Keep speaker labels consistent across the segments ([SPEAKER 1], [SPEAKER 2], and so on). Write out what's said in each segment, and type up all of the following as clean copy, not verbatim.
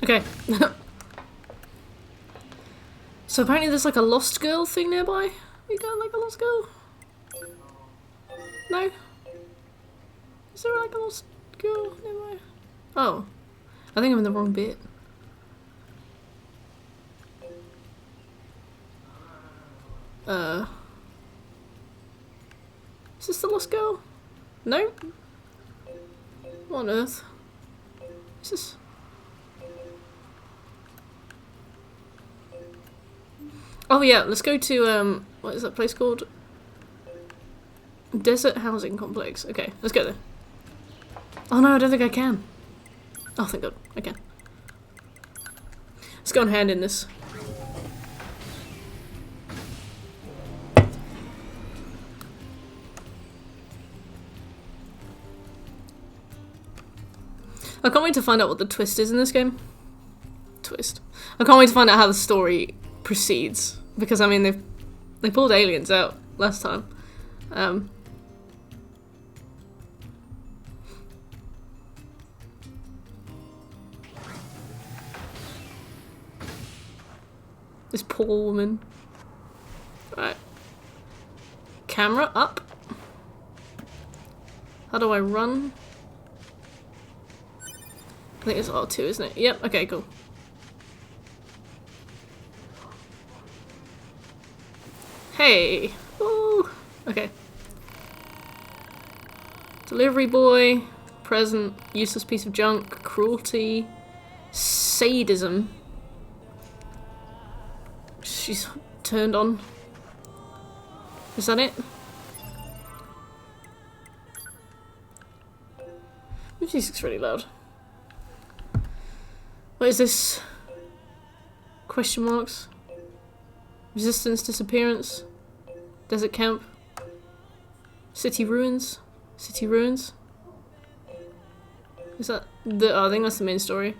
[SPEAKER 1] Okay. So apparently there's like a lost girl thing nearby. You got like a lost girl? No? Is there like a lost girl nearby? Oh. I think I'm in the wrong bit. Is this the lost girl? No? What on earth? Is this? Oh yeah, let's go to, what is that place called? Desert Housing Complex. Okay, let's go there. Oh no, I don't think I can. Oh, thank God, I can. Let's go and hand in this. I can't wait to find out what the twist is in this game. Twist. I can't wait to find out how the story proceeds. Because, I mean, they pulled aliens out last time. This poor woman. Right. Camera up. How do I run? I think it's R2, isn't it? Yep, okay, cool. Hey! Ooh! Okay. Delivery boy, present, useless piece of junk, cruelty, sadism. She's turned on. Is that it? The music's really loud. What is this? Question marks? Resistance, disappearance, desert camp, city ruins, city ruins. Is that the? Oh, I think that's the main story.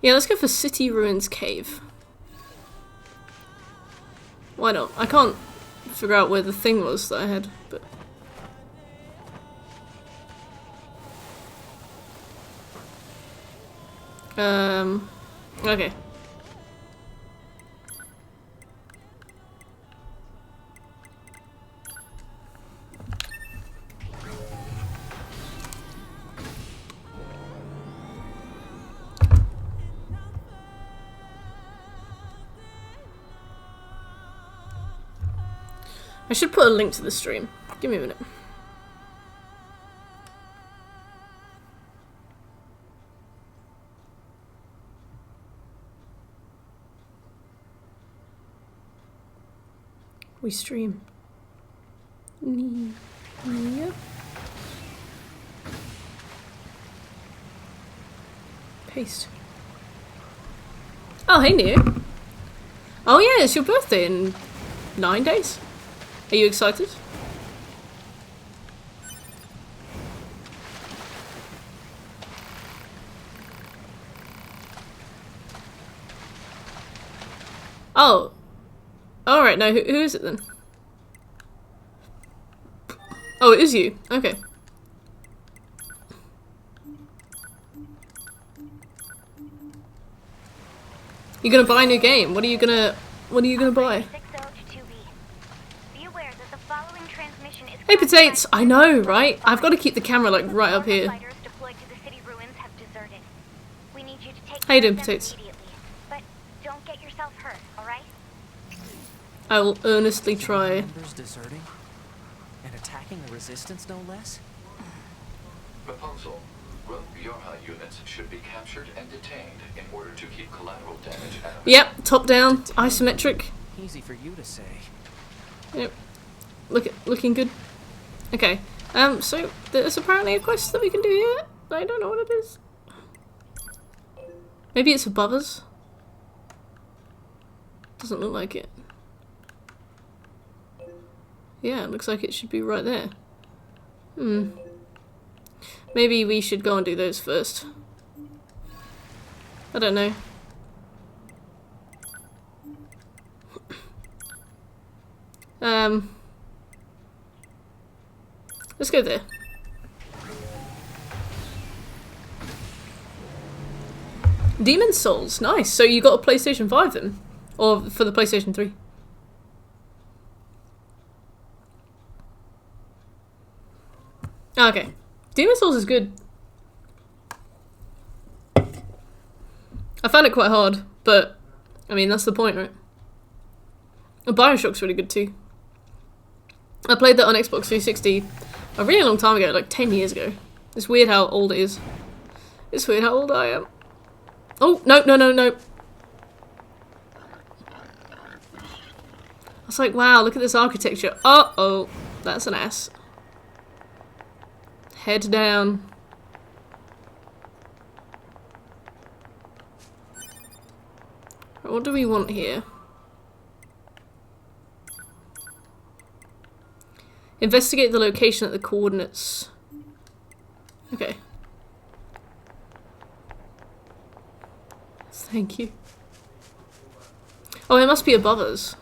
[SPEAKER 1] Yeah, let's go for City Ruins Cave. Why not? I can't figure out where the thing was that I had, but... Okay. I should put a link to the stream. Give me a minute. We stream. NieR. Paste. Oh, hey NieR. Oh yeah, it's your birthday in 9 days. Are you excited? Oh. Alright, no, who is it then? Oh, it is you. Okay. You're gonna buy a new game. What are you gonna buy? Hey Potatoes! I know, right? I've got to keep the camera like right up here. How you doing, Potatoes? I will earnestly try.
[SPEAKER 2] Deserting and attacking the resistance, no less.
[SPEAKER 3] Proposal: rogue Yorha units should be captured and detained in order to keep collateral damage out of.
[SPEAKER 1] Yep, top down, isometric.
[SPEAKER 2] Easy for you to say.
[SPEAKER 1] Yep, looking good. Okay, so there's apparently a quest that we can do here. I don't know what it is. Maybe it's above us. Doesn't look like it. Yeah, it looks like it should be right there. Maybe we should go and do those first. I don't know. Let's go there. Demon's Souls, nice. So you got a PlayStation 5 then? Or for the PlayStation 3? Okay. Demon's Souls is good. I found it quite hard, but I mean that's the point, right? Bioshock's really good too. I played that on Xbox 360 a really long time ago, like 10 years ago. It's weird how old it is. It's weird how old I am. Oh, no, no, no, no. I was like, wow, look at this architecture. Uh-oh, that's an ass. Head down. What do we want here? Investigate the location at the coordinates. Okay. Thank you. Oh, it must be above us.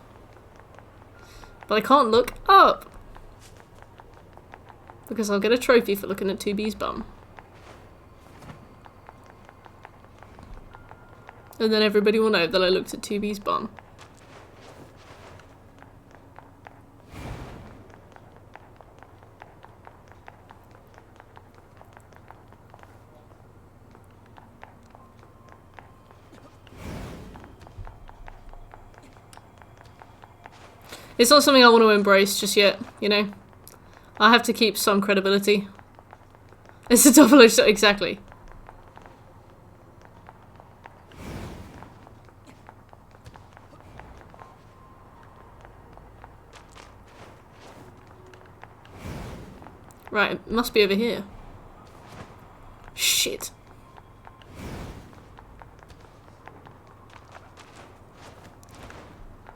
[SPEAKER 1] But I can't look up. Because I'll get a trophy for looking at 2B's bum. And then everybody will know that I looked at 2B's bum. It's not something I want to embrace just yet, you know? I have to keep some credibility. It's a double-edged sword, exactly. Right, it must be over here. Shit.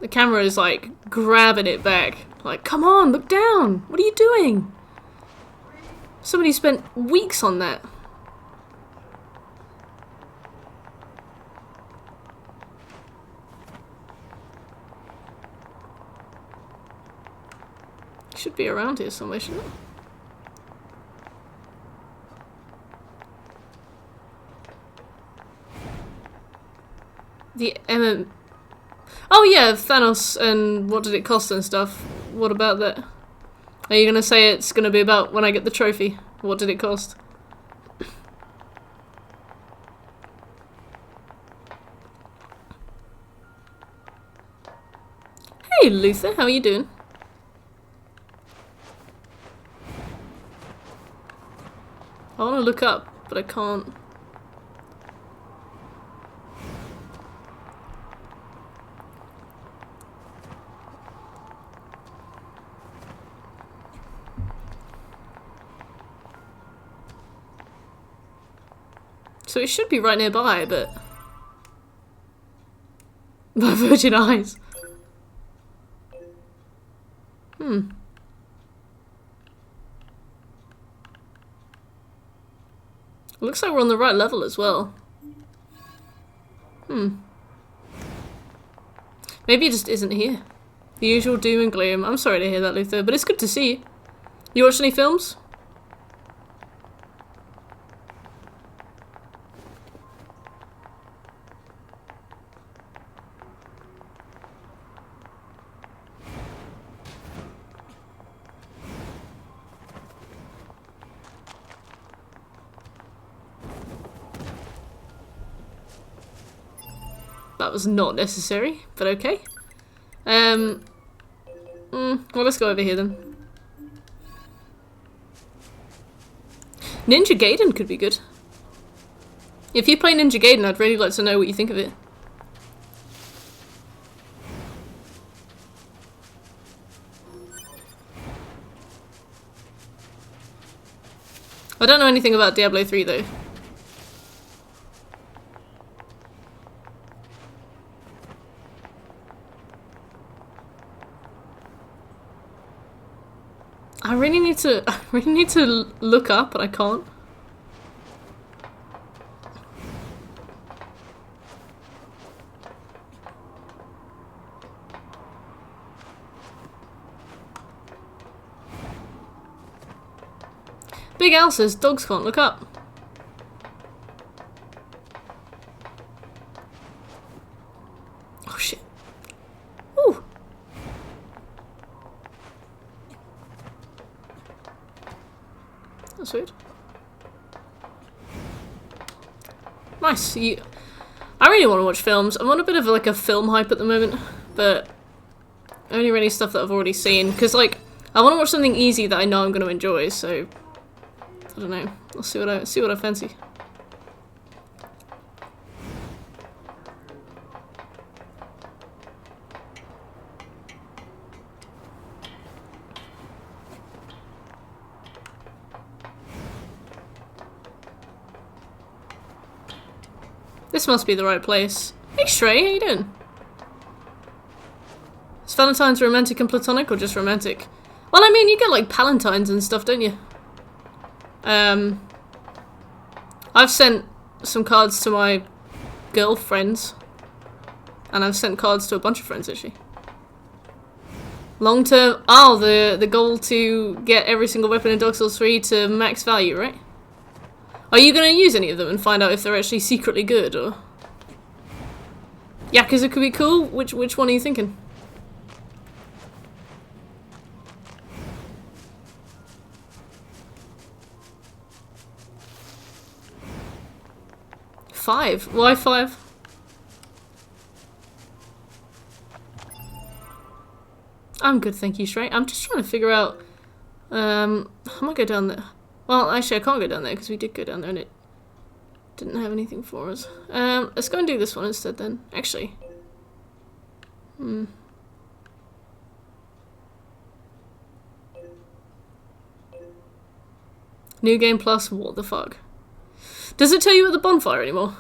[SPEAKER 1] The camera is like grabbing it back. Like, come on, look down. What are you doing? Somebody spent weeks on that. Should be around here somewhere, shouldn't it? The Oh yeah, Thanos and what did it cost and stuff. What about that? Are you gonna say it's gonna be about when I get the trophy? What did it cost? Hey Luther, how are you doing? I wanna look up, but I can't. So it should be right nearby, but... My virgin eyes. Looks like we're on the right level as well. Maybe it just isn't here. The usual doom and gloom. I'm sorry to hear that, Luther, but it's good to see you. You watch any films? That was not necessary, but okay. Well, let's go over here then. Ninja Gaiden could be good. If you play Ninja Gaiden, I'd really like to know what you think of it. I don't know anything about Diablo 3 though. I really need to look up, but I can't. Big Al says dogs can't look up. Oh shit. Ooh. That's weird. Nice. I really want to watch films. I'm on a bit of like a film hype at the moment, but only really stuff that I've already seen. Because like, I want to watch something easy that I know I'm going to enjoy. So I don't know. I'll see what I fancy. This must be the right place. Hey Shrey, how you doing? Is Valentine's romantic and platonic or just romantic? Well, I mean, you get like Palantines and stuff, don't you? I've sent some cards to my girlfriends. And I've sent cards to a bunch of friends, actually. Long term... Oh, the goal to get every single weapon in Dark Souls 3 to max value, right? Are you going to use any of them and find out if they're actually secretly good, or...? Yakuza could be cool? Which one are you thinking? Five? Why 5? I'm good, thank you, Shrey. I'm just trying to figure out... I might go down there. Well, actually, I can't go down there because we did go down there and it didn't have anything for us. Let's go and do this one instead then. Actually. New game plus, what the fuck? Does it tell you at the bonfire anymore?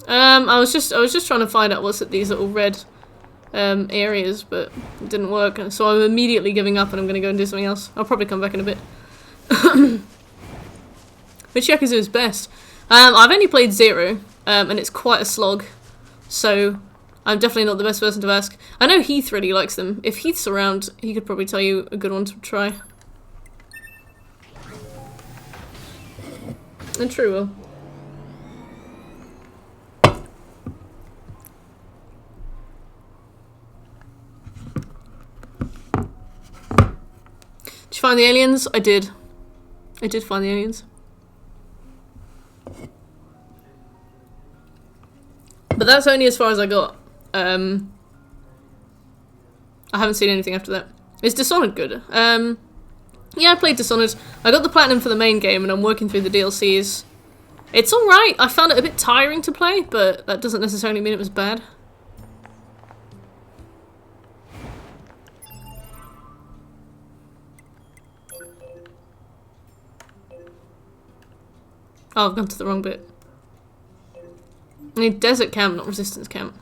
[SPEAKER 1] I was just trying to find out what's at these little red areas, but it didn't work, so I'm immediately giving up and I'm gonna go and do something else. I'll probably come back in a bit. Which Yakuza is best? I've only played 0, and it's quite a slog, so I'm definitely not the best person to ask. I know Heath really likes them. If Heath's around, he could probably tell you a good one to try. And true, Will. Did you find the aliens? I did. I did find the aliens. But that's only as far as I got. I haven't seen anything after that. Is Dishonored good? Yeah, I played Dishonored. I got the platinum for the main game and I'm working through the DLCs. It's alright. I found it a bit tiring to play, but that doesn't necessarily mean it was bad. Oh, I've gone to the wrong bit. I need desert camp, not resistance camp.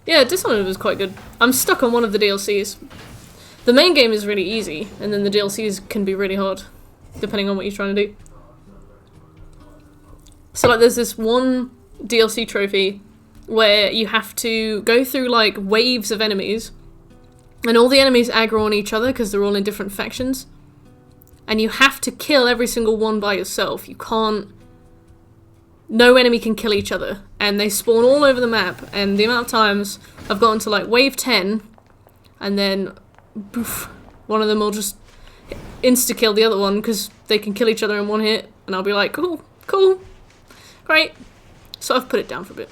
[SPEAKER 1] Yeah, Dishonored was quite good. I'm stuck on one of the DLCs. The main game is really easy, and then the DLCs can be really hard, depending on what you're trying to do. So like there's this one DLC trophy where you have to go through like waves of enemies, and all the enemies aggro on each other because they're all in different factions. And you have to kill every single one by yourself. You can't... No enemy can kill each other. And they spawn all over the map. And the amount of times I've gotten to like wave 10, and then poof, one of them will just insta-kill the other one because they can kill each other in one hit. And I'll be like, cool, cool, great. So I've put it down for a bit.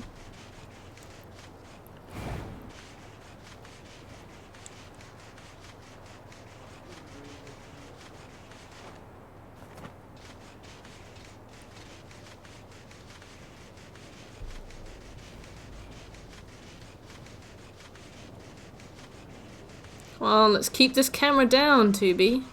[SPEAKER 1] Well, let's keep this camera down, 2B.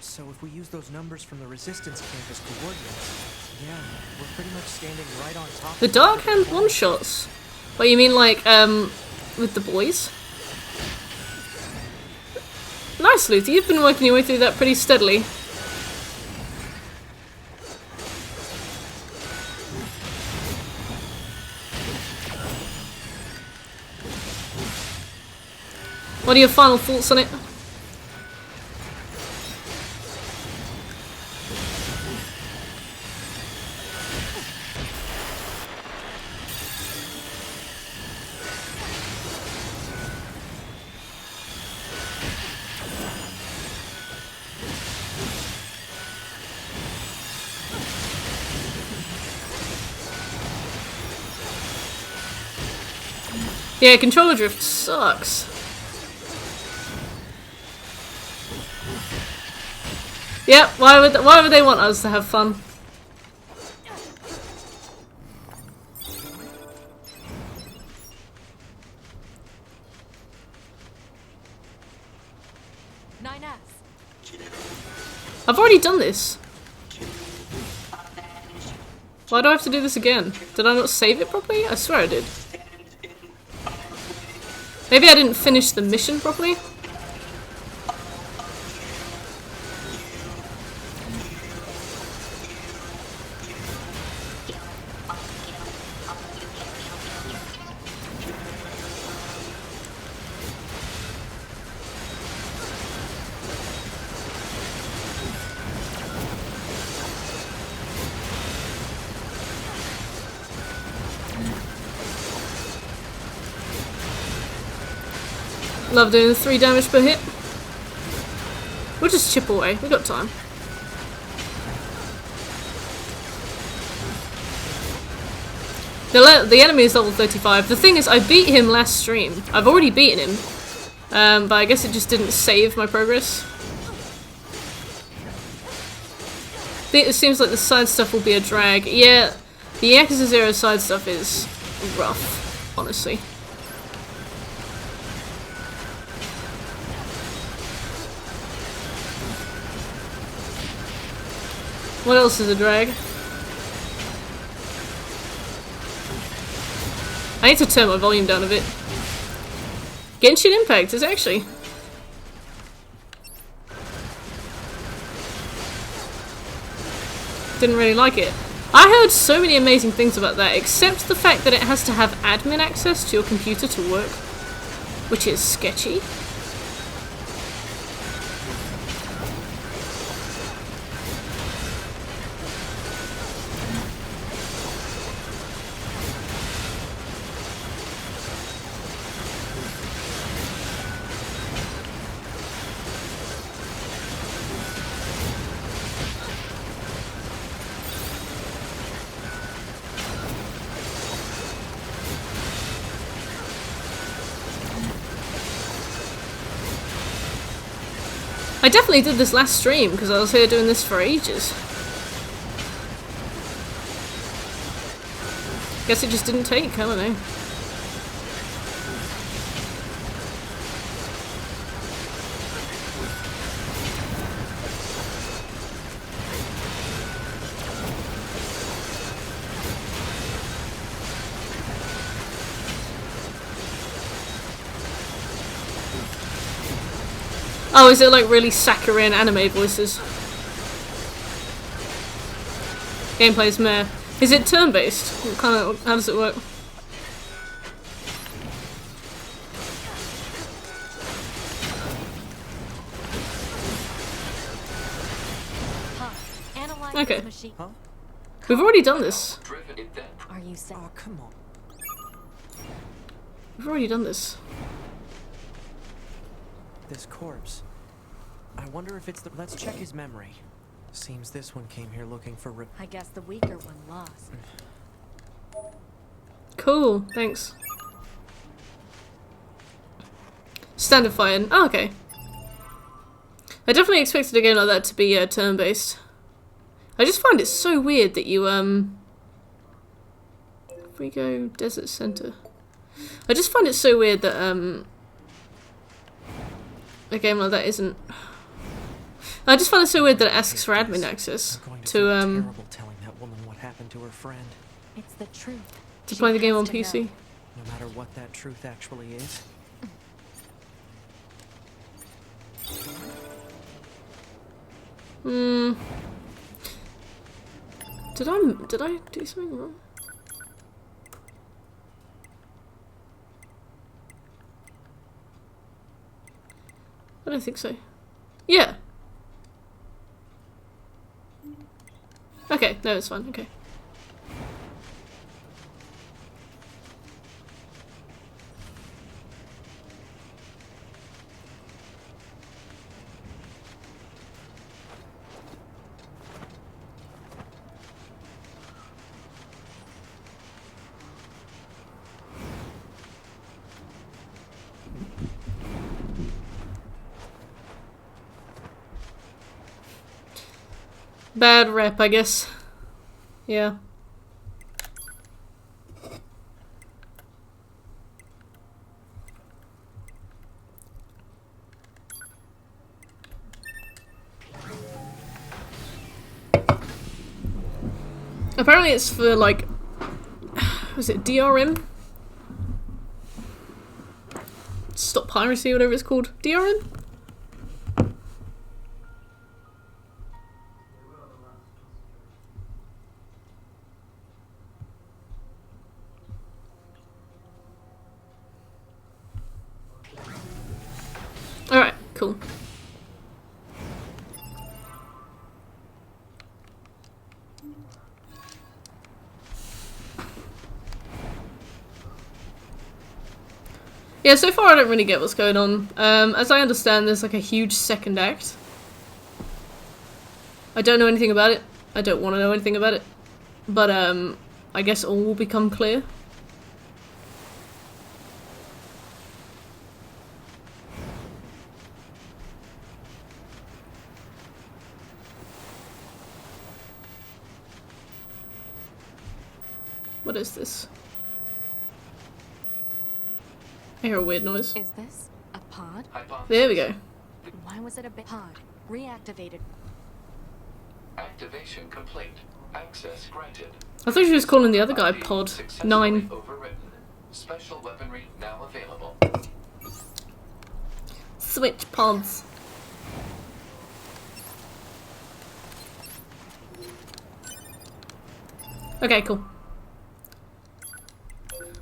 [SPEAKER 2] So if we use those numbers from the resistance camp as coordinates, yeah, we're pretty much standing right on top.
[SPEAKER 1] The Dark Hand one-shots? What, you mean like, with the boys? Nice, Luther, you've been working your way through that pretty steadily. What are your final thoughts on it? Yeah, controller drift sucks. Yep, why would they want us to have fun? I've already done this. Why do I have to do this again? Did I not save it properly? I swear I did. Maybe I didn't finish the mission properly? Love doing the 3 damage per hit. We'll just chip away, we've got time. The enemy is level 35. The thing is, I beat him last stream. I've already beaten him. But I guess it just didn't save my progress. It seems like the side stuff will be a drag. Yeah, the Yakuza 0 side stuff is rough, honestly. What else is a drag? I need to turn my volume down a bit. Genshin Impact is actually... Didn't really like it. I heard so many amazing things about that, except the fact that it has to have admin access to your computer to work, which is sketchy. I definitely did this last stream because I was here doing this for ages. Guess it just didn't take, I don't know. Oh, is it like really saccharine anime voices? Gameplay's meh. Is it turn-based? What kind of, how does it work? Okay.
[SPEAKER 2] Huh?
[SPEAKER 1] We've already done this.
[SPEAKER 4] Are you saying?
[SPEAKER 2] Oh, come on.
[SPEAKER 1] We've already done this.
[SPEAKER 2] This corpse. I wonder if it's the... Let's check his memory. Seems this one came here looking for...
[SPEAKER 4] I guess the weaker one lost.
[SPEAKER 1] Cool, thanks. Standard fighting. Oh, okay. I definitely expected a game like that to be turn-based. I just find it so weird that you, if we go Desert Center. I just find it so weird that, a game like that isn't... I just find it so weird that it asks for admin access to
[SPEAKER 2] terrible telling that woman what happened to her friend.
[SPEAKER 4] It's the truth.
[SPEAKER 1] to
[SPEAKER 4] She
[SPEAKER 1] play the game
[SPEAKER 4] has
[SPEAKER 1] on
[SPEAKER 4] to
[SPEAKER 1] PC.
[SPEAKER 4] know.
[SPEAKER 2] No matter what that truth actually is.
[SPEAKER 1] Did I do something wrong? I don't think so. Yeah. Okay, no, it's fine, okay. Bad rep, I guess. Yeah. Apparently it's for, like, was it DRM? Stop piracy, whatever it's called. DRM? Alright, cool. Yeah, so far I don't really get what's going on. As I understand, there's like a huge second act. I don't know anything about it. I don't want to know anything about it. But, I guess all will become clear. What is this? I hear a weird noise.
[SPEAKER 4] Is this a pod?
[SPEAKER 3] Hypothesis.
[SPEAKER 1] There we go.
[SPEAKER 4] Why was it a big pod? Reactivated.
[SPEAKER 3] Activation complete. Access granted.
[SPEAKER 1] I thought she was calling the other guy
[SPEAKER 3] ID
[SPEAKER 1] Pod
[SPEAKER 3] successfully
[SPEAKER 1] 9.
[SPEAKER 3] Overwritten. Special weaponry now available.
[SPEAKER 1] Switch pods. Okay, cool.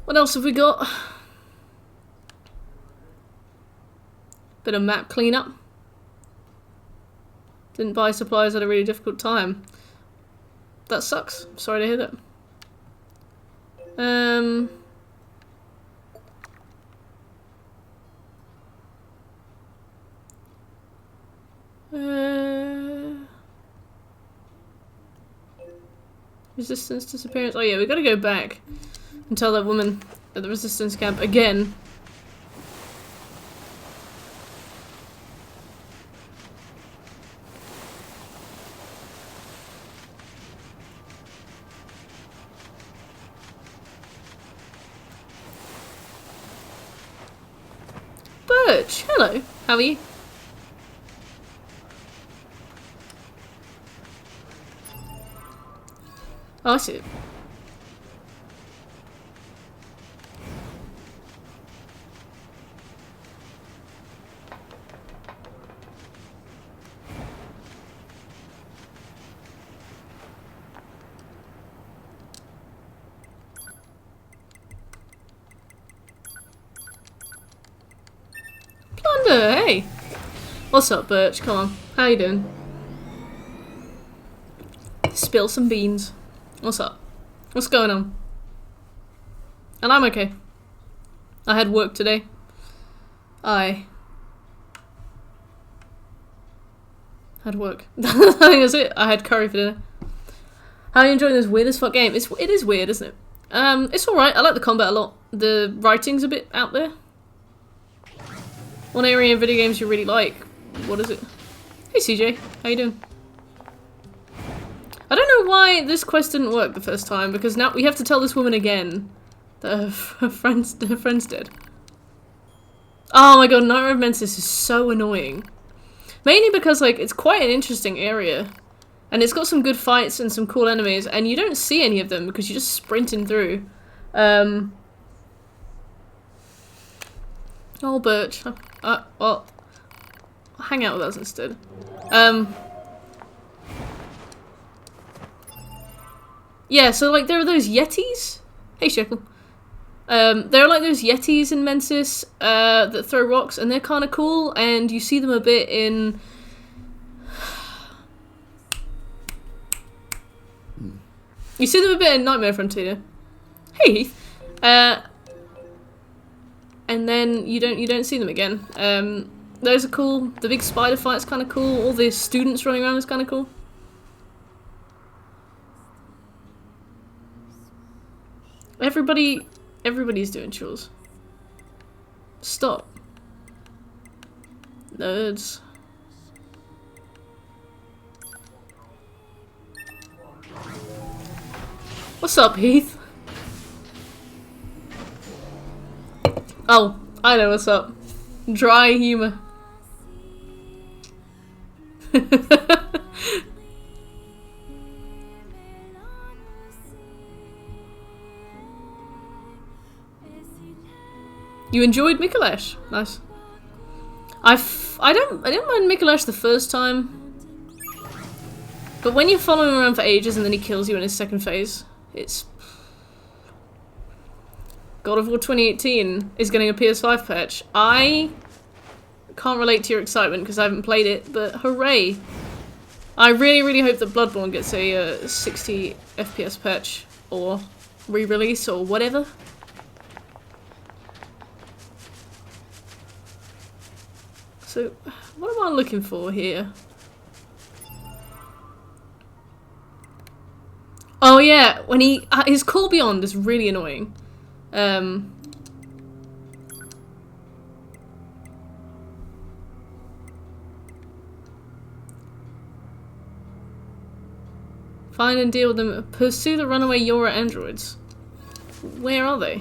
[SPEAKER 1] What else have we got? Bit of map cleanup. Didn't buy supplies at a really difficult time. That sucks. Sorry to hear that. Resistance disappearance. Oh yeah, we gotta go back and tell that woman at the resistance camp again. Birch, hello. How are you? Oh, I see it. Plunder, hey! What's up, Birch? Come on. How you doing? Spill some beans. What's up? What's going on? And I'm okay. I had work today. I had work. I think that's it. I had curry for dinner. How are you enjoying this weird as fuck game? It is weird, isn't it? It's alright. I like the combat a lot. The writing's a bit out there. One area in video games you really like. What is it? Hey CJ, how you doing? I don't know why this quest didn't work the first time, because now we have to tell this woman again that her friend's dead. Oh my god, Nightmare of Mensis is so annoying. Mainly because, like, it's quite an interesting area. And it's got some good fights and some cool enemies, and you don't see any of them because you're just sprinting through. Oh, Birch. Well, I'll hang out with us instead. Yeah, so, like, there are those Yetis. Hey, Shekel. There are like those Yetis in Mensis that throw rocks, and they're kind of cool, and you see them a bit in... You see them a bit in Nightmare Frontier. Hey, Heath. And then you don't see them again. Those are cool. The big spider fight's kind of cool. All the students running around is kind of cool. Everybody's doing chores. Stop. Nerds. What's up, Heath? Oh, I know what's up. Dry humor. You enjoyed Mikolash? Nice. I didn't mind Mikolash the first time, but when you're following him around for ages and then he kills you in his second phase, it's... God of War 2018 is getting a PS5 patch. I can't relate to your excitement because I haven't played it, but hooray! I really hope that Bloodborne gets a 60 FPS patch or re-release or whatever. So, what am I looking for here? Oh yeah, when he... his call beyond is really annoying. Find and deal with them. Pursue the runaway Yora androids. Where are they?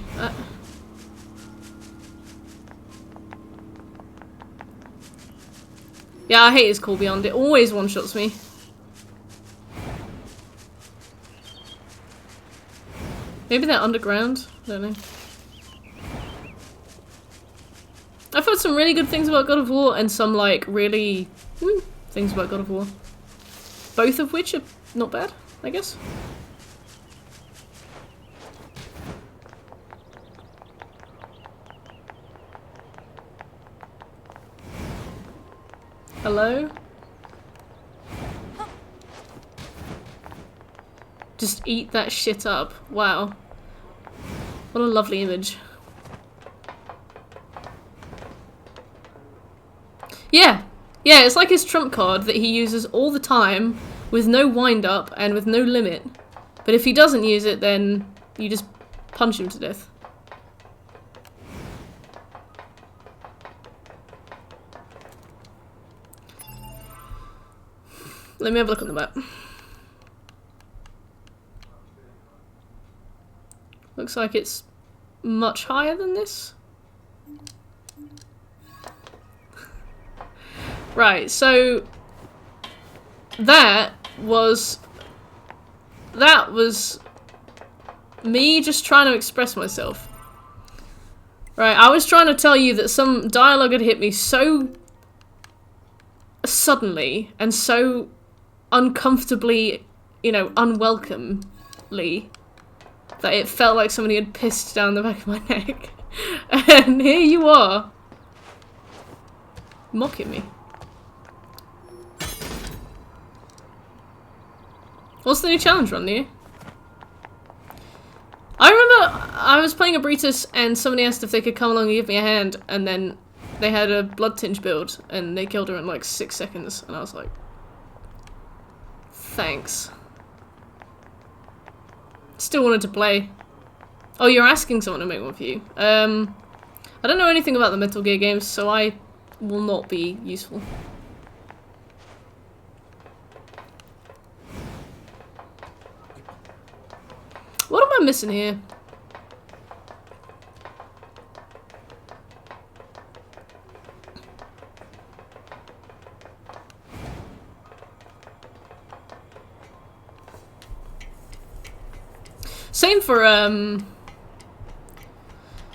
[SPEAKER 1] Yeah, I hate his call beyond. It always one-shots me. Maybe they're underground? I don't know. I've heard some really good things about God of War and some, like, really things about God of War. Both of which are not bad, I guess. Hello? Just eat that shit up. Wow. What a lovely image. Yeah. Yeah, it's like his trump card that he uses all the time with no wind up and with no limit. But if he doesn't use it, then you just punch him to death. Let me have a look on the map. Looks like it's much higher than this. Right, so that was me just trying to express myself. Right, I was trying to tell you that some dialogue had hit me so suddenly and so uncomfortably, you know, unwelcomely, that it felt like somebody had pissed down the back of my neck. And here you are, mocking me. What's the new challenge run, NieR? I remember I was playing Abritus and somebody asked if they could come along and give me a hand, and then they had a blood tinge build and they killed her in like 6 seconds, and I was like, thanks. Still wanted to play. Oh, you're asking someone to make one for you. I don't know anything about the Metal Gear games, so I will not be useful. What am I missing here?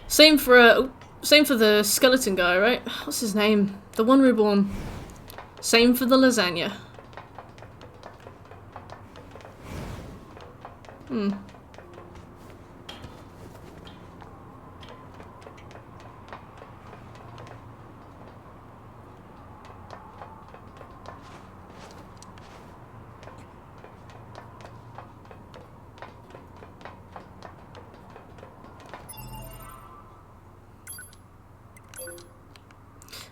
[SPEAKER 1] Same for the skeleton guy, right? What's his name? The one reborn. Same for the lasagna.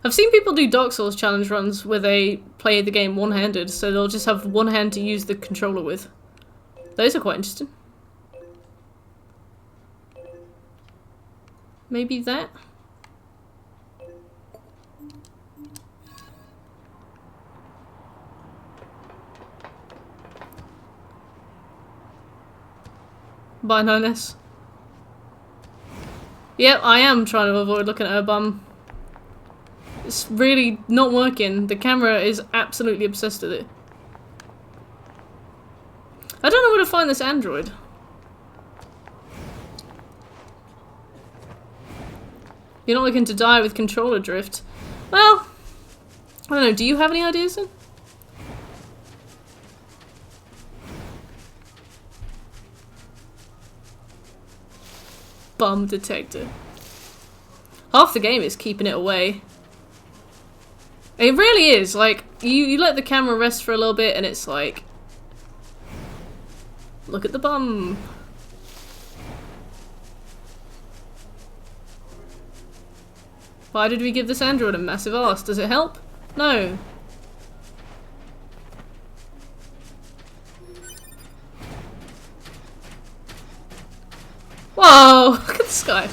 [SPEAKER 1] I've seen people do Dark Souls challenge runs where they play the game one-handed, so they'll just have one hand to use the controller with. Those are quite interesting. Maybe that? Bye, Noness. Yep, I am trying to avoid looking at her bum. It's really not working. The camera is absolutely obsessed with it. I don't know where to find this android. You're not looking to die with controller drift. Well, I don't know. Do you have any ideas then? Bum detector. Half the game is keeping it away. It really is. Like, you let the camera rest for a little bit and it's like... Look at the bum. Why did we give this android a massive ass? Does it help? No. Whoa! Look at this guy.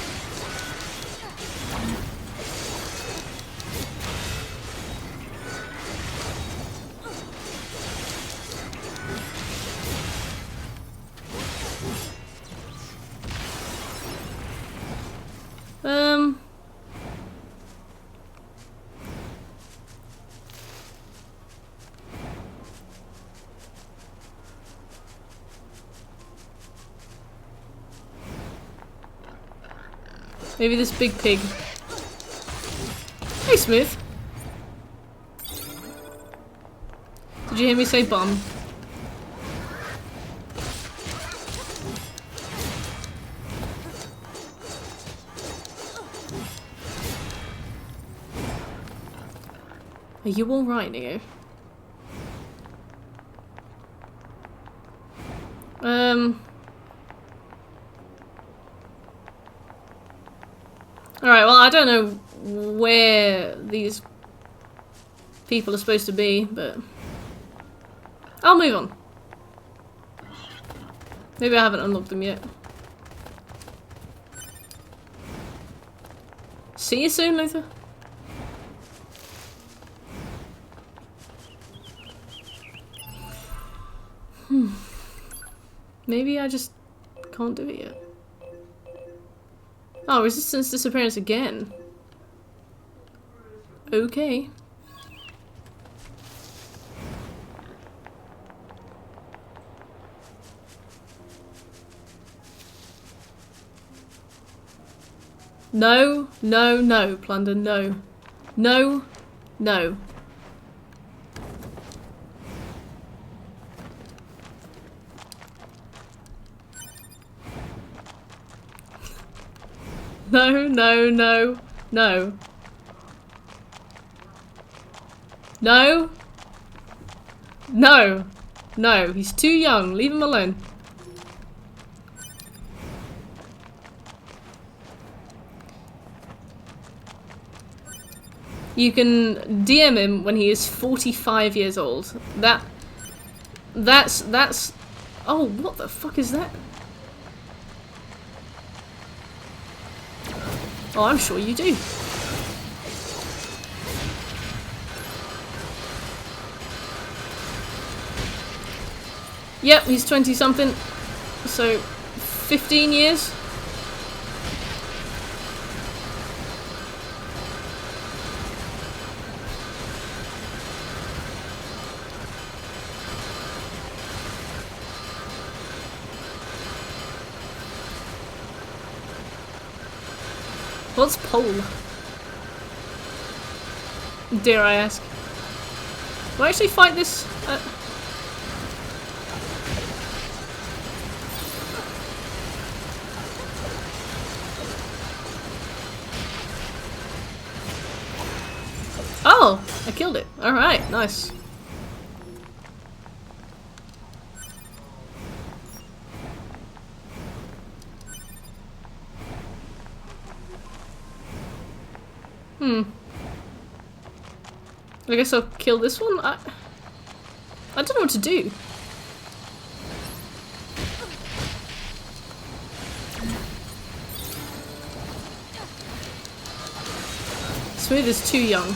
[SPEAKER 1] Maybe this big pig. Hey, Smooth. Did you hear me say bum? Are you alright, Neo? Alright, well, I don't know where these people are supposed to be, but I'll move on. Maybe I haven't unlocked them yet. See you soon, Luther. Maybe I just can't do it yet. Oh, resistance disappearance again. Okay. No, no, no, Plunder, no. No, no. No, no, no, no. No. No. No, he's too young. Leave him alone. You can DM him when he is 45 years old. That's... Oh, what the fuck is that? Oh, I'm sure you do. Yep, he's 20-something. So, 15 years? What's pole? Dare I ask? Do I actually fight this? Oh! I killed it. Alright, nice. I guess I'll kill this one. I don't know what to do. Smooth is too young.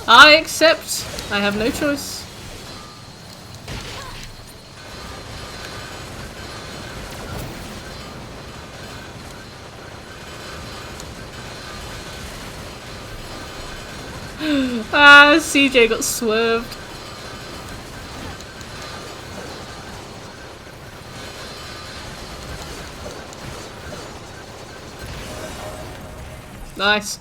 [SPEAKER 1] I accept. I have no choice. Ah, CJ got swerved. Nice.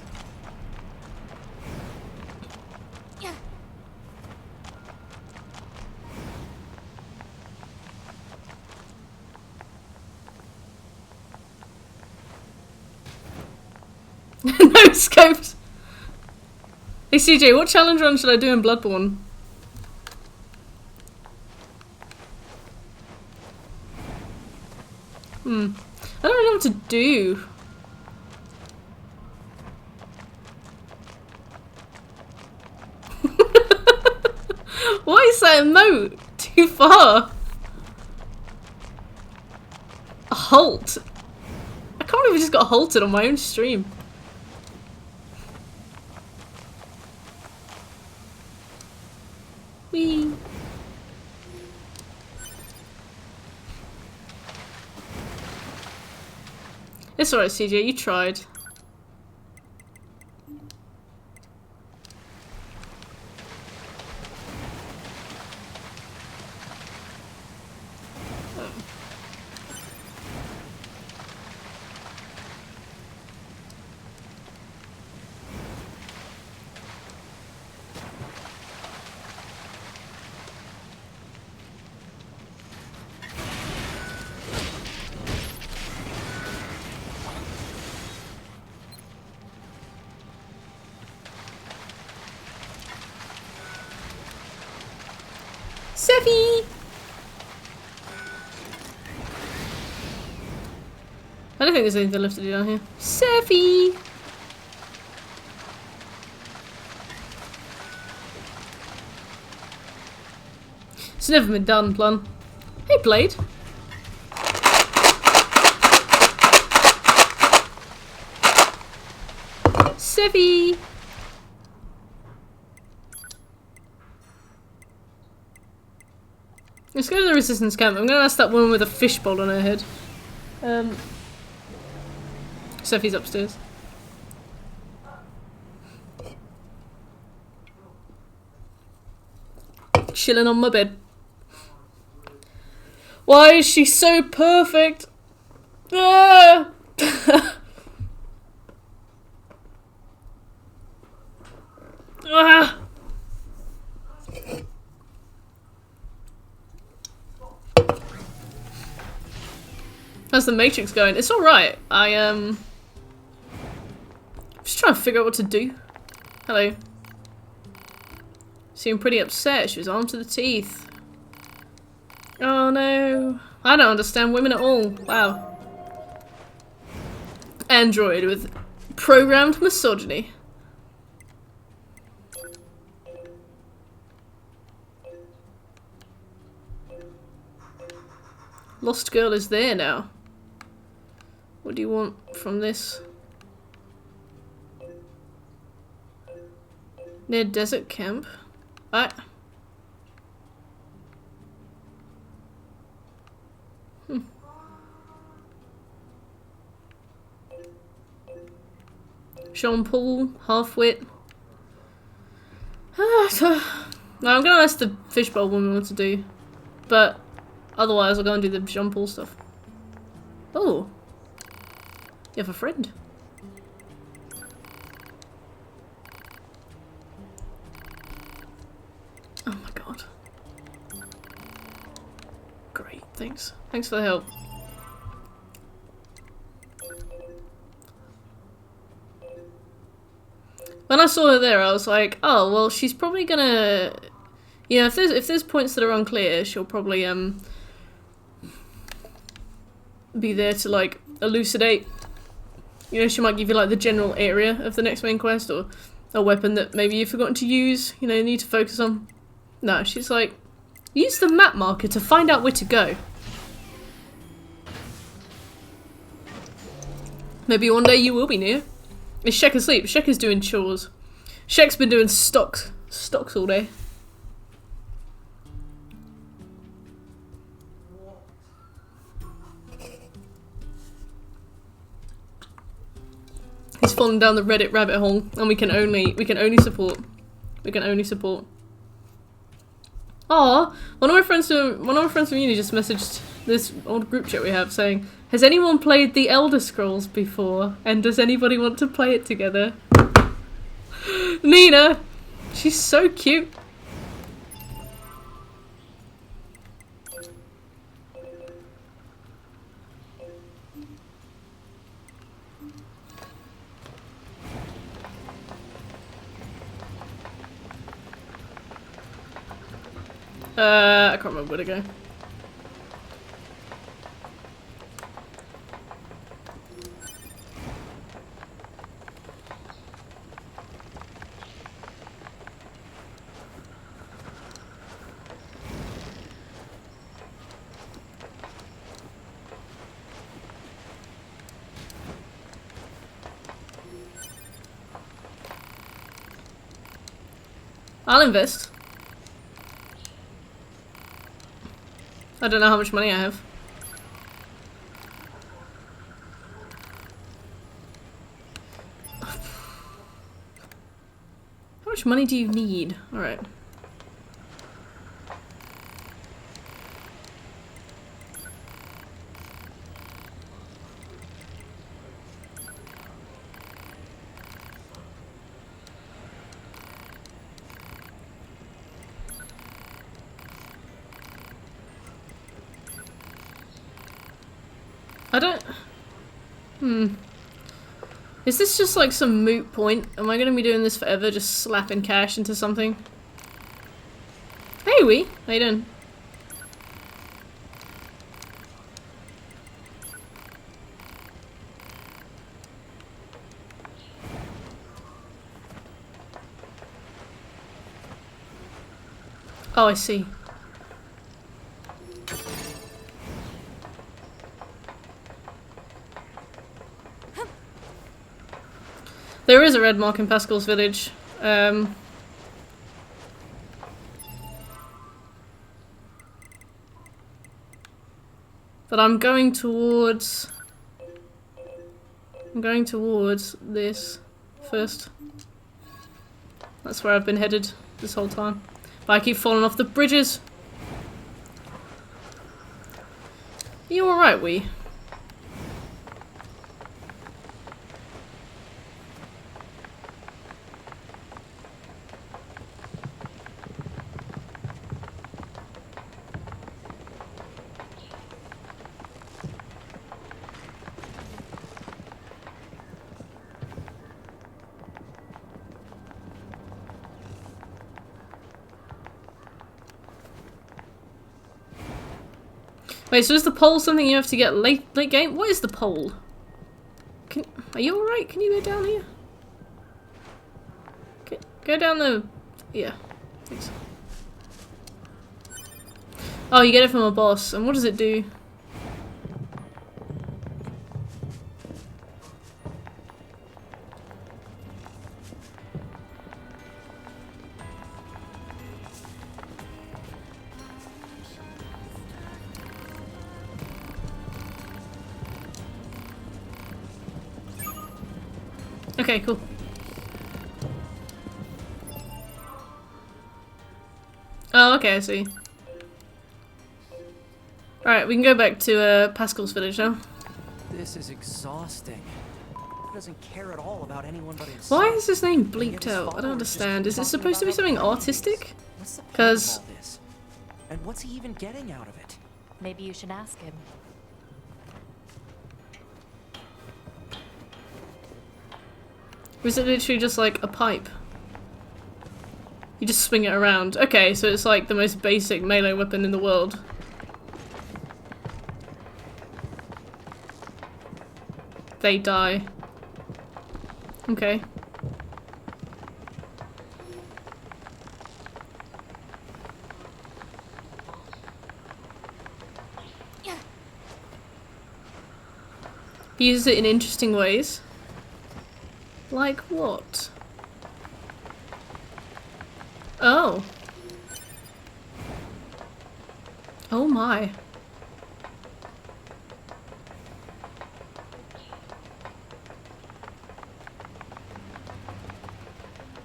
[SPEAKER 1] No scoped. Hey CJ, what challenge run should I do in Bloodborne? I don't know what to do. Why is that emote too far? A halt? I can't believe I just got halted on my own stream. Whee! It's alright, CJ, you tried. Seffi! I don't think there's anything left to do down here. Seffi! It's never been done, Plum. Hey, Blade. Seffi! Let's go to the resistance camp. I'm gonna ask that woman with a fishbowl on her head. Seffi's upstairs. Chilling on my bed. Why is she so perfect? Ah! Ah! How's the Matrix going? It's alright. I'm just trying to figure out what to do. Hello. Seemed pretty upset. She was armed to the teeth. Oh no. I don't understand women at all. Wow. Android with programmed misogyny. Lost girl is there now. What do you want from this? Near desert camp. Jean Paul, half-wit. No, I'm gonna ask the fishbowl woman what to do. But otherwise I'll go and do the Jean Paul stuff. Oh. You have a friend. Oh my god. Great, thanks. Thanks for the help. When I saw her there, I was like, oh, well, she's probably gonna... You know, if there's points that are unclear, she'll probably, be there to like elucidate. You know, she might give you like the general area of the next main quest, or a weapon that maybe you've forgotten to use, you know, need to focus on. No, she's like, use the map marker to find out where to go. Maybe one day you will be near. Is Shek asleep? Shek is doing chores. Shek's been doing stocks all day. He's fallen down the Reddit rabbit hole, and we can only support. We can only support. Aw, one of my friends from uni just messaged this old group chat we have saying, "Has anyone played the Elder Scrolls before? And does anybody want to play it together?" Nina, she's so cute. I can't remember where to go. I'll invest. I don't know how much money I have. How much money do you need? Alright. I don't... Is this just like some moot point? Am I gonna be doing this forever, just slapping cash into something? Hey, Wee! How you doing? Oh, I see. There is a red mark in Pascal's village. But I'm going towards this first. That's where I've been headed this whole time. But I keep falling off the bridges. You alright, Wee? Wait, so is the pole something you have to get late game? What is the pole? Are you alright? Can you go down here? Go down the... yeah. Thanks. Oh, you get it from a boss. And what does it do? Okay, cool. Oh, okay, I see. Alright, we can go back to Pascal's village now.
[SPEAKER 2] This is exhausting. He doesn't care at all about anyone but himself.
[SPEAKER 1] Why is his name bleeped out? I don't understand. Is it supposed to be something artistic? Because...
[SPEAKER 2] and what's he even getting out of it?
[SPEAKER 4] Maybe you should ask him.
[SPEAKER 1] Or is it literally just like a pipe? You just swing it around. Okay, so it's like the most basic melee weapon in the world. They die. Okay. He uses it in interesting ways. Like what? Oh. Oh my.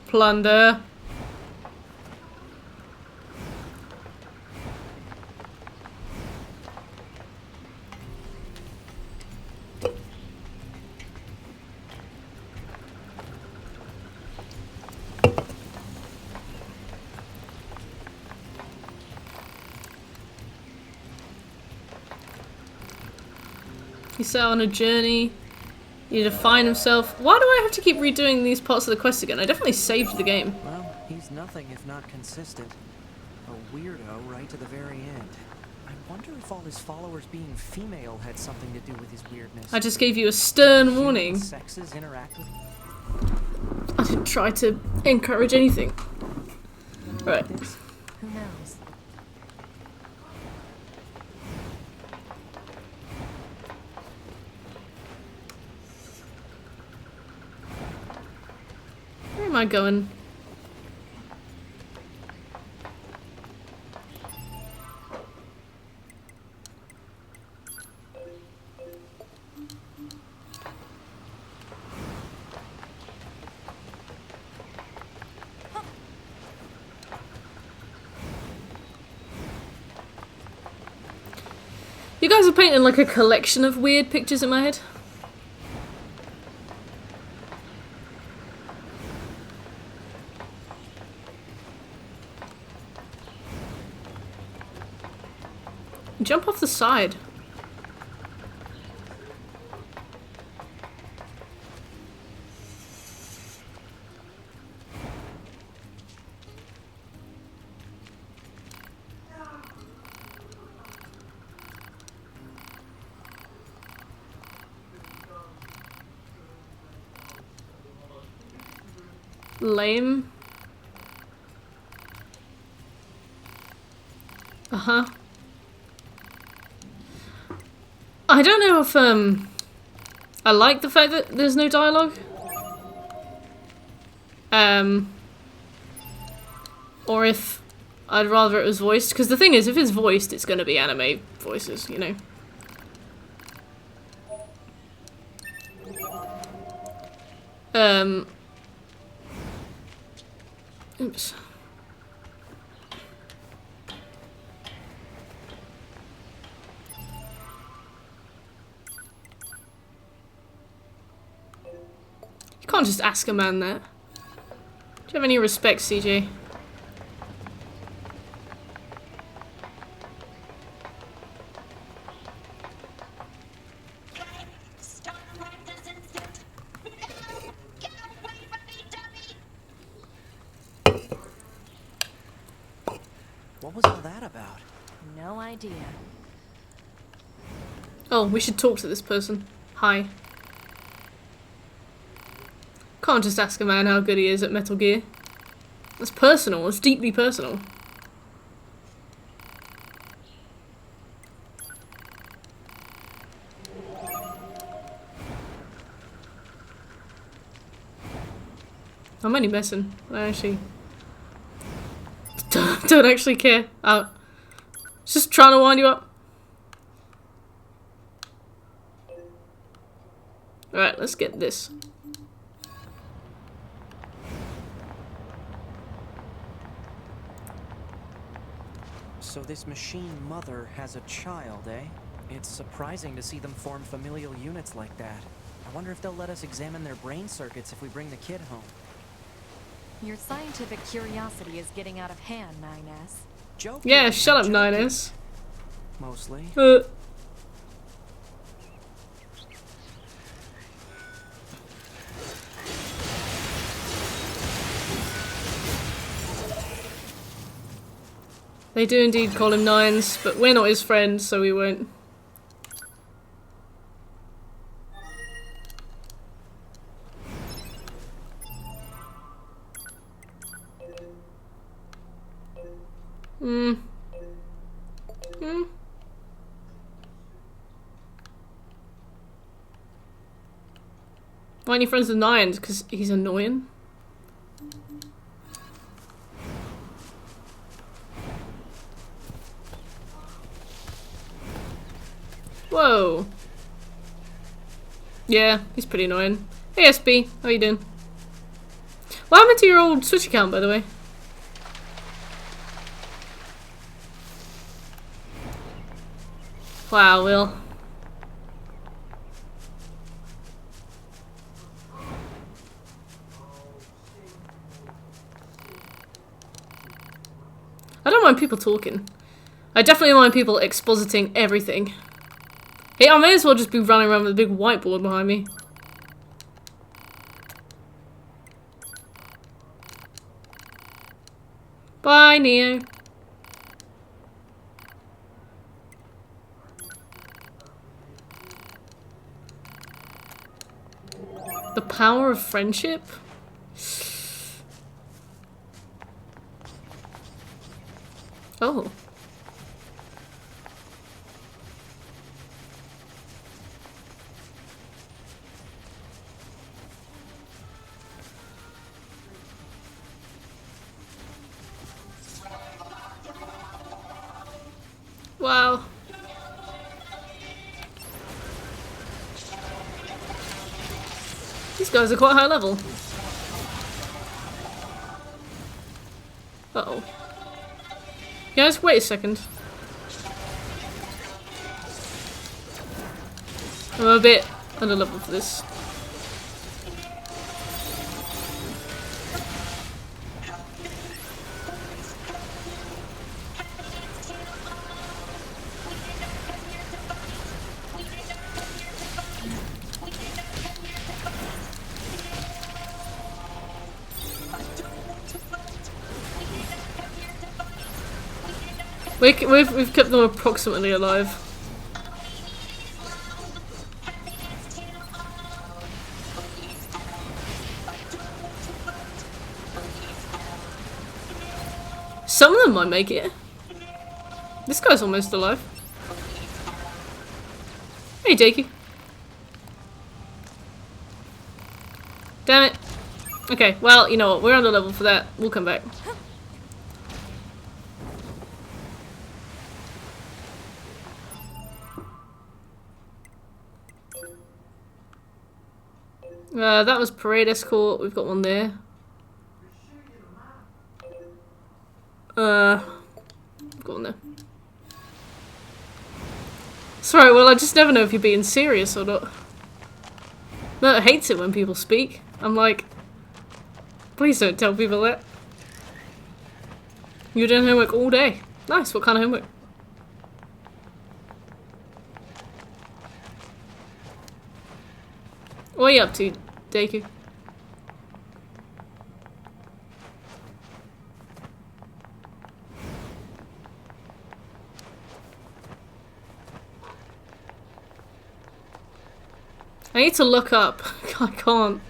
[SPEAKER 1] Plunder. He set out on a journey. He need to find himself. Why do I have to keep redoing these parts of the quest again? I definitely saved the game.
[SPEAKER 2] Well, he's nothing if not consistent. A weirdo right to the very end. I wonder if all his followers being female had something to do with his weirdness.
[SPEAKER 1] I just gave you a stern warning.
[SPEAKER 2] Sexes interact with
[SPEAKER 1] I didn't try to encourage anything. Right.
[SPEAKER 2] this?
[SPEAKER 4] Who knows?
[SPEAKER 1] Where am I going? You guys are painting like a collection of weird pictures in my head. Jump off the side. Lame. Uh-huh. I don't know if, I like the fact that there's no dialogue. Or if I'd rather it was voiced. Because the thing is, if it's voiced, it's going to be anime voices, you know. Oops. You can't just ask a man that. Do you have any respect, CJ?
[SPEAKER 5] Stop right this instant! No! Get away from me, dummy!
[SPEAKER 2] What was all that about?
[SPEAKER 4] No idea.
[SPEAKER 1] Oh, we should talk to this person. Hi. Can't just ask a man how good he is at Metal Gear. That's personal. It's deeply personal. I'm only messing. I actually don't actually care. Just trying to wind you up. Alright, let's get this.
[SPEAKER 2] So this machine mother has a child, eh? It's surprising to see them form familial units like that. I wonder if they'll let us examine their brain circuits if we bring the kid home.
[SPEAKER 4] Your scientific curiosity is getting out of hand, 9S.
[SPEAKER 2] Joking.
[SPEAKER 1] Yeah, shut up,
[SPEAKER 2] Joking.
[SPEAKER 1] 9S.
[SPEAKER 2] Mostly.
[SPEAKER 1] They do indeed call him Nines, but we're not his friends, so we won't. Hmm. Hmm. Why aren't you friends with Nines? Because he's annoying. Whoa. Yeah, he's pretty annoying. Hey SB, how you doing? What happened to your old Switch account, by the way? Wow, Will. I don't mind people talking. I definitely mind people expositing everything. Hey, I may as well just be running around with a big whiteboard behind me. Bye, Neo. The power of friendship? Oh. Wow. These guys are quite high level. Uh-oh. Guys, wait a second. I'm a bit under level for this. We've kept them approximately alive. Some of them might make it. This guy's almost alive. Hey, Jakey. Damn it. Okay, well, you know what? We're under level for that. We'll come back. That was Parade Escort. We've got one there. We've got one there. Sorry, well, I just never know if you're being serious or not. No, I hate it when people speak. I'm like, please don't tell people that. You're doing homework all day. Nice, what kind of homework? What are you up to, Deku? I need to look up. I can't.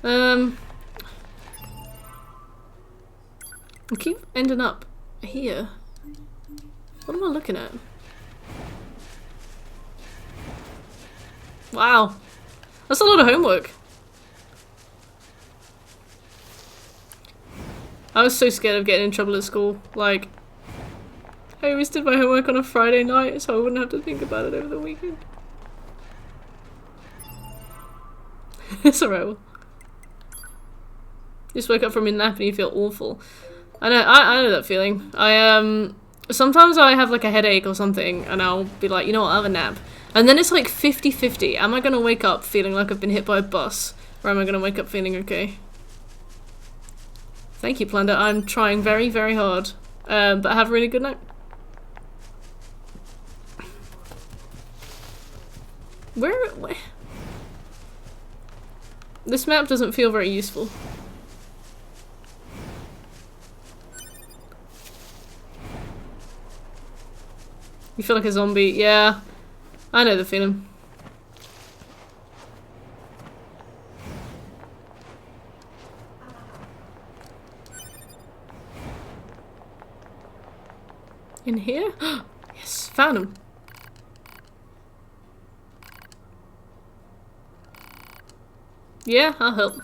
[SPEAKER 1] I keep ending up here. What am I looking at? Wow. That's a lot of homework. I was so scared of getting in trouble at school. Like, I always did my homework on a Friday night so I wouldn't have to think about it over the weekend. It's alright. You just wake up from your nap and you feel awful. I know that feeling. Sometimes I have like a headache or something and I'll be like, you know what, I'll have a nap. And then it's like 50-50. Am I gonna wake up feeling like I've been hit by a bus? Or am I gonna wake up feeling okay? Thank you, Plunder. I'm trying very, very hard. But have a really good night. Where? This map doesn't feel very useful. You feel like a zombie? Yeah. I know the feeling. In here? Yes, found him. Yeah, I'll help.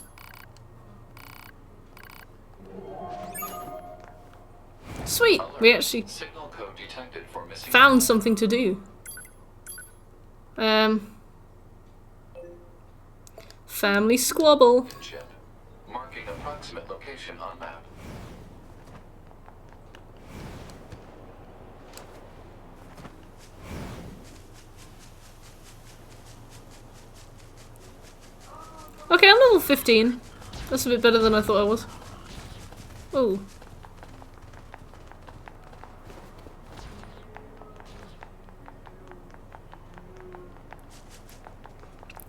[SPEAKER 1] Sweet! We actually
[SPEAKER 3] Signal code detected for missing
[SPEAKER 1] found something to do. Family squabble.
[SPEAKER 3] chip, marking approximate location on map.
[SPEAKER 1] Okay, I'm level 15. That's a bit better than I thought I was. Oh.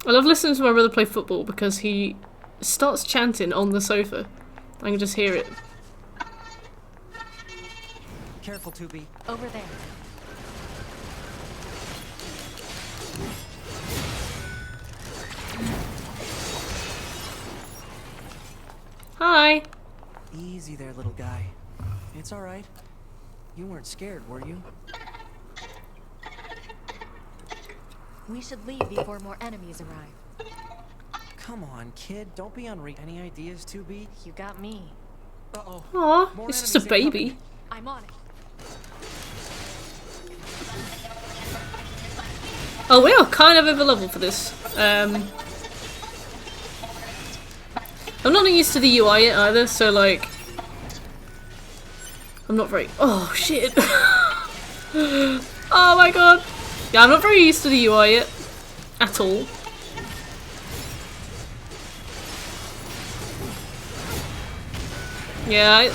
[SPEAKER 1] I love listening to my brother play football because he starts chanting on the sofa. I can just hear it.
[SPEAKER 2] Careful, 2B.
[SPEAKER 4] Over there.
[SPEAKER 1] Hi!
[SPEAKER 2] Easy there, little guy. It's alright. You weren't scared, were you?
[SPEAKER 4] We should leave before more enemies arrive.
[SPEAKER 2] Come on, kid. Don't be Any ideas, 2B?
[SPEAKER 4] You got me.
[SPEAKER 2] Uh-oh.
[SPEAKER 1] Aw,
[SPEAKER 2] More
[SPEAKER 1] it's just a
[SPEAKER 2] enemies
[SPEAKER 1] baby.
[SPEAKER 2] incoming.
[SPEAKER 4] I'm on it.
[SPEAKER 1] Oh, we are kind of over level for this. I'm not used to the UI yet either, so like... I'm not very... Oh, shit. Oh my god. Yeah, I'm not very used to the UI yet. At all. Yeah,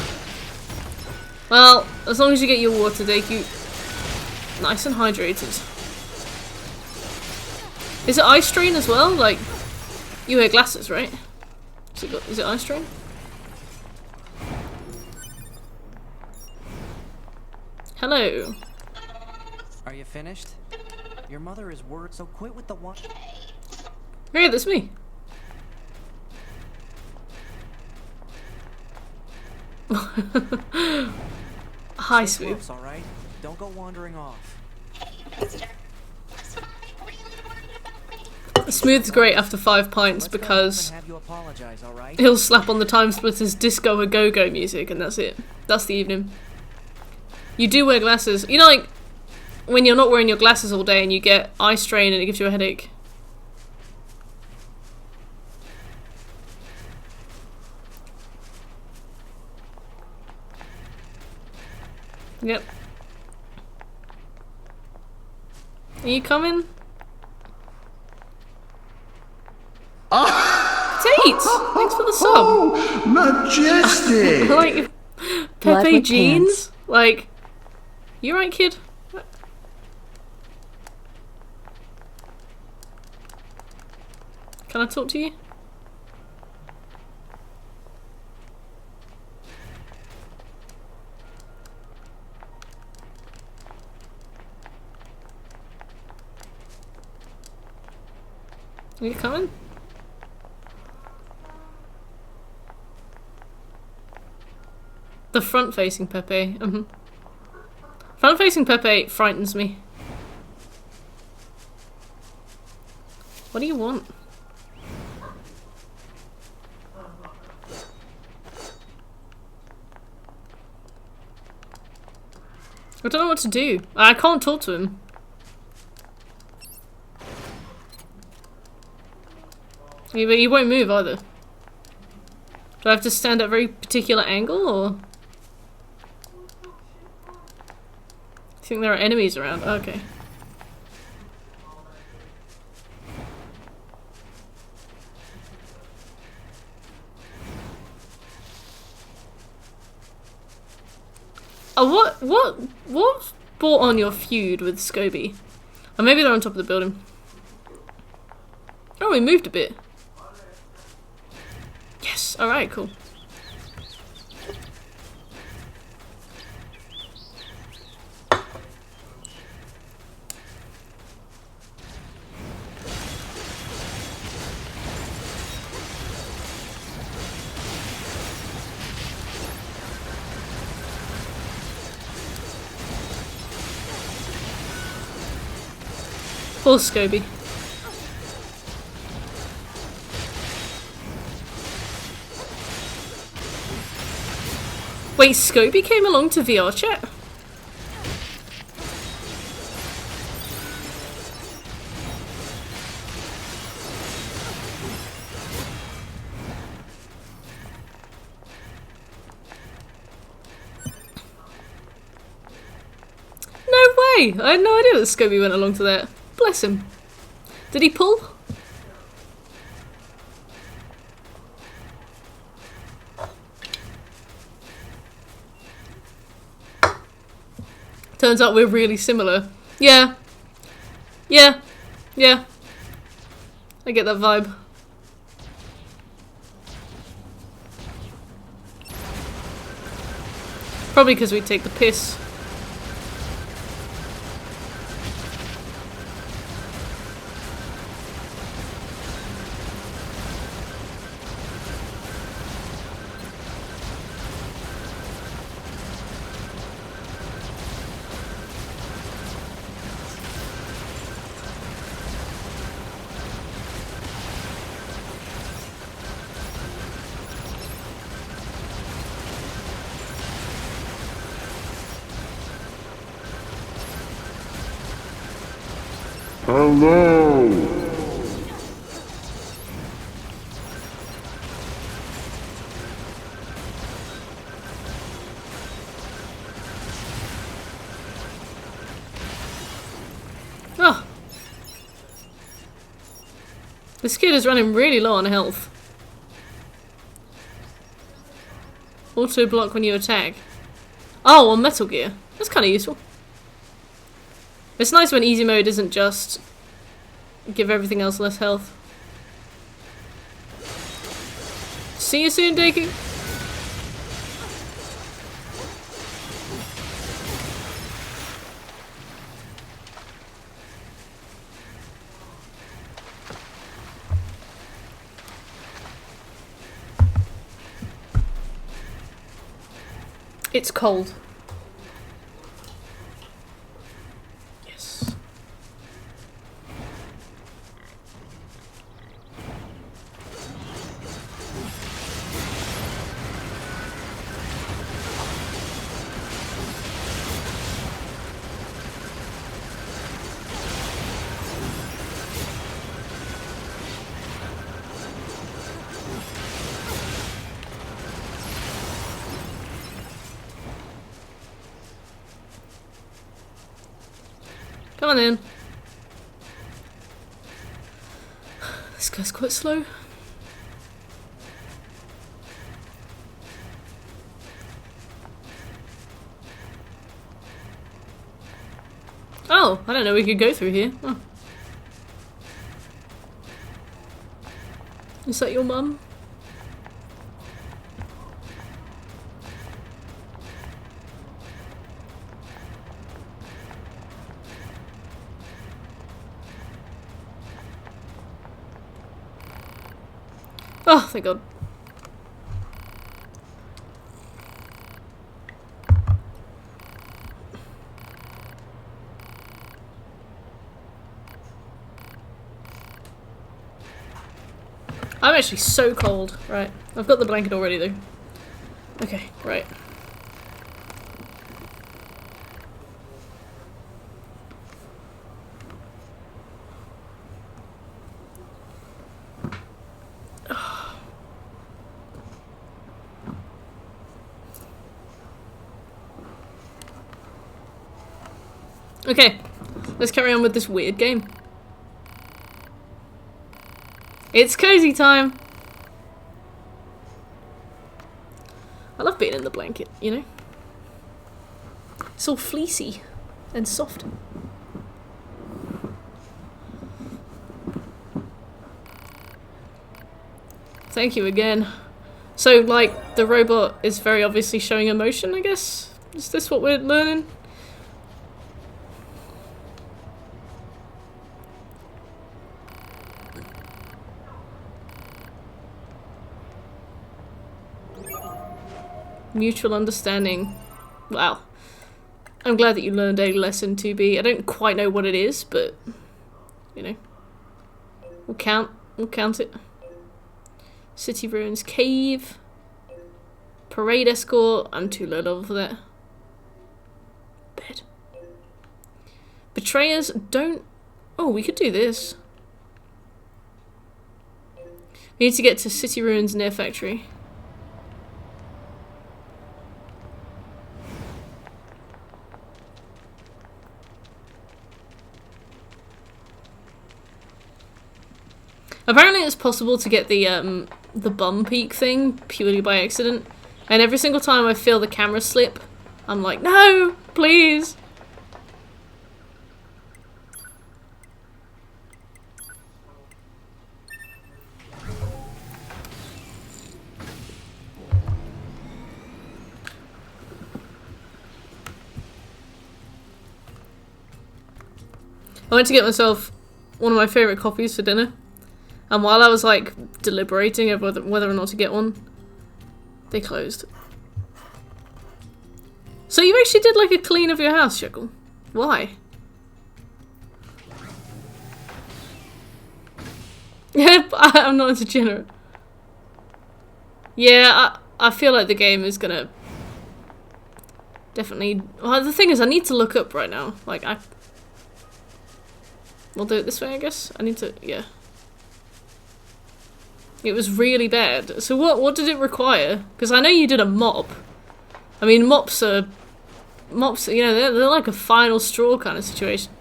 [SPEAKER 1] well, as long as you get your water, they keep nice and hydrated. Is it eye strain as well? Like, you wear glasses, right? Is it eye strain? Hello.
[SPEAKER 2] Are you finished? Your mother is worried, so quit with the one.
[SPEAKER 1] Hey, that's me. Hi,
[SPEAKER 2] Stay
[SPEAKER 1] Smooth.
[SPEAKER 2] close, all right? Don't go wandering off.
[SPEAKER 1] Smooth's great after 5 pints
[SPEAKER 2] Let's go home
[SPEAKER 1] because
[SPEAKER 2] and have you apologize, all right?
[SPEAKER 1] he'll slap on the Time Splitters Disco a Go-Go music and that's it. That's the evening. You do wear glasses. You know, like, when you're not wearing your glasses all day and you get eye strain and it gives you a headache. Yep. Are you coming? Tate! Thanks for the sub.
[SPEAKER 6] Majestic!
[SPEAKER 1] I like your
[SPEAKER 7] Blood
[SPEAKER 1] Pepe
[SPEAKER 7] with
[SPEAKER 1] jeans.
[SPEAKER 7] pants.
[SPEAKER 1] Like, you right, kid? Can I talk to you? Are you coming? The front-facing Pepe. Front-facing Pepe frightens me. What do you want? I don't know what to do. I can't talk to him. Yeah, but he won't move either. Do I have to stand at a very particular angle, or...? I think there are enemies around. Okay. Oh, what brought on your feud with Scobie? Or maybe they're on top of the building. Oh, we moved a bit. Yes, alright, cool. Poor Scobie. Wait, Scobie came along to VR chat? No way! I had no idea that Scobie went along to that. Bless him. Did he pull? Turns out we're really similar. Yeah. Yeah. Yeah. I get that vibe. Probably because we take the piss.
[SPEAKER 6] Hello!
[SPEAKER 1] Oh. This kid is running really low on health. Auto block when you attack. Oh, on Metal Gear. That's kind of useful. It's nice when easy mode isn't just give everything else less health. See you soon, Deku. It's cold. Yes. Come on in. This guy's quite slow. Oh, I don't know we could go through here. Oh. Is that your mum? Oh, thank God. I'm actually so cold. Right. I've got the blanket already though. Okay, right. Okay, let's carry on with this weird game. It's cozy time! I love being in the blanket, you know? It's all fleecy and soft. Thank you again. So, like, the robot is very obviously showing emotion, I guess? Is this what we're learning? Mutual understanding. Wow. I'm glad that you learned a lesson, 2B. I don't quite know what it is, but you know. We'll count it. City Ruins Cave. Parade Escort. I'm too low level for that. Bed. Betrayers don't... Oh, we could do this. We need to get to City Ruins NieR Factory. Apparently it's possible to get the bum peak thing purely by accident. And every single time I feel the camera slip, I'm like, no, please. I went to get myself one of my favourite coffees for dinner. And while I was like deliberating over whether or not to get one, they closed. So you actually did like a clean of your house, Shekel? Why? I'm not a degenerate. Yeah, I feel like the game is gonna definitely... Well, the thing is, I need to look up right now. Like, we'll do it this way, I guess. I need to... Yeah. It was really bad. So what did it require? Because I know you did a mop. I mean, mops, you know, they're like a final straw kind of situation.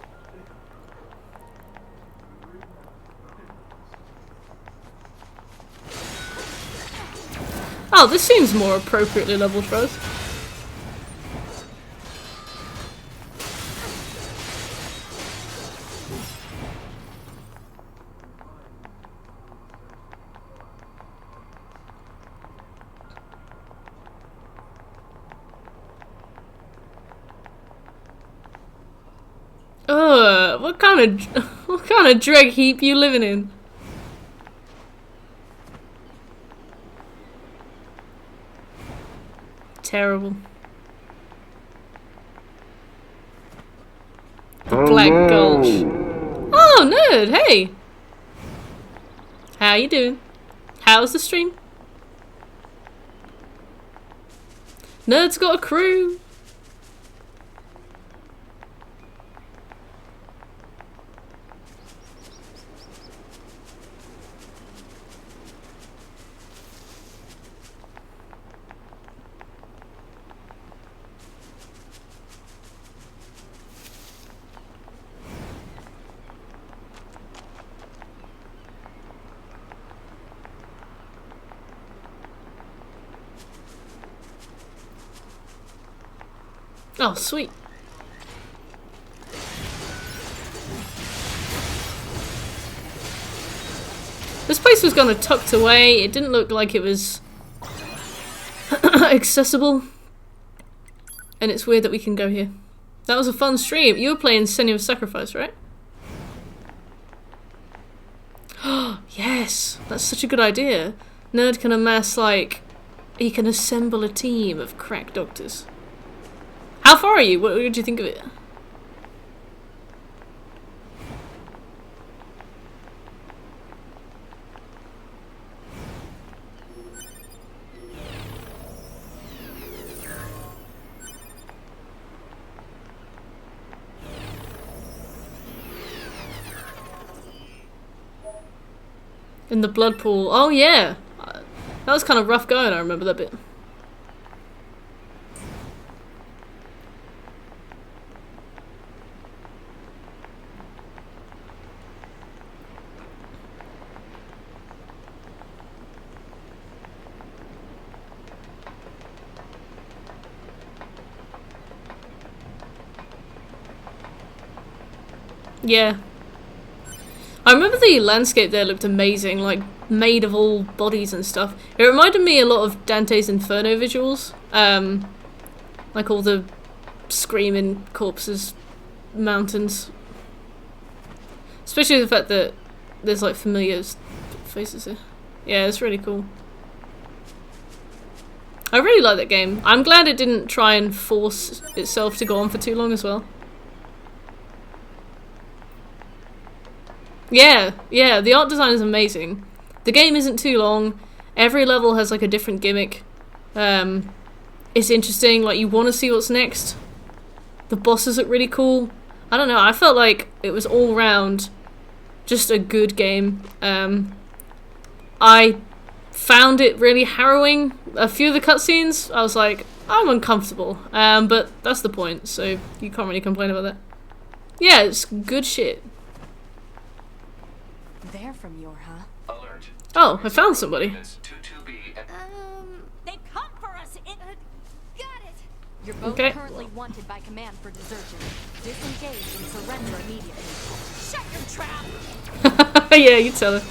[SPEAKER 1] Oh, this seems more appropriately leveled for us. Ugh, what kind of dreg heap you living in? Terrible. The Black Gulch. Oh, nerd, hey! How you doing? How's the stream? Nerd's got a crew! Oh, sweet. This place was kind of tucked away. It didn't look like it was accessible. And it's weird that we can go here. That was a fun stream. You were playing Senua's Sacrifice, right? Yes! That's such a good idea. Nerd can amass, like... He can assemble a team of crack doctors. How far are you? What did you think of it? In the blood pool. Oh yeah! That was kind of rough going, I remember that bit. Yeah. I remember the landscape there looked amazing, like made of all bodies and stuff. It reminded me a lot of Dante's Inferno visuals. Like all the screaming corpses, mountains. Especially the fact that there's like familiar faces here. Yeah, it's really cool. I really like that game. I'm glad it didn't try and force itself to go on for too long as well. Yeah, yeah, the art design is amazing. The game isn't too long. Every level has like a different gimmick. It's interesting, like you want to see what's next. The bosses look really cool. I don't know, I felt like it was all round just a good game. I found it really harrowing. A few of the cutscenes, I was like, I'm uncomfortable. But that's the point, so you can't really complain about that. Yeah, it's good shit.
[SPEAKER 4] They're from your, huh?
[SPEAKER 3] Alert.
[SPEAKER 1] Oh, I found somebody.
[SPEAKER 3] Units to 2B and
[SPEAKER 5] They've come for us. Got it.
[SPEAKER 4] You're both
[SPEAKER 1] Okay.
[SPEAKER 4] currently wanted by command for desertion. Disengage and surrender immediately.
[SPEAKER 5] Shut your trap.
[SPEAKER 1] Yeah, you tell her.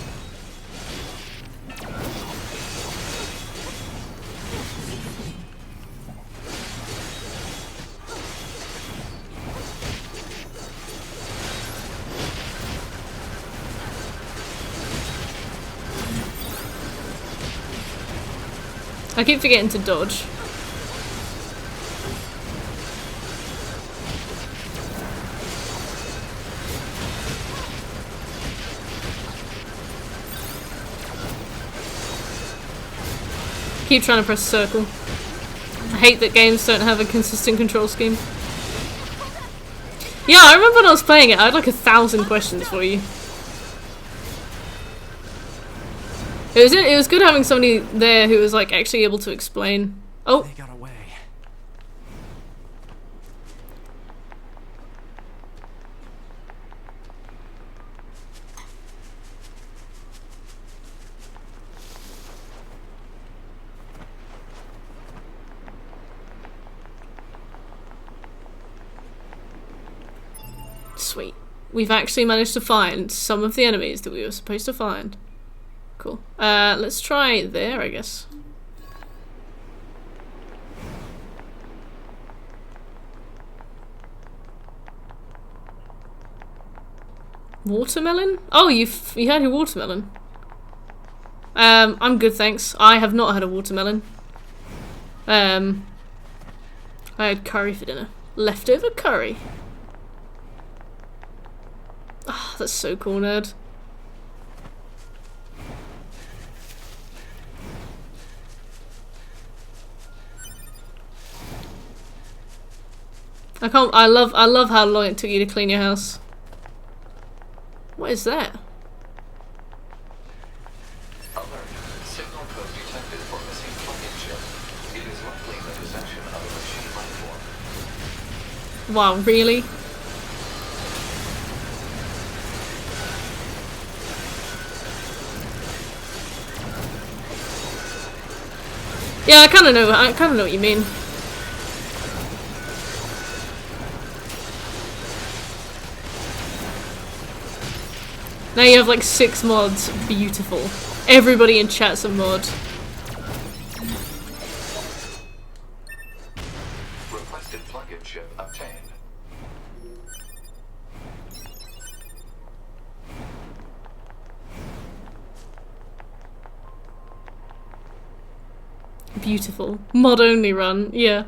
[SPEAKER 1] I keep forgetting to dodge. Keep trying to press circle. I hate that games don't have a consistent control scheme. Yeah, I remember when I was playing it, I had like 1,000 questions for you. It was good having somebody there who was like actually able to explain. Oh,
[SPEAKER 2] They got away.
[SPEAKER 1] sweet. We've actually managed to find some of the enemies that we were supposed to find. Cool. Let's try there, I guess. Watermelon? Oh, you had your watermelon. I'm good, thanks. I have not had a watermelon. I had curry for dinner. Leftover curry. Ah, that's so cool, nerd. I love how long it took you to clean your house. What is that?
[SPEAKER 3] alert. Signal code detected for missing plug-in chip. It is likely the possession of a machine life form.
[SPEAKER 1] Wow, really? Yeah, I kind of know what you mean. Now you have like 6 mods. Beautiful. Everybody in chat's a mod.
[SPEAKER 3] Requested plug-in chip obtained.
[SPEAKER 1] Beautiful. Mod only run. Yeah.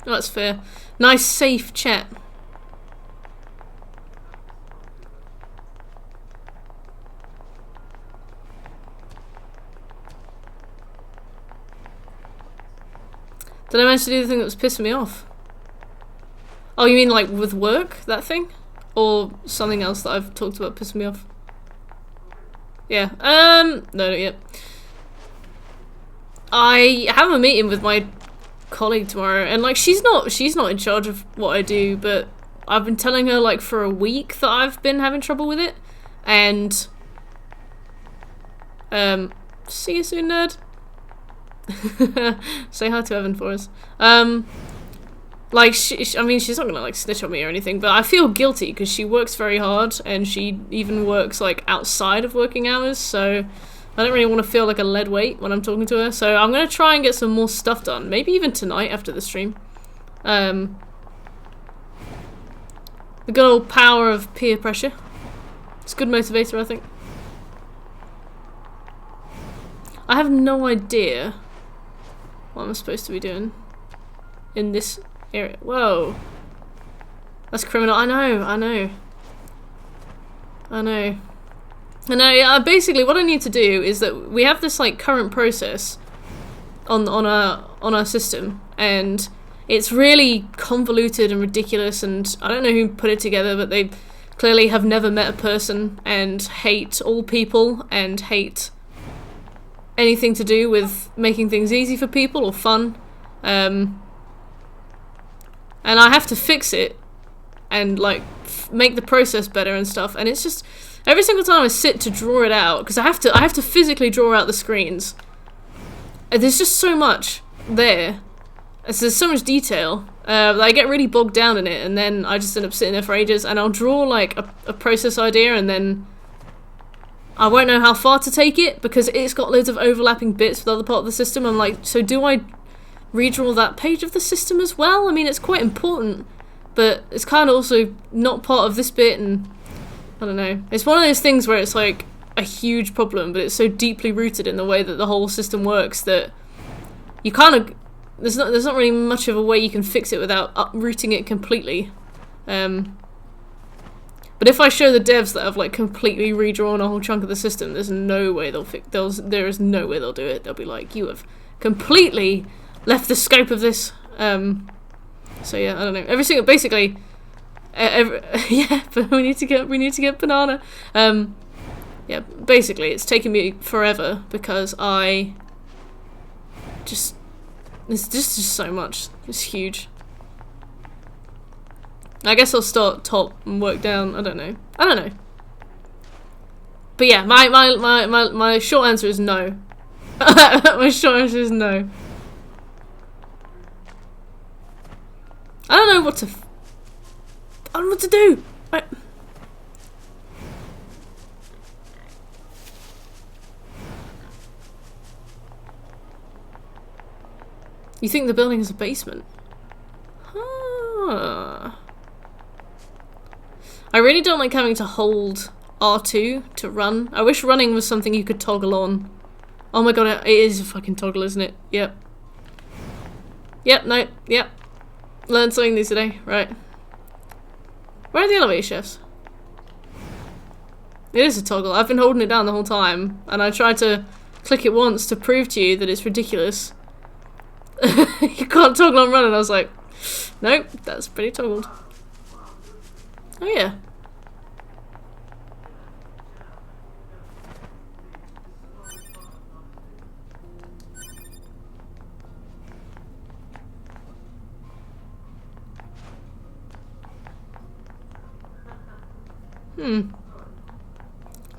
[SPEAKER 1] Oh, that's fair. Nice safe chat. Did I manage to do the thing that was pissing me off? Oh, you mean like with work? That thing? Or something else that I've talked about pissing me off? Yeah. No, not yet. I have a meeting with my colleague tomorrow, and like she's not in charge of what I do, but I've been telling her like for a week that I've been having trouble with it, and see you soon, nerd. Say hi to Evan for us. Like I mean, she's not gonna like snitch on me or anything, but I feel guilty because she works very hard, and she even works like outside of working hours, so I don't really want to feel like a lead weight when I'm talking to her. So I'm gonna try and get some more stuff done, maybe even tonight after the stream. The good old power of peer pressure. It's a good motivator, I think. I have no idea what I'm supposed to be doing in this area. Whoa. That's criminal. I know. I know. And basically what I need to do is that we have this like current process on our system, and it's really convoluted and ridiculous, and I don't know who put it together, but they clearly have never met a person and hate all people and hate anything to do with making things easy for people or fun. And I have to fix it and like make the process better and stuff, and it's just every single time I sit to draw it out, because I have to physically draw out the screens. And there's just so much there. There's so much detail that I get really bogged down in it, and then I just end up sitting there for ages, and I'll draw like a process idea, and then I won't know how far to take it because it's got loads of overlapping bits with other part of the system. I'm like, so do I redraw that page of the system as well? I mean, it's quite important, but it's kind of also not part of this bit, and I don't know. It's one of those things where it's like a huge problem, but it's so deeply rooted in the way that the whole system works that you kind of there's not really much of a way you can fix it without uprooting it completely. But if I show the devs that I've like completely redrawn a whole chunk of the system, there's no way there is no way they'll do it. They'll be like, you have completely left the scope of this. So yeah, I don't know. Every single basically. Yeah, but we need to get banana. Yeah, basically, it's taken me forever because it's just so much. It's huge. I guess I'll start top and work down. I don't know. But yeah, my short answer is no. My short answer is no. I don't know what to. I don't know what to do. You think the building is a basement? Huh. I really don't like having to hold R2 to run. I wish running was something you could toggle on. Oh my god, it is a fucking toggle, isn't it? Yep. Yep. Learned something new today, right. Where are the elevator shafts? It is a toggle. I've been holding it down the whole time, and I tried to click it once to prove to you that it's ridiculous. You can't toggle on running. I was like, nope, that's pretty toggled. Oh yeah.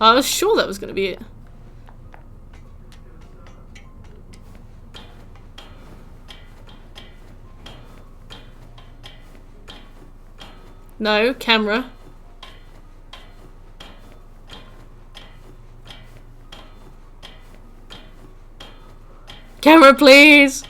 [SPEAKER 1] I was sure that was going to be it. No, camera. Camera, please!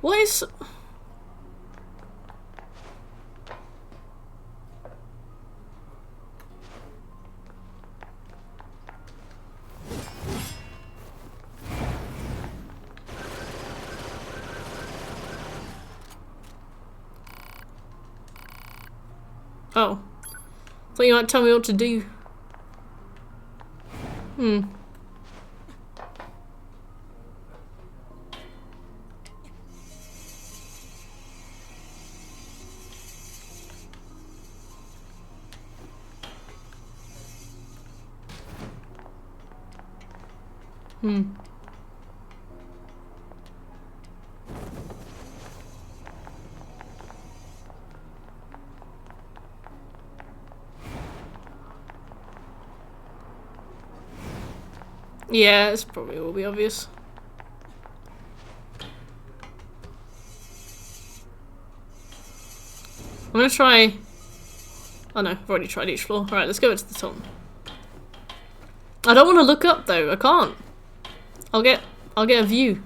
[SPEAKER 1] What is... Oh. Thought you might tell me what to do. Yeah, it's probably will be obvious. I'm gonna try... Oh no, I've already tried each floor. Alright, let's go to the top. I don't want to look up though, I can't. I'll get a view.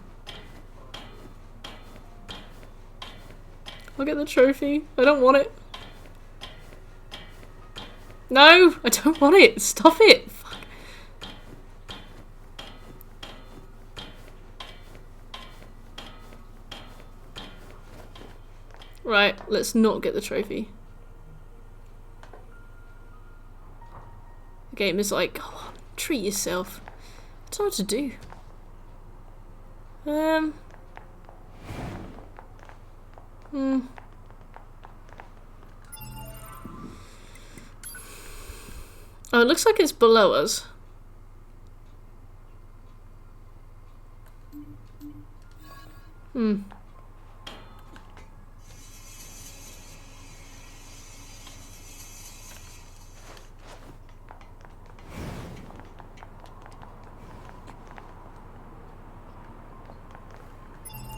[SPEAKER 1] I'll get the trophy. I don't want it. No, I don't want it. Stop it. Fuck. Right, let's not get the trophy. The game is like, come on, treat yourself. I don't know what to do. Oh, it looks like it's below us.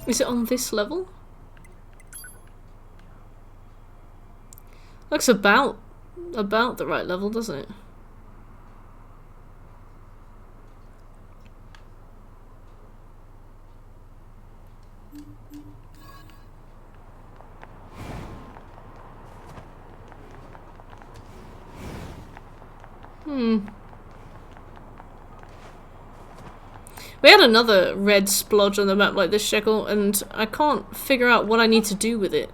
[SPEAKER 1] Is it on this level? Looks about the right level, doesn't it? We had another red splodge on the map like this, Shekel, and I can't figure out what I need to do with it.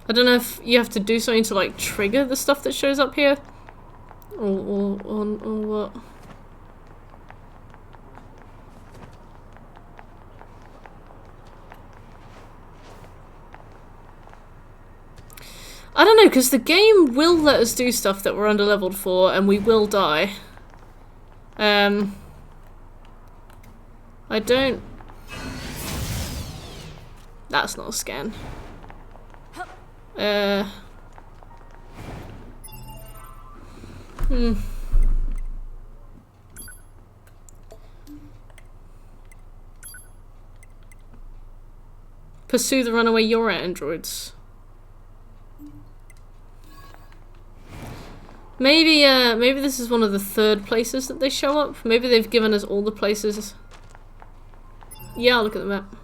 [SPEAKER 1] I don't know if you have to do something to like trigger the stuff that shows up here, or what. I don't know, because the game will let us do stuff that we're under-leveled for, and we will die. I don't... That's not a scan. Pursue the runaway Yora androids. Maybe, maybe this is one of the third places that they show up. Maybe they've given us all the places. Yeah, I'll look at the map.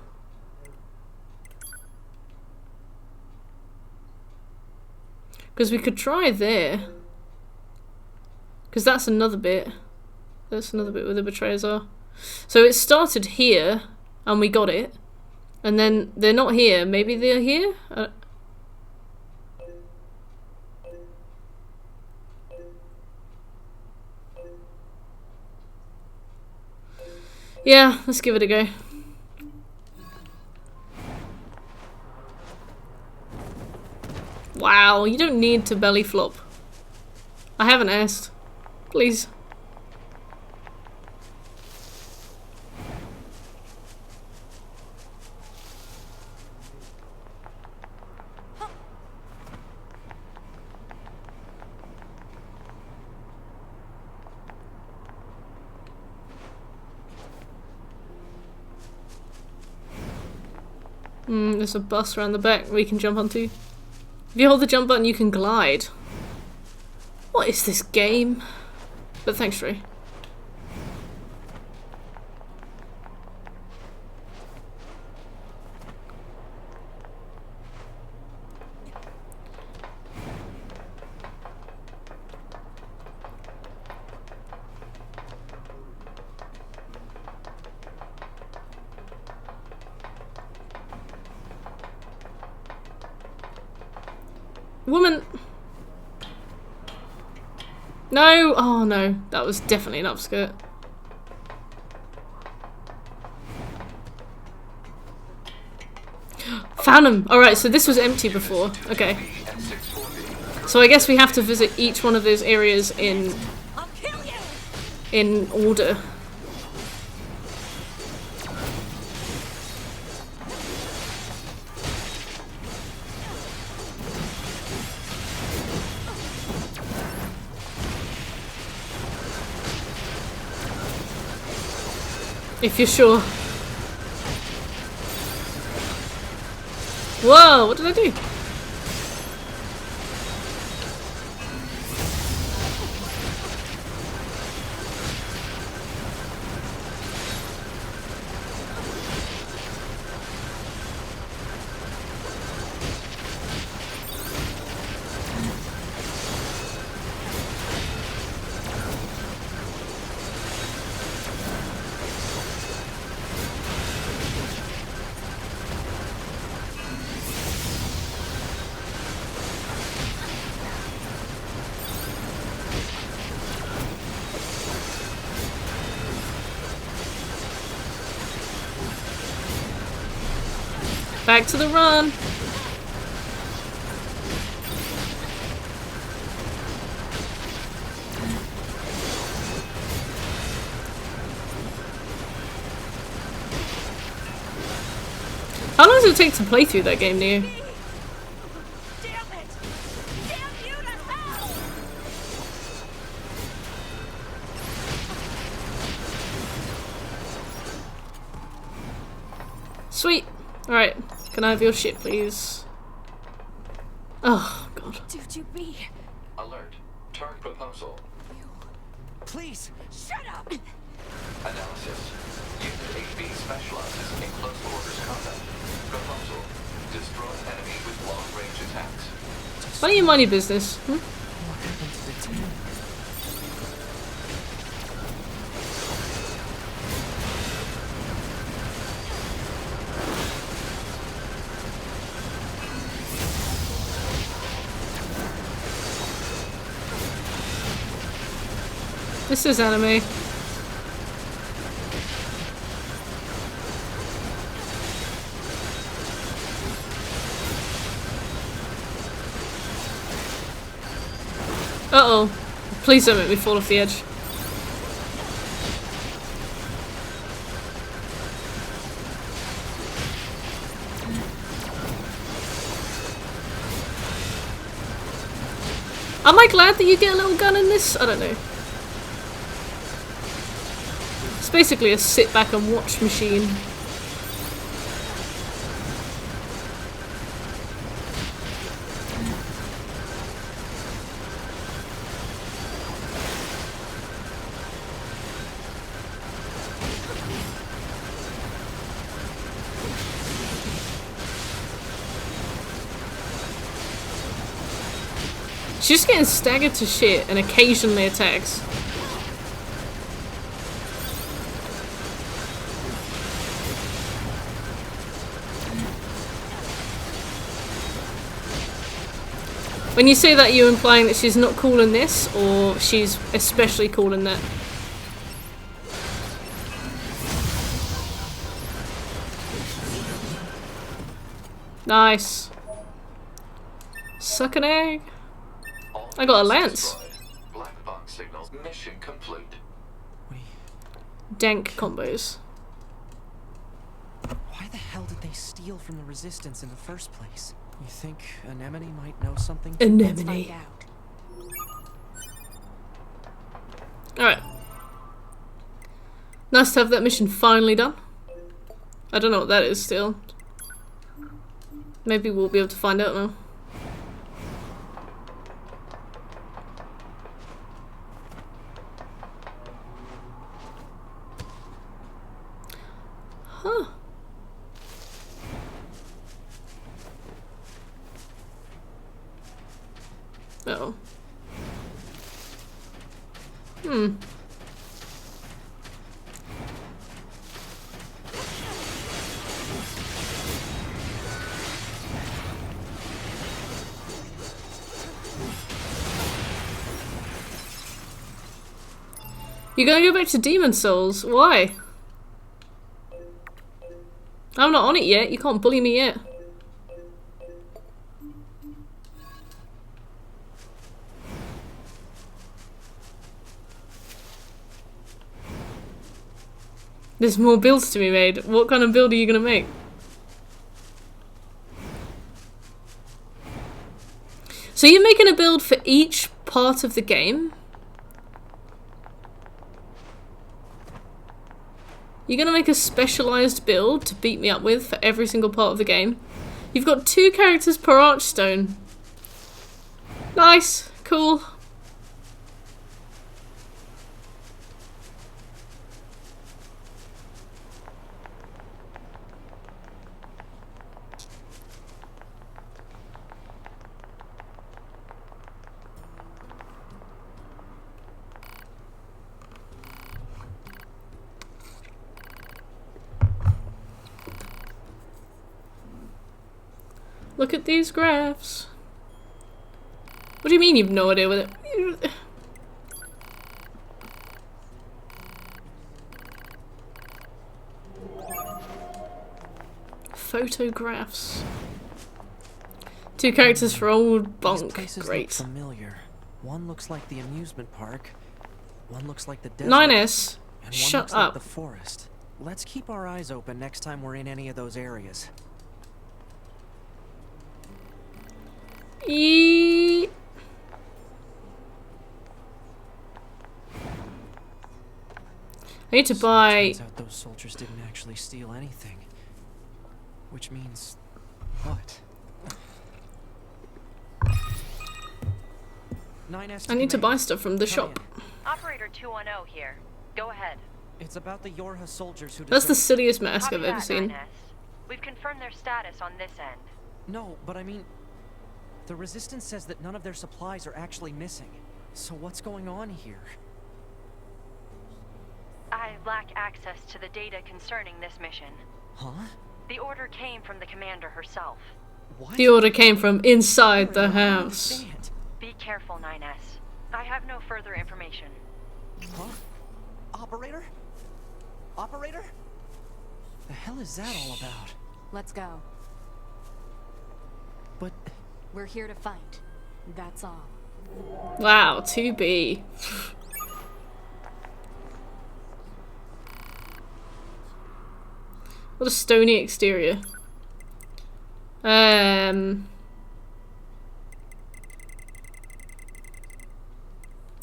[SPEAKER 1] Because we could try there. Because that's another bit. That's another bit where the betrayers are. So it started here, and we got it. And then they're not here. Maybe they're here? Yeah, let's give it a go. Wow, you don't need to belly flop. I haven't asked. Please. There's a bus around the back we can jump onto. If you hold the jump button, you can glide. What is this game? But thanks, Ray. Woman! No! Oh no, that was definitely an upskirt. Found him! Alright, so this was empty before. Okay. So I guess we have to visit each one of those areas in order. If you're sure. Whoa, what did I do? Back to the run. How long does it take to play through that game, NieR?
[SPEAKER 5] Damn it! Damn you to hell!
[SPEAKER 1] Sweet. Alright. Can I have your shit, please? Oh, God.
[SPEAKER 5] 2B,
[SPEAKER 3] Alert. Turn proposal.
[SPEAKER 2] Please!
[SPEAKER 5] shut up!
[SPEAKER 3] Analysis. Unit 8B specializes in close quarters combat. Proposal. Destroy enemy with long-range attacks.
[SPEAKER 1] Why don't you mind your business? Hmm?
[SPEAKER 2] What happened to the team?
[SPEAKER 1] This is anime. Uh-oh. Please don't make me fall off the edge. Am I glad that you get a little gun in this? I don't know. It's basically a sit back and watch machine. She's just getting staggered to shit and occasionally attacks. When you say that, you're implying that she's not cool in this, or she's especially cool in that? Nice. Suck an egg. I got a lance.
[SPEAKER 3] Black box signals. Mission complete.
[SPEAKER 1] Dank combos.
[SPEAKER 2] Why the hell did they steal from the Resistance in the first place? You think Anemone might know something?
[SPEAKER 4] Let's
[SPEAKER 1] Anemone.
[SPEAKER 4] find out.
[SPEAKER 1] Alright. Nice to have that mission finally done. I don't know what that is still. Maybe we'll be able to find out now. Huh. Uh-oh. Hmm. You're gonna go back to Demon Souls? Why? I'm not on it yet. You can't bully me yet. There's more builds to be made. What kind of build are you gonna make? So you're making a build for each part of the game? You're gonna make a specialised build to beat me up with for every single part of the game? You've got 2 characters per Archstone. Nice. Cool. Look at these graphs. What do you mean you've no idea what it... Photographs. 2 characters for old
[SPEAKER 2] These
[SPEAKER 1] bonk.
[SPEAKER 2] places look
[SPEAKER 1] Great.
[SPEAKER 2] familiar. One looks like the amusement park. One looks like the desert.
[SPEAKER 1] 9S.
[SPEAKER 2] And one
[SPEAKER 1] Shut
[SPEAKER 2] looks
[SPEAKER 1] up.
[SPEAKER 2] like the forest. Let's keep our eyes open next time we're in any of those areas.
[SPEAKER 1] I need to
[SPEAKER 2] So it
[SPEAKER 1] buy.
[SPEAKER 2] turns out those soldiers didn't actually steal anything. Which means what? 9S
[SPEAKER 1] I need to
[SPEAKER 2] command.
[SPEAKER 1] buy stuff from the
[SPEAKER 2] Come
[SPEAKER 1] shop.
[SPEAKER 2] in.
[SPEAKER 7] Operator 210 here. Go ahead.
[SPEAKER 2] It's about the Yorha soldiers who
[SPEAKER 1] That's the
[SPEAKER 2] deserted-
[SPEAKER 1] silliest mask
[SPEAKER 7] Copy
[SPEAKER 1] I've ever
[SPEAKER 7] that,
[SPEAKER 1] seen.
[SPEAKER 7] 9S. We've confirmed their status on this end.
[SPEAKER 2] No, but I mean... The Resistance says that none of their supplies are actually missing. So what's going on here?
[SPEAKER 7] I lack access to the data concerning this mission.
[SPEAKER 2] Huh?
[SPEAKER 7] The order came from the commander herself.
[SPEAKER 2] What?
[SPEAKER 1] The order came from inside the
[SPEAKER 2] I don't
[SPEAKER 1] house.
[SPEAKER 2] understand.
[SPEAKER 7] Be careful, 9S. I have no further information.
[SPEAKER 2] Huh? Operator? Operator? The hell is that all about?
[SPEAKER 4] Let's go.
[SPEAKER 2] But...
[SPEAKER 4] We're here to fight. That's all.
[SPEAKER 1] Wow, 2B. What a stony exterior.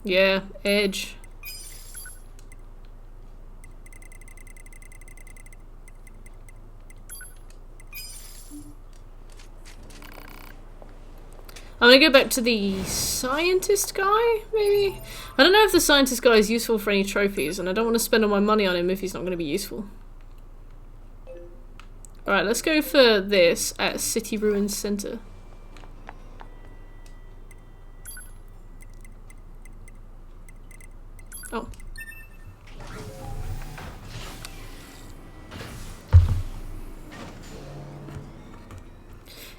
[SPEAKER 1] Yeah, edge. I'm gonna go back to the scientist guy, maybe? I don't know if the scientist guy is useful for any trophies, and I don't want to spend all my money on him if he's not gonna be useful. Alright, let's go for this at City Ruins Center. Oh.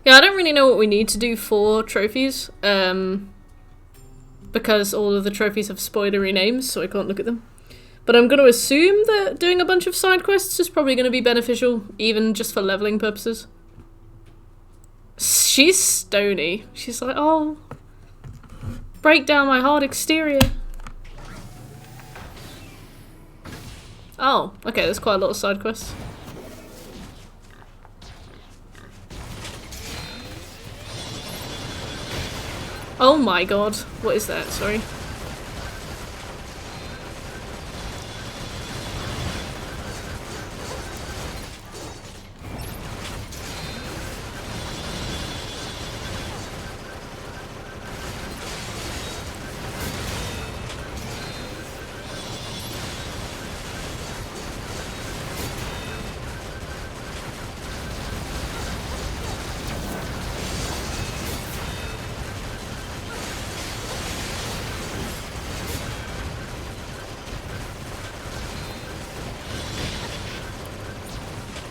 [SPEAKER 1] Yeah, I don't really know what we need to do for trophies, because all of the trophies have spoilery names, so I can't look at them. But I'm going to assume that doing a bunch of side quests is probably going to be beneficial, even just for leveling purposes. She's stony. She's like, oh, break down my hard exterior. Oh, okay, there's quite a lot of side quests. Oh my god, what is that? Sorry.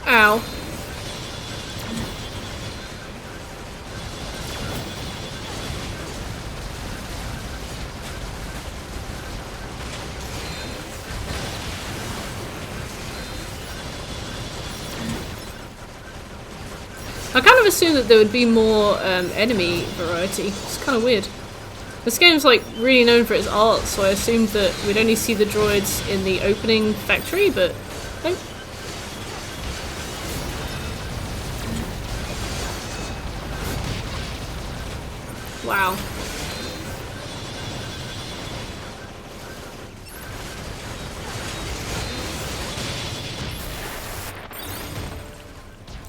[SPEAKER 1] Ow. I kind of assumed that there would be more enemy variety. It's kind of weird. This game's like really known for its art, so I assumed that we'd only see the droids in the opening factory, but nope. Wow.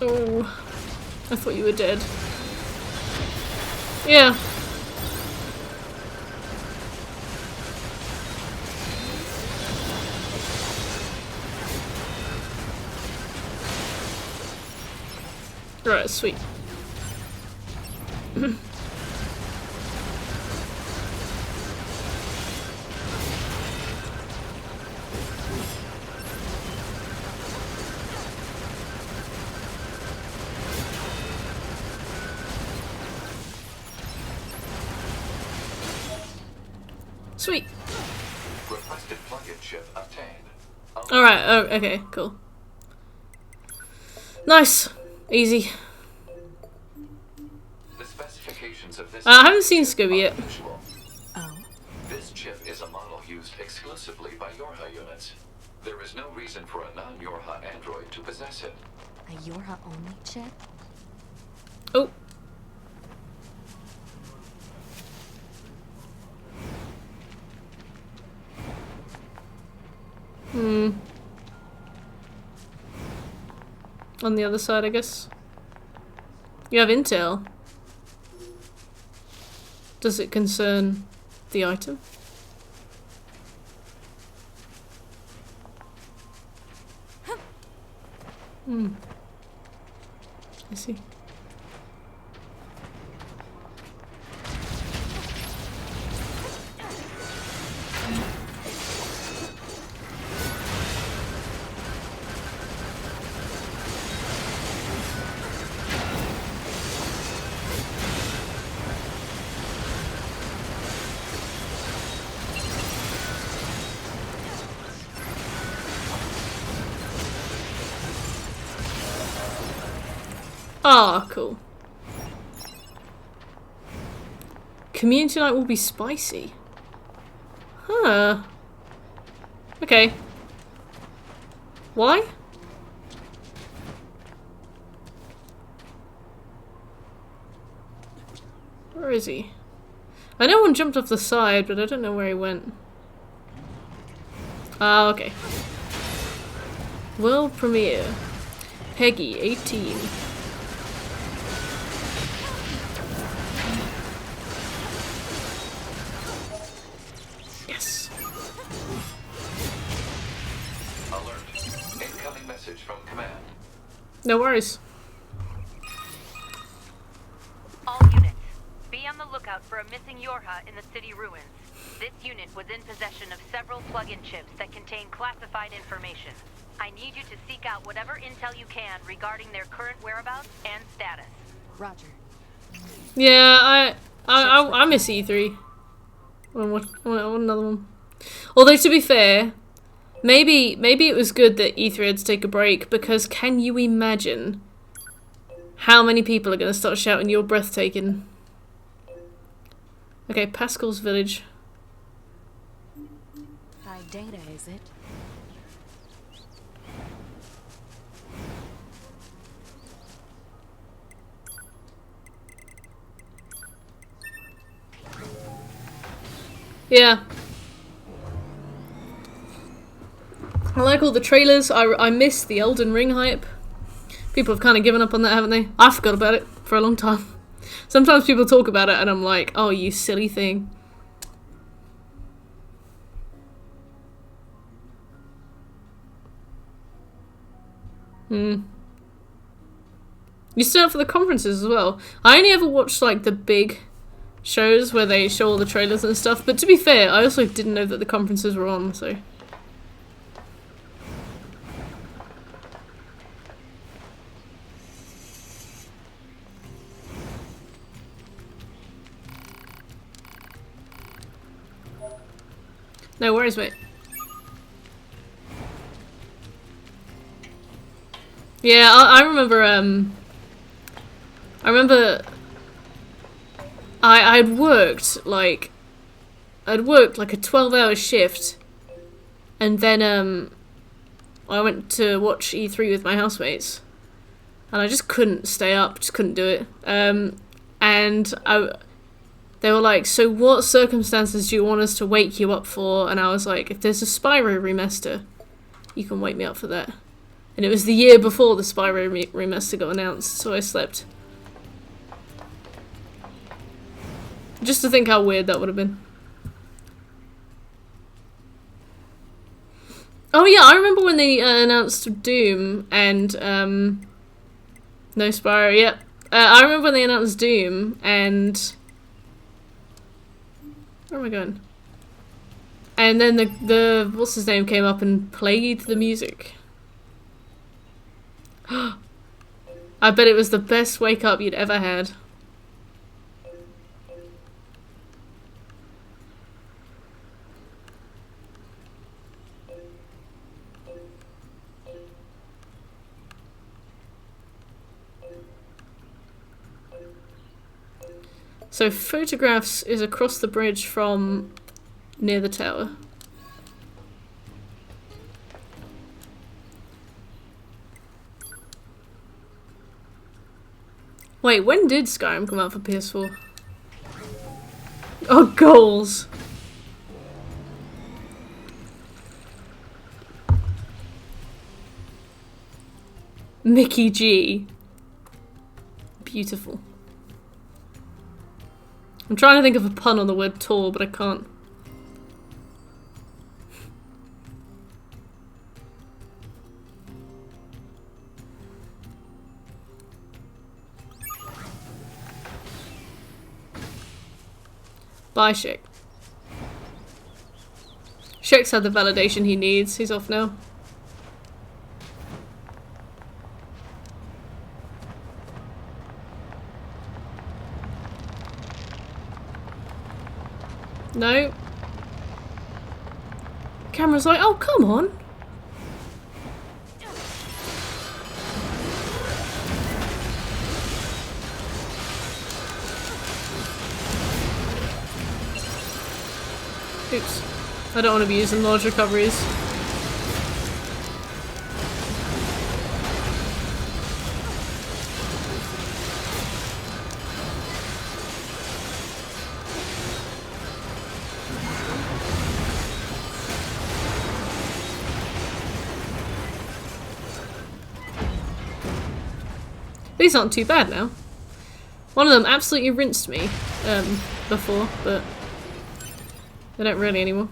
[SPEAKER 1] Oh, I thought you were dead. Yeah. Right, sweet. Sweet.
[SPEAKER 3] Requested plug-in chip obtained.
[SPEAKER 1] Alright, oh, okay, cool. Nice. Easy.
[SPEAKER 3] The specifications of this
[SPEAKER 1] I haven't seen Scooby
[SPEAKER 3] are
[SPEAKER 1] yet.
[SPEAKER 3] unusual.
[SPEAKER 4] Oh.
[SPEAKER 3] This chip is a model used exclusively by Yorha units. There is no reason for a non-Yorha android to possess it.
[SPEAKER 4] A Yorha only chip?
[SPEAKER 1] Oh. On the other side, I guess. You have intel. Does it concern the item? I see. Ah, cool. Community night will be spicy. Huh. Okay. Why? Where is he? I know one jumped off the side, but I don't know where he went. Ah, okay. World premiere. Peggy, 18. Yes.
[SPEAKER 3] Alert. Incoming message from command.
[SPEAKER 1] No worries.
[SPEAKER 7] All units, be on the lookout for a missing Yorha in the city ruins. This unit was in possession of several plug-in chips that contain classified information. I need you to seek out whatever intel you can regarding their current whereabouts and status.
[SPEAKER 4] Roger.
[SPEAKER 1] Yeah, I miss E3. What another one? Although to be fair, maybe it was good that E3 had to take a break, because can you imagine how many people are going to start shouting "You're breathtaking"? Okay, Pascal's village.
[SPEAKER 4] High data, is it?
[SPEAKER 1] Yeah. I like all the trailers. I miss the Elden Ring hype. People have kind of given up on that, haven't they? I forgot about it for a long time. Sometimes people talk about it and I'm like, oh, you silly thing. You stay up for the conferences as well. I only ever watched like the big shows where they show all the trailers and stuff, but to be fair, I also didn't know that the conferences were on, so. No worries, mate. Yeah, I remember, I'd worked like a 12-hour shift, and then, I went to watch E3 with my housemates, and I just couldn't stay up, just couldn't do it, and they were like, so what circumstances do you want us to wake you up for? And I was like, if there's a Spyro remaster, you can wake me up for that. And it was the year before the Spyro remaster got announced, so I slept. Just to think how weird that would have been. Oh yeah, I remember when they announced Doom and, no Spyro, yep. I remember when they announced Doom and... Where am I going? And then the what's his name came up and played the music. I bet it was the best wake up you'd ever had. So photographs is across the bridge from near the tower. Wait, when did Skyrim come out for PS4? Oh, goals! Mickey G. Beautiful. I'm trying to think of a pun on the word tour, but I can't. Bye, Shek. Shek's had the validation he needs. He's off now. No. Camera's like, oh, come on. Oops. I don't want to be using large recoveries. These aren't too bad now. One of them absolutely rinsed me before, but they don't really anymore.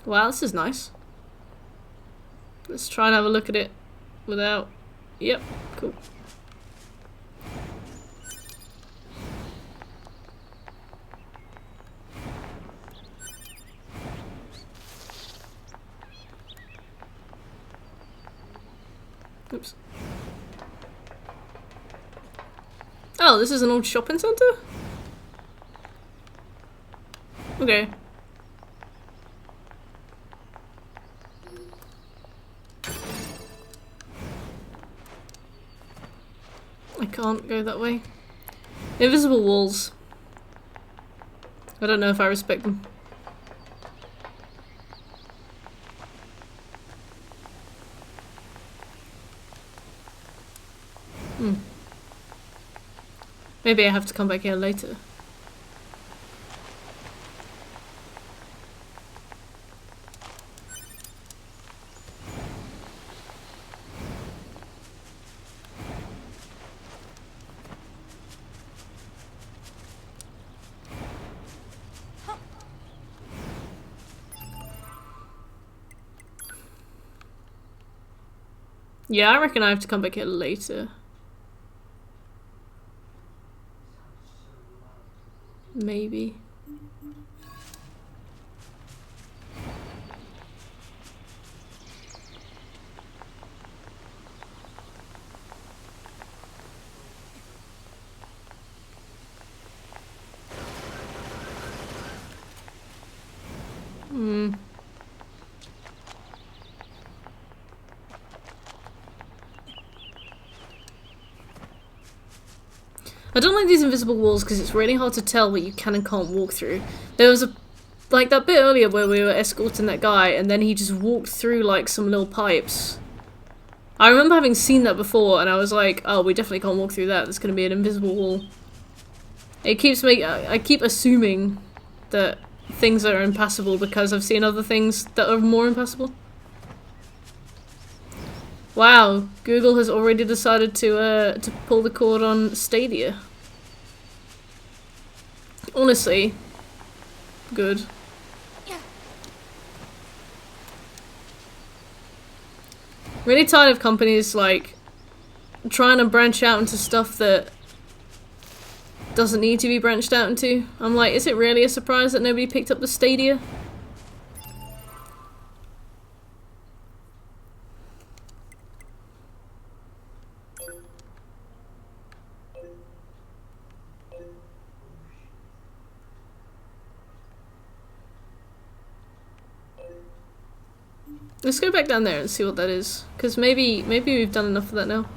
[SPEAKER 1] Wow, this is nice. Let's try and have a look at it without... Yep, cool. Oops. Oh, this is an old shopping centre? Okay. I can't go that way. Invisible walls. I don't know if I respect them. Maybe I have to come back here later. Yeah, I reckon I have to come back here later. Maybe. I don't like these invisible walls because it's really hard to tell what you can and can't walk through. There was like that bit earlier where we were escorting that guy and then he just walked through like some little pipes. I remember having seen that before and I was like, oh, we definitely can't walk through that. There's going to be an invisible wall. It keeps me. I keep assuming that things are impassable because I've seen other things that are more impassable. Wow, Google has already decided to pull the cord on Stadia. Honestly, good. Really tired of companies like trying to branch out into stuff that doesn't need to be branched out into. I'm like, is it really a surprise that nobody picked up the Stadia? Let's go back down there and see what that is, because maybe we've done enough of that now.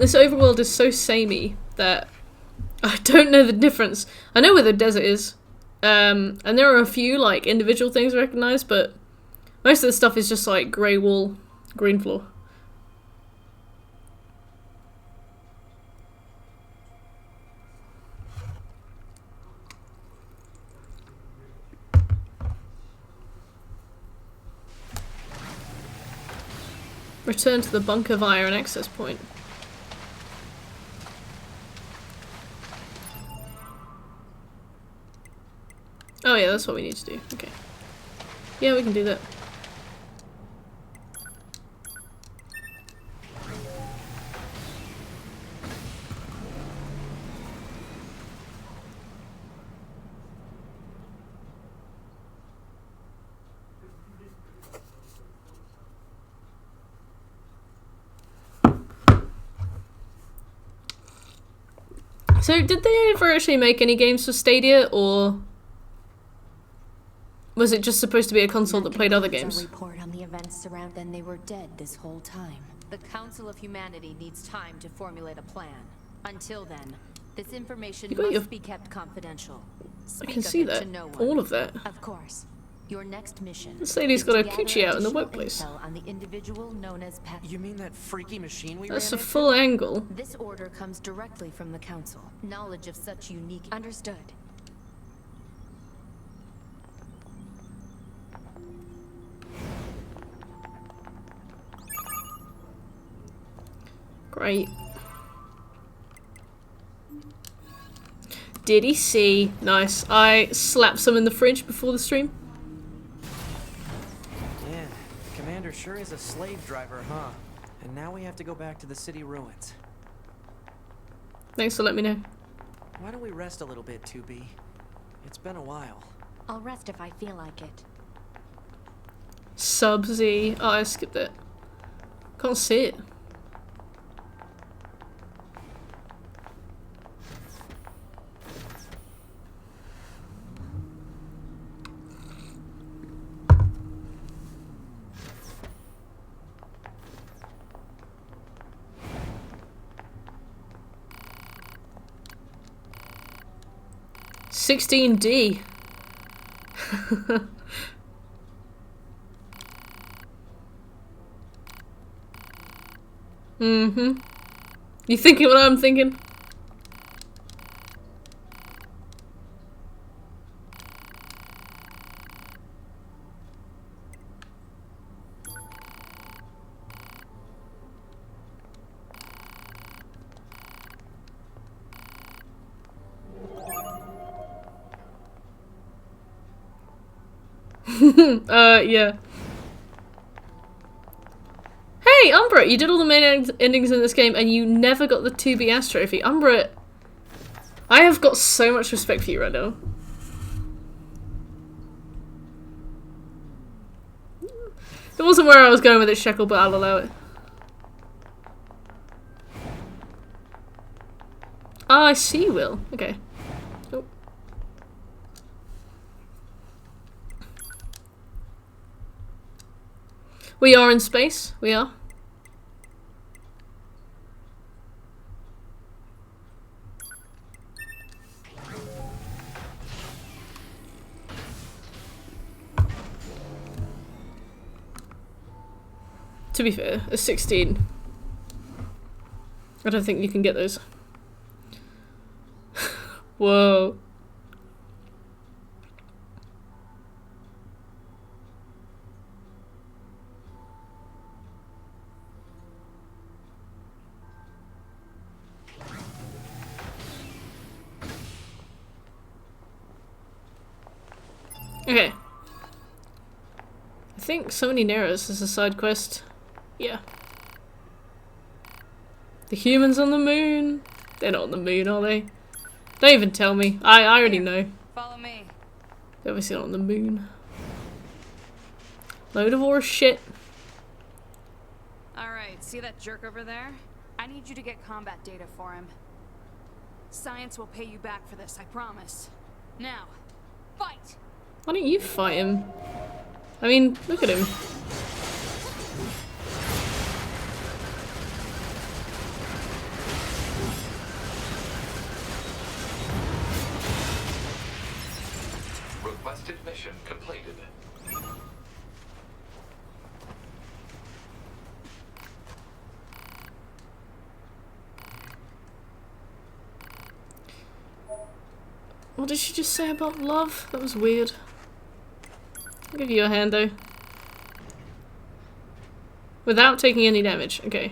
[SPEAKER 1] this overworld is so samey that I don't know the difference. I know where the desert is, and there are a few like individual things I recognize, but most of the stuff is just like grey wall, green floor. Return to the bunker via an access point. Oh yeah, that's what we need to do. Okay. Yeah, we can do that. So, did they ever actually make any games for Stadia, or was it just supposed to be a console that played other games?
[SPEAKER 8] Report on the events around then they were dead this whole time.
[SPEAKER 4] The Council of Humanity needs time to formulate a plan. Until then, this information must be kept confidential.
[SPEAKER 1] I can see that. All of that.
[SPEAKER 8] Of course. Your next mission.
[SPEAKER 1] This lady's got a coochie out in the workplace.
[SPEAKER 8] On the individual known as Pat.
[SPEAKER 2] You mean that freaky machine we
[SPEAKER 1] That's a
[SPEAKER 2] ran
[SPEAKER 1] full angle.
[SPEAKER 8] This order comes directly from the Council. Knowledge of such unique. Understood.
[SPEAKER 1] Great. Did he see? Nice. I slapped some in the fridge before the stream.
[SPEAKER 2] Yeah, Commander sure is a slave driver, huh? And now we have to go back to the city ruins.
[SPEAKER 1] Thanks for letting me know.
[SPEAKER 2] Why don't we rest a little bit, 2B? It's been a while.
[SPEAKER 8] I'll rest if I feel like it.
[SPEAKER 1] Sub-Z. Oh, I skipped it. Can't see it. $16D. Mm-hmm. You thinking what I'm thinking? Yeah. Hey, Umbra, you did all the main endings in this game and you never got the 2B's trophy. Umbra, I have got so much respect for you right now. It wasn't where I was going with it, Shekel, but I'll allow it. Ah, I see, Will. Okay. Oh. We are in space. We are. To be fair, a 16. I don't think you can get those. Whoa. Okay. I think so many Neros is a side quest. Yeah. The humans on the moon. They're not on the moon, are they? Don't even tell me. I already know.
[SPEAKER 5] Follow me.
[SPEAKER 1] They're obviously not on the moon. Load of war shit.
[SPEAKER 5] Alright, see that jerk over there? I need you to get combat data for him. Science will pay you back for this, I promise. Now, fight!
[SPEAKER 1] Why don't you fight him? I mean, look at him.
[SPEAKER 3] mission completed.
[SPEAKER 1] What did she just say about love? That was weird. I'll give you a hand though. Without taking any damage, okay.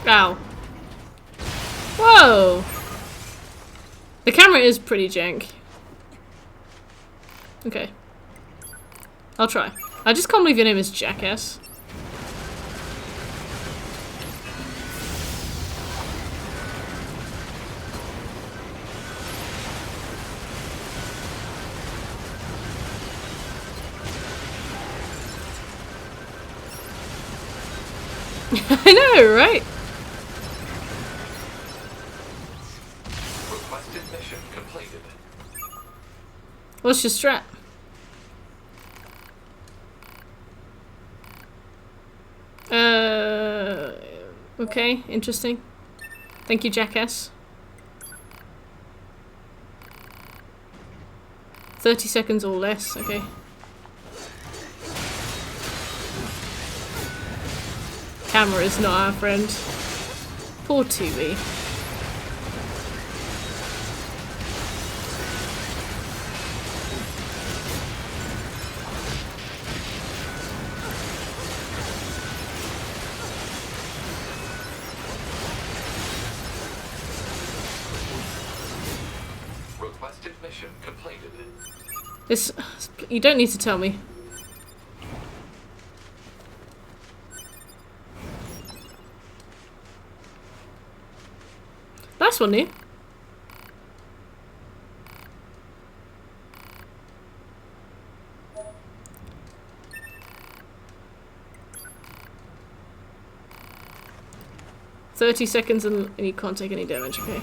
[SPEAKER 1] Ow. Whoa! The camera is pretty jank. Okay. I'll try. I just can't believe your name is Jackass. I know, right?
[SPEAKER 3] Requested mission completed.
[SPEAKER 1] What's your strat? Okay, interesting. Thank you, Jackass. 30 seconds or less, okay. Camera is not our friend. Poor 2B.
[SPEAKER 3] Requested mission completed.
[SPEAKER 1] This, you don't need to tell me. Nice one, NieR. "30 seconds and you can't take any damage, okay.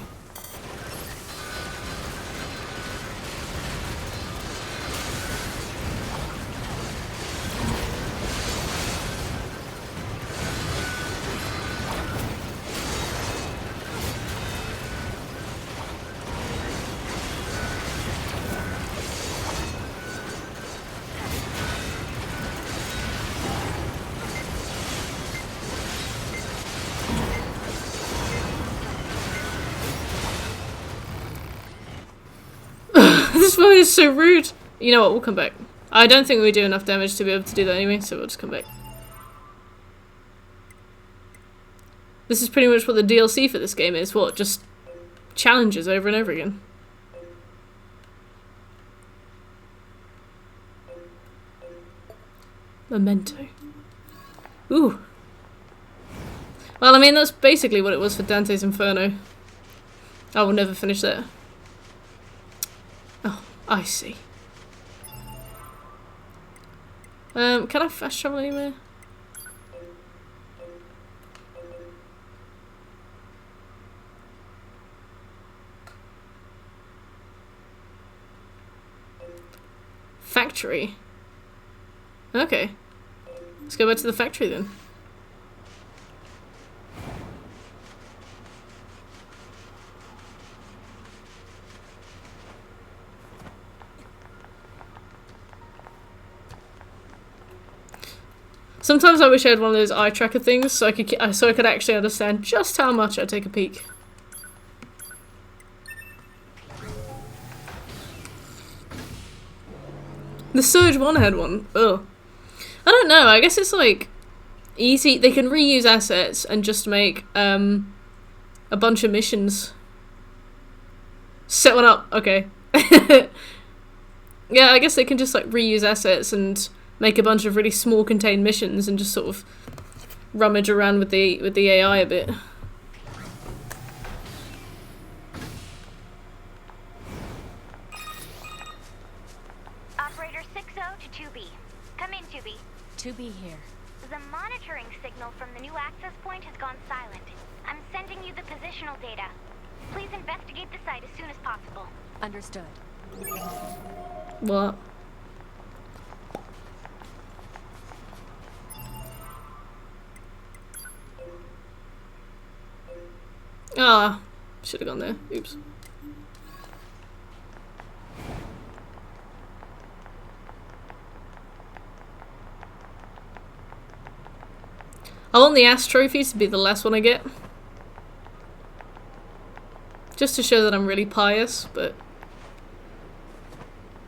[SPEAKER 1] This one is so rude. You know what, we'll come back. I don't think we do enough damage to be able to do that anyway, so we'll just come back. This is pretty much what the DLC for this game is. What? Just challenges over and over again. Memento. Ooh. Well, I mean, that's basically what it was for Dante's Inferno. I will never finish that. Oh, I see. Can I fast travel anywhere? Factory. Okay. Let's go back to the factory then. Sometimes I wish I had one of those eye tracker things so I could actually understand just how much I take a peek. The Surge 1 had one. Ugh. I don't know, I guess it's like easy. They can reuse assets and just make a bunch of missions. Set one up, okay. Yeah, I guess they can just like reuse assets and make a bunch of really small contained missions and just sort of rummage around with the AI a bit.
[SPEAKER 9] Operator 60 to 2B. Come in, 2B.
[SPEAKER 8] 2B here.
[SPEAKER 9] The monitoring signal from the new access point has gone silent. I'm sending you the positional data. Please investigate the site as soon as possible.
[SPEAKER 8] Understood.
[SPEAKER 1] What? Ah, should have gone there. Oops. I want the ass trophy to be the last one I get. Just to show that I'm really pious, but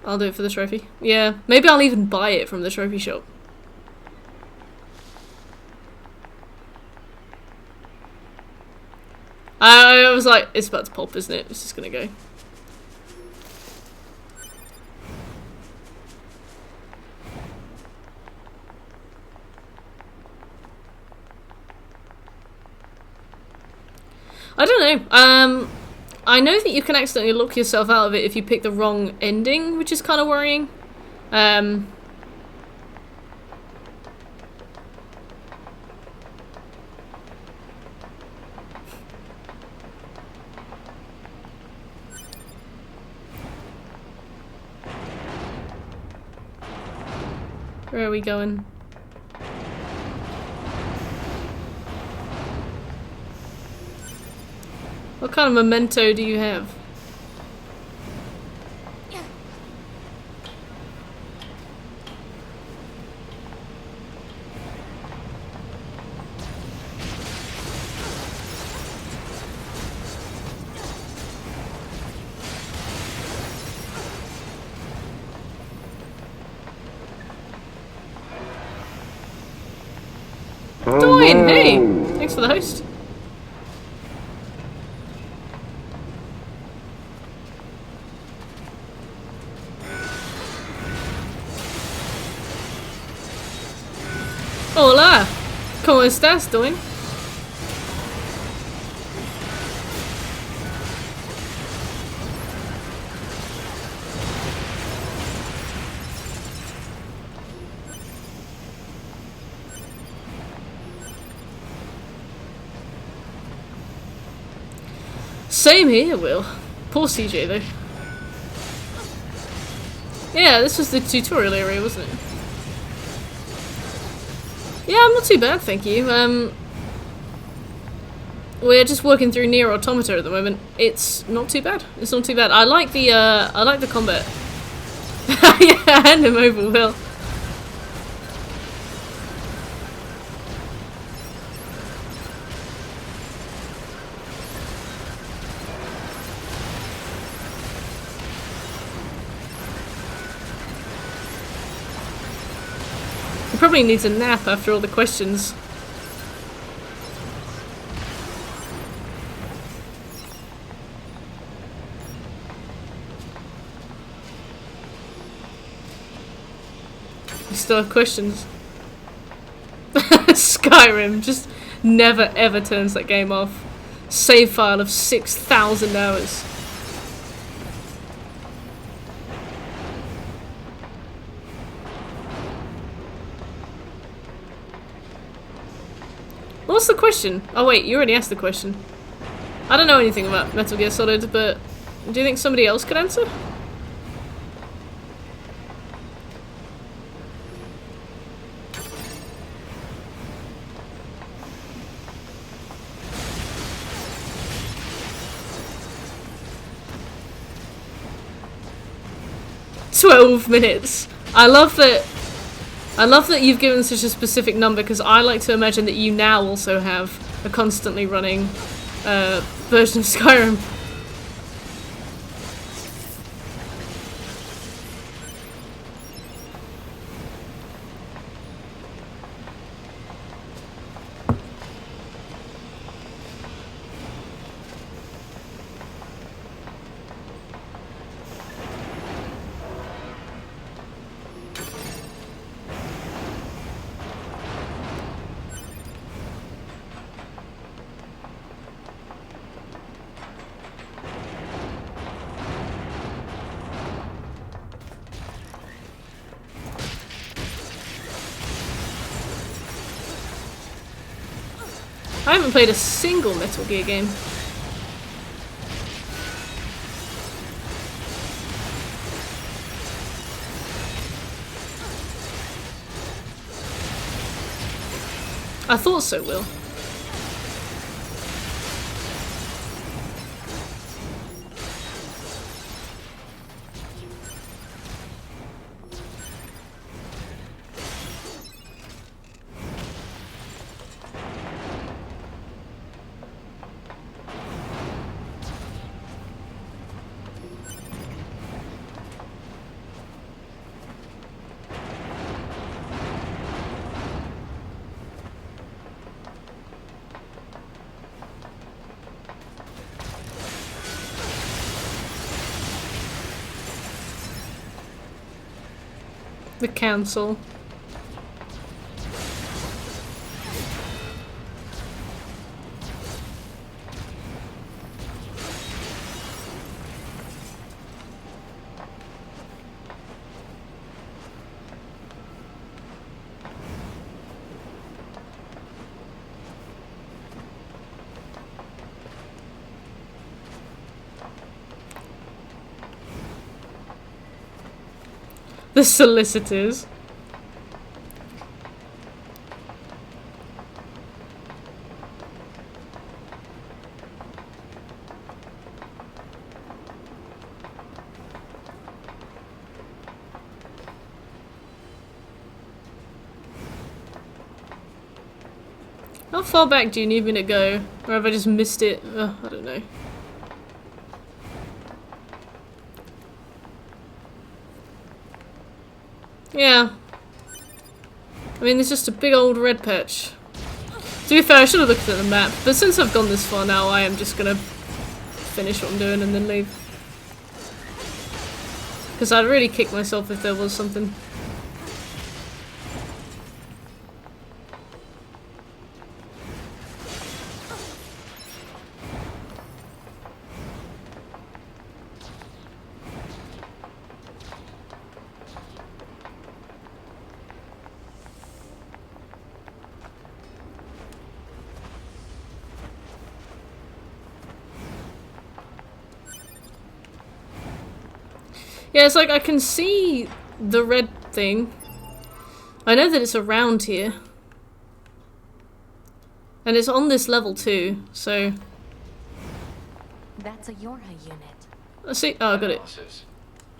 [SPEAKER 1] I'll do it for the trophy. Yeah, maybe I'll even buy it from the trophy shop. I was like, it's about to pop, isn't it? It's just gonna go. I don't know. I know that you can accidentally lock yourself out of it if you pick the wrong ending, which is kind of worrying. Where are we going? What kind of memento do you have? Doing? Hey! Thanks for the host. Hola! ¿Cómo estás, doing? Same here, Will. Poor CJ, though. Yeah, this was the tutorial area, wasn't it? Yeah, I'm not too bad, thank you. We're just working through NieR Automata at the moment. It's not too bad. It's not too bad. I like the combat. Yeah, hand him over, Will. He probably needs a nap after all the questions. You still have questions? Skyrim just never ever turns that game off. Save file of 6,000 hours. What's the question? Oh wait, you already asked the question. I don't know anything about Metal Gear Solid, but do you think somebody else could answer? "12 minutes. I love that you've given such a specific number, because I like to imagine that you now also have a constantly running version of Skyrim. I haven't played a single Metal Gear game. I thought so, Will. The council. The solicitors. How far back do you need me to go? Or have I just missed it? I don't know. Yeah. I mean, there's just a big old red patch. To be fair, I should have looked at the map, but since I've gone this far now, I am just gonna finish what I'm doing and then leave. Because I'd really kick myself if there was something. Yeah, it's like I can see the red thing. I know that it's around here. And it's on this level too, so...
[SPEAKER 8] That's a Yorha unit.
[SPEAKER 1] Let's see. Oh, I got it.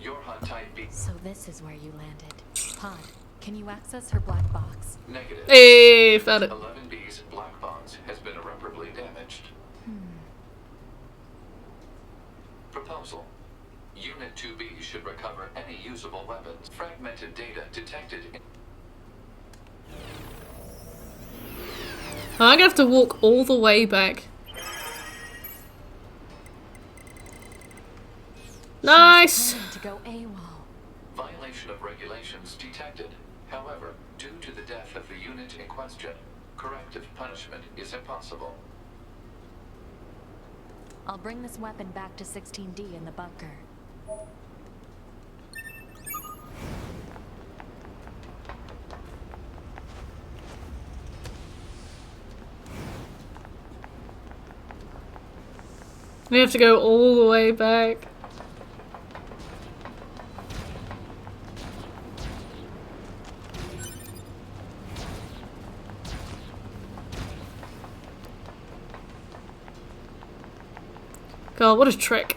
[SPEAKER 3] Yorha Type B.
[SPEAKER 8] So this is where you landed. Pod, can you access her black box?
[SPEAKER 3] Negative.
[SPEAKER 1] Hey, found it.
[SPEAKER 3] 11B's black box has been irreparably damaged. Proposal. Unit 2B should recover any usable weapons. Fragmented data detected in...
[SPEAKER 1] I'm gonna have to walk all the way back. Nice!
[SPEAKER 8] To go AWOL.
[SPEAKER 3] Violation of regulations detected. However, due to the death of the unit in question, corrective punishment is impossible.
[SPEAKER 8] I'll bring this weapon back to 16D in the bunker.
[SPEAKER 1] We have to go all the way back. God, what a trick.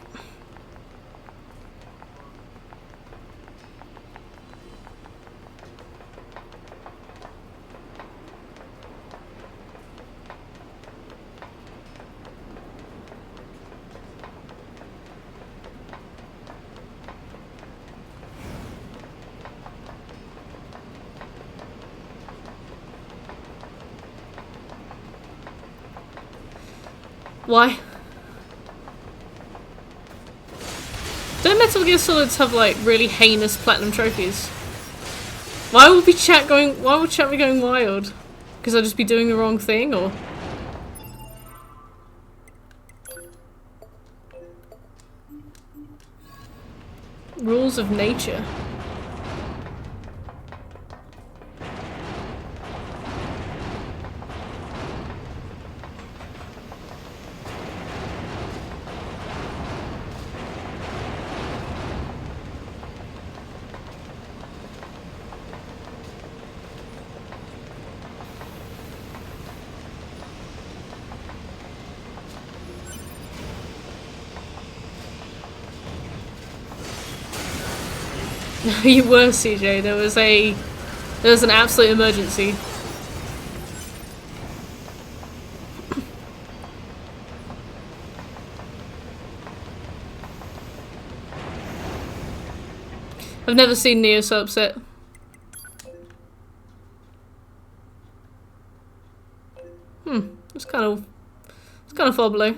[SPEAKER 1] Why? Don't Metal Gear Solids have like really heinous platinum trophies? Why would chat be going wild? Because I'd just be doing the wrong thing, or? Rules of nature. You were, CJ. There was an absolute emergency. I've never seen NieR so upset. It's kind of far below.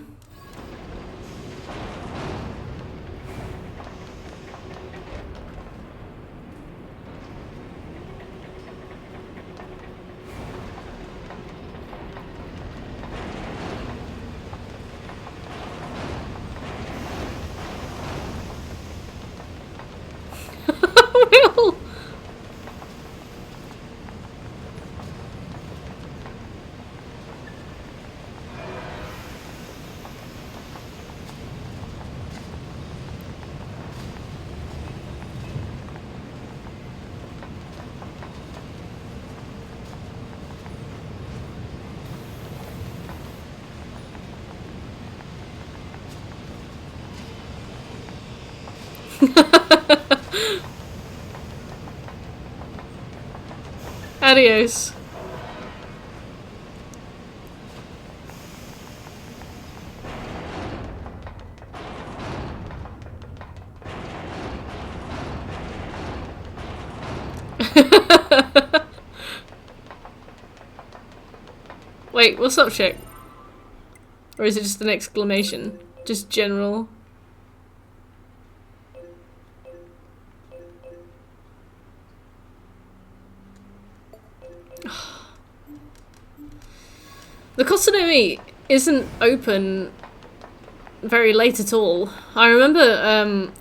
[SPEAKER 1] Adios. Wait, what's up, chick? Or is it just an exclamation? Just general? The Kosonomi isn't open very late at all. I remember,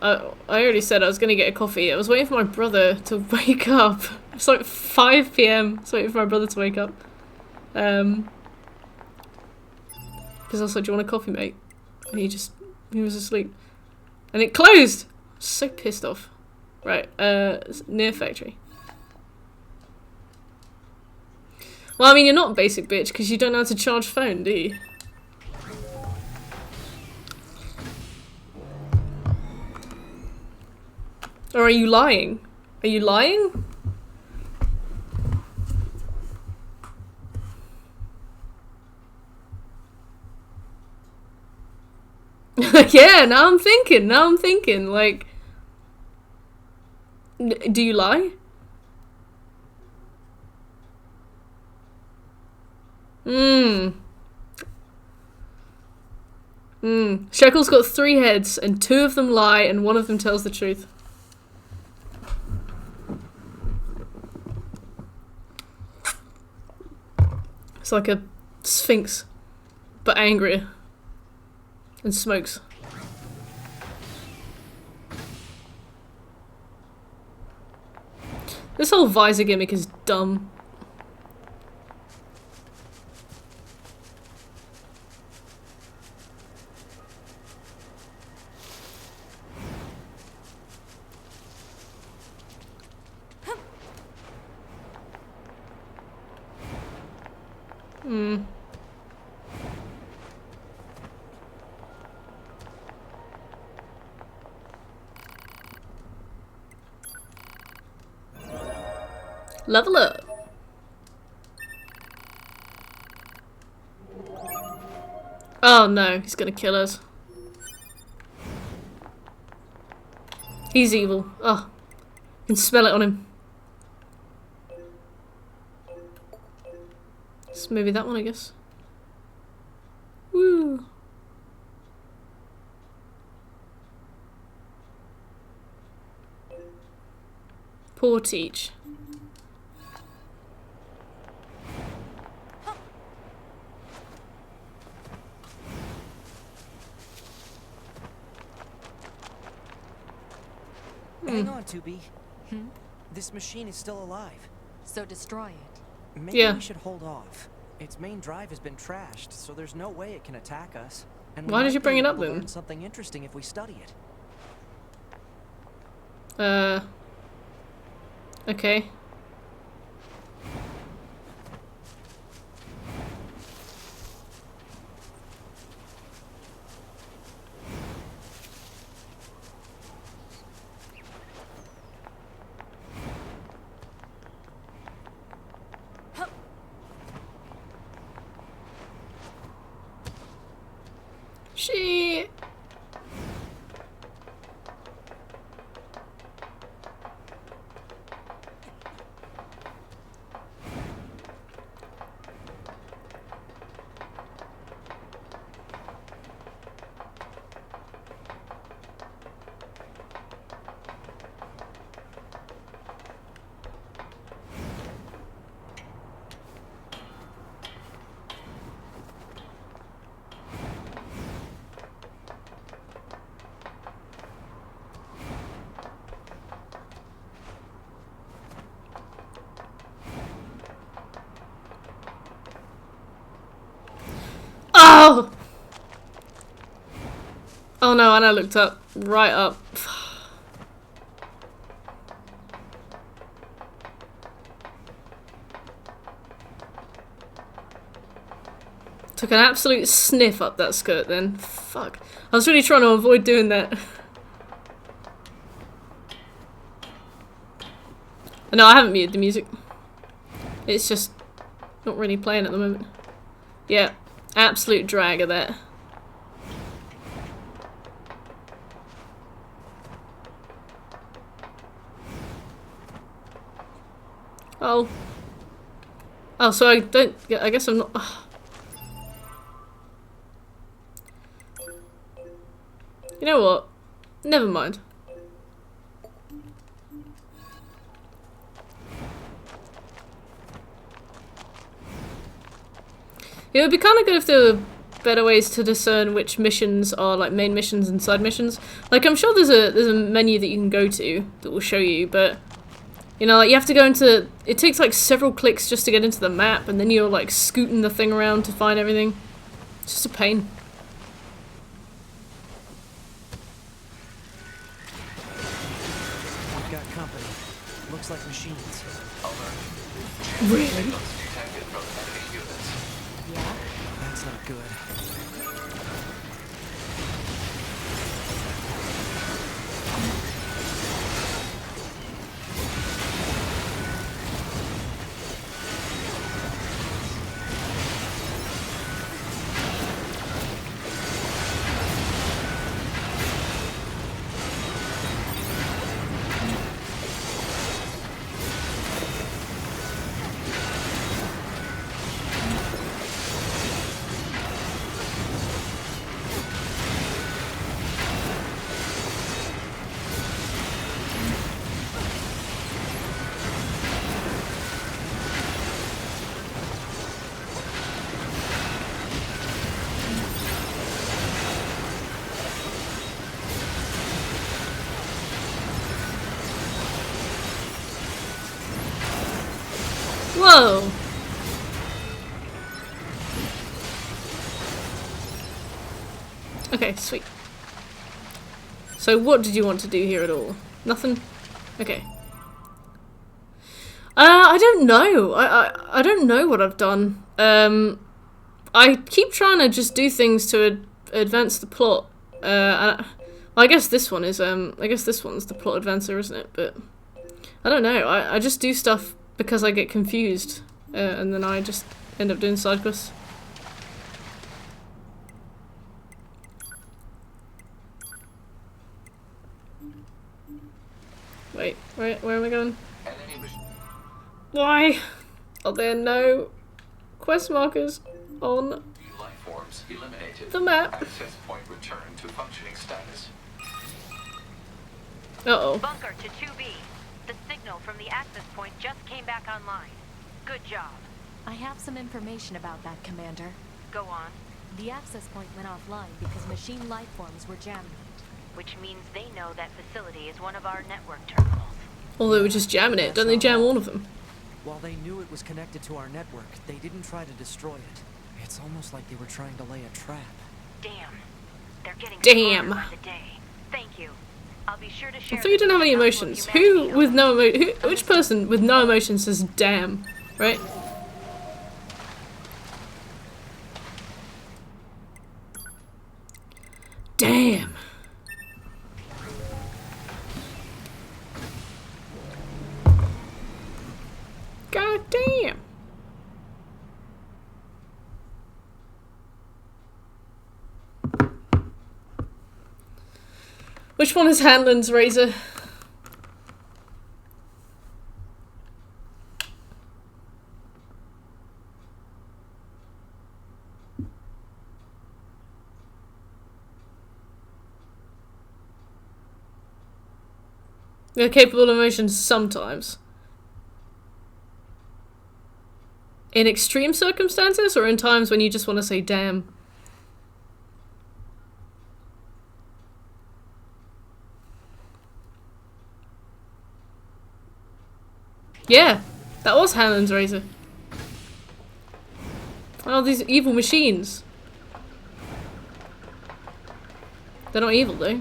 [SPEAKER 1] I already said I was going to get a coffee. I was waiting for my brother to wake up. It's like 5 PM. I was waiting for my brother to wake up. Because I was like, do you want a coffee, mate? And he was asleep. And it closed! So pissed off. Right, NieR Factory. Well, I mean, you're not basic bitch, because you don't know how to charge phone, do you? Or are you lying? Are you lying? Yeah, now I'm thinking, like... Do you lie? Shekel's got 3 heads, and 2 of them lie, and 1 of them tells the truth. It's like a sphinx, but angrier. And smokes. This whole visor gimmick is dumb. Level up. Oh no, he's gonna kill us. He's evil. Oh, you can smell it on him. It's maybe that one, I guess. Woo. Poor Teach.
[SPEAKER 2] Hang on, 2B. This machine is still alive.
[SPEAKER 8] So destroy it.
[SPEAKER 2] Maybe
[SPEAKER 1] Yeah.
[SPEAKER 2] we should hold off. Its main drive has been trashed, so there's no way it can attack us. And we
[SPEAKER 1] Why did
[SPEAKER 2] might
[SPEAKER 1] you
[SPEAKER 2] be
[SPEAKER 1] bring it
[SPEAKER 2] able
[SPEAKER 1] up
[SPEAKER 2] to
[SPEAKER 1] then?
[SPEAKER 2] learn something interesting if we study it.
[SPEAKER 1] Okay. Shit. Oh! Oh no, and I looked up. Right up. Took an absolute sniff up that skirt then. Fuck. I was really trying to avoid doing that. No, I haven't muted the music. It's just not really playing at the moment. Yeah, absolute drag of that. Oh. Oh, so I don't... I guess I'm not... You know what? Never mind. It would be kind of good if there were better ways to discern which missions are like main missions and side missions. Like, I'm sure there's a menu that you can go to that will show you, but you know, like, you have to go into... It takes like several clicks just to get into the map, and then you're like scooting the thing around to find everything. It's just a pain.
[SPEAKER 2] We've got company. Looks like machines.
[SPEAKER 1] Really?
[SPEAKER 3] Detected from enemy units.
[SPEAKER 4] Yeah?
[SPEAKER 2] That's not good.
[SPEAKER 1] Whoa! Okay, sweet. So what did you want to do here at all? Nothing? Okay. I don't know. I don't know what I've done. I keep trying to just do things to advance the plot. Well, I guess this one is, I guess this one's the plot advancer, isn't it? But I don't know. I just do stuff because I get confused, and then I just end up doing side quests. Wait, where am I going? Why are there no quest markers on
[SPEAKER 3] Life forms eliminated.
[SPEAKER 1] the map?
[SPEAKER 3] Access point returned to functioning status.
[SPEAKER 1] Uh-oh.
[SPEAKER 7] Bunker to 2B. The signal from the access point just came back online. Good job.
[SPEAKER 8] I have some information about that, Commander.
[SPEAKER 7] Go on.
[SPEAKER 8] The access point went offline because machine life forms were jamming it.
[SPEAKER 7] Which means they know that facility is one of our network terminals.
[SPEAKER 1] Well, they were just jamming it. Don't they jam all of them?
[SPEAKER 2] While they knew it was connected to our network, they didn't try to destroy it. It's almost like they were trying to lay a trap.
[SPEAKER 7] Damn. They're getting
[SPEAKER 1] Damn.
[SPEAKER 7] smarter by the day. Thank you. I'll be sure to share.
[SPEAKER 1] I thought you didn't have any emotions. Who with no which person with no emotions says damn, right? Damn. God damn. Which one is Hanlon's razor? They're capable of emotions sometimes. In extreme circumstances or in times when you just want to say damn? Yeah, that was Hanlon's razor. Oh, these evil machines. They're not evil though.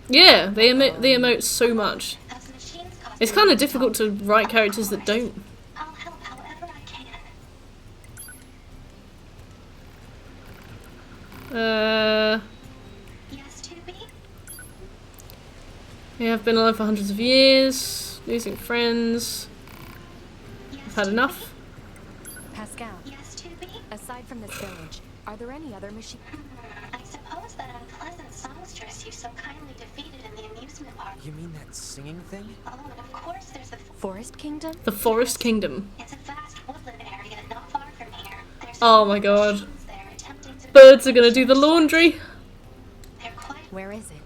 [SPEAKER 1] Yeah, they emote so much. It's kind of difficult to write characters that don't.
[SPEAKER 9] I'll help however I can. Yes, 2B.
[SPEAKER 1] Yeah, I've been alive for hundreds of years, losing friends. I've had enough.
[SPEAKER 8] Pascal.
[SPEAKER 9] Yes, 2B?
[SPEAKER 8] Aside from this village, are there any other machines?
[SPEAKER 9] I suppose that unpleasant songstress you so kindly defeated in the amusement park.
[SPEAKER 2] You mean that singing thing?
[SPEAKER 9] Oh, and of course there's the
[SPEAKER 8] Forest Kingdom?
[SPEAKER 1] The Forest Kingdom.
[SPEAKER 9] It's a vast woodland area not far from here. There's
[SPEAKER 1] Oh my god.
[SPEAKER 9] machines there attempting to
[SPEAKER 1] Birds are gonna do the laundry.
[SPEAKER 9] They're quite
[SPEAKER 8] Where is it?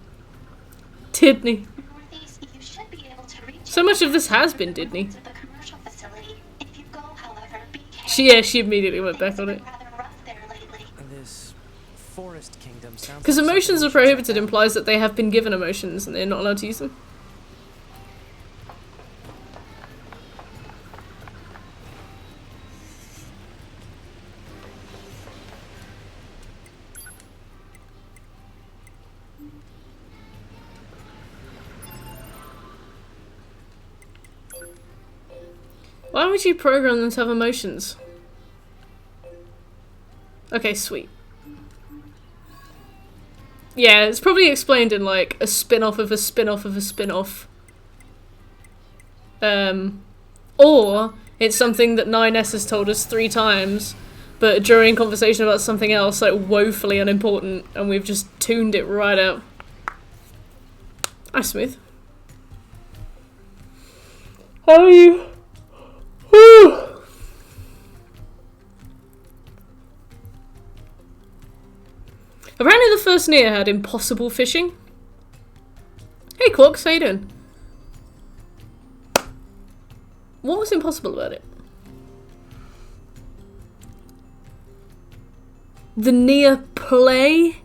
[SPEAKER 1] Didney.
[SPEAKER 9] northeast. You should be able to reach
[SPEAKER 1] So much of this has been Didney.
[SPEAKER 9] to the commercial facility. If you go, however, be careful.
[SPEAKER 1] She immediately went back on it.
[SPEAKER 9] Rather rough there lately.
[SPEAKER 2] This Forest Kingdom sounds
[SPEAKER 1] Because
[SPEAKER 2] like
[SPEAKER 1] emotions
[SPEAKER 2] something
[SPEAKER 1] are
[SPEAKER 2] we should check
[SPEAKER 1] prohibited
[SPEAKER 2] out.
[SPEAKER 1] implies that they have been given emotions and they're not allowed to use them. Why would you program them to have emotions? Okay, sweet. Yeah, it's probably explained in like a spin-off of a spin-off of a spin-off. Or it's something that 9S has told us 3 times, but during conversation about something else, like woefully unimportant, and we've just tuned it right out. Hi, Smooth. How are you? Woo! Apparently the first NieR had impossible fishing. Hey Quarks, how you doing? What was impossible about it? The NieR play?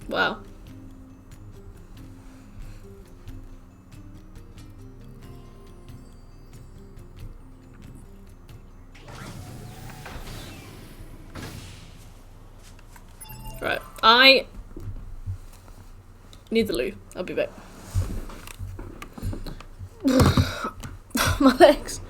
[SPEAKER 1] Wow. Right, I need the loo. I'll be back. My legs.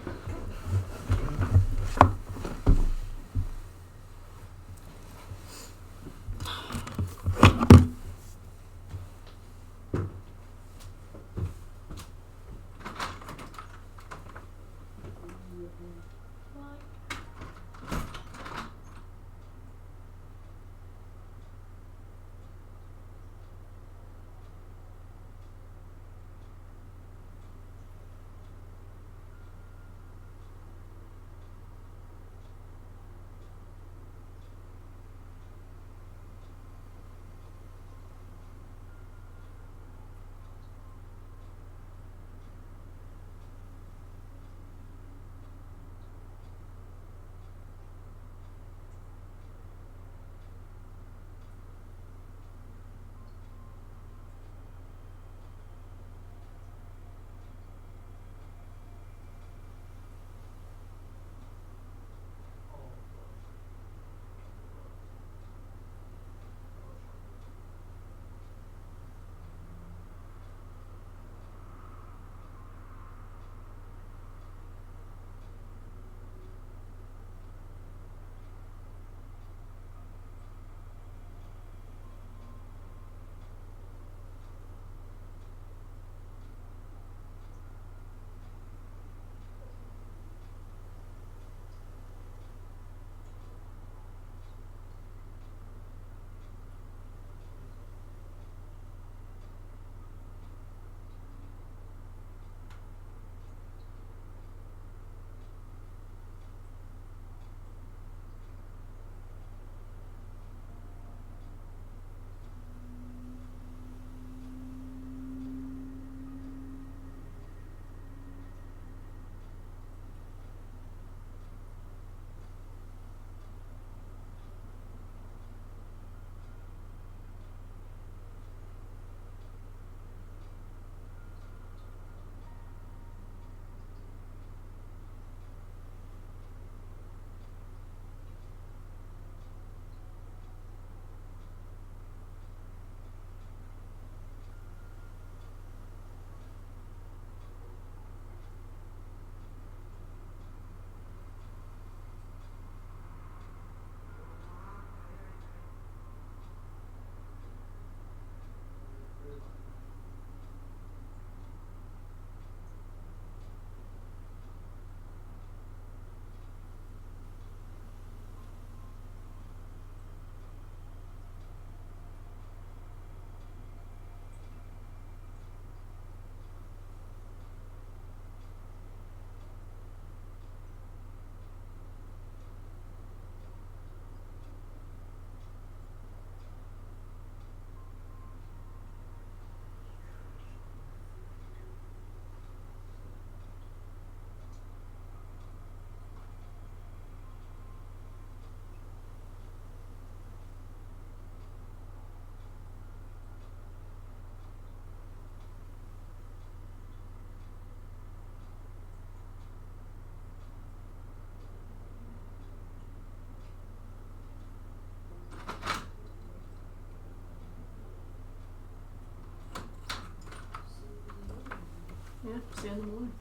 [SPEAKER 1] Yeah, see you in the morning.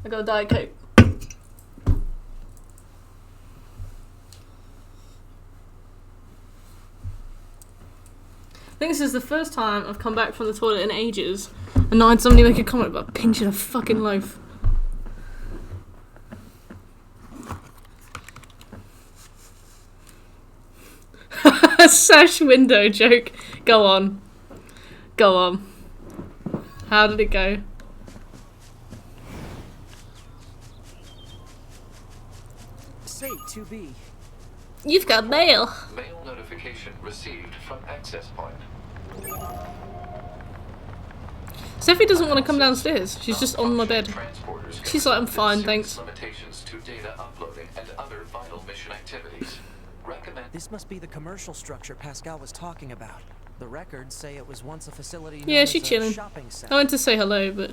[SPEAKER 1] I got a Diet Coke. I think this is the first time I've come back from the toilet in ages and not had somebody make a comment about pinching a fucking loaf. Sash window joke. Go on. Go on. How did it go?
[SPEAKER 2] Say, 2B.
[SPEAKER 1] You've got mail.
[SPEAKER 3] Mail notification received from access point.
[SPEAKER 1] Sophie doesn't want to come downstairs. She's just on my bed. She's like, I'm fine, thanks.
[SPEAKER 3] Limitations to data uploading and other vital mission activities. Recommend.
[SPEAKER 2] This must be the commercial structure Pascal was talking about. The records say it was once a facility known
[SPEAKER 1] Yeah,
[SPEAKER 2] as
[SPEAKER 1] she's
[SPEAKER 2] a
[SPEAKER 1] chilling.
[SPEAKER 2] shopping center.
[SPEAKER 1] I went to say hello, but...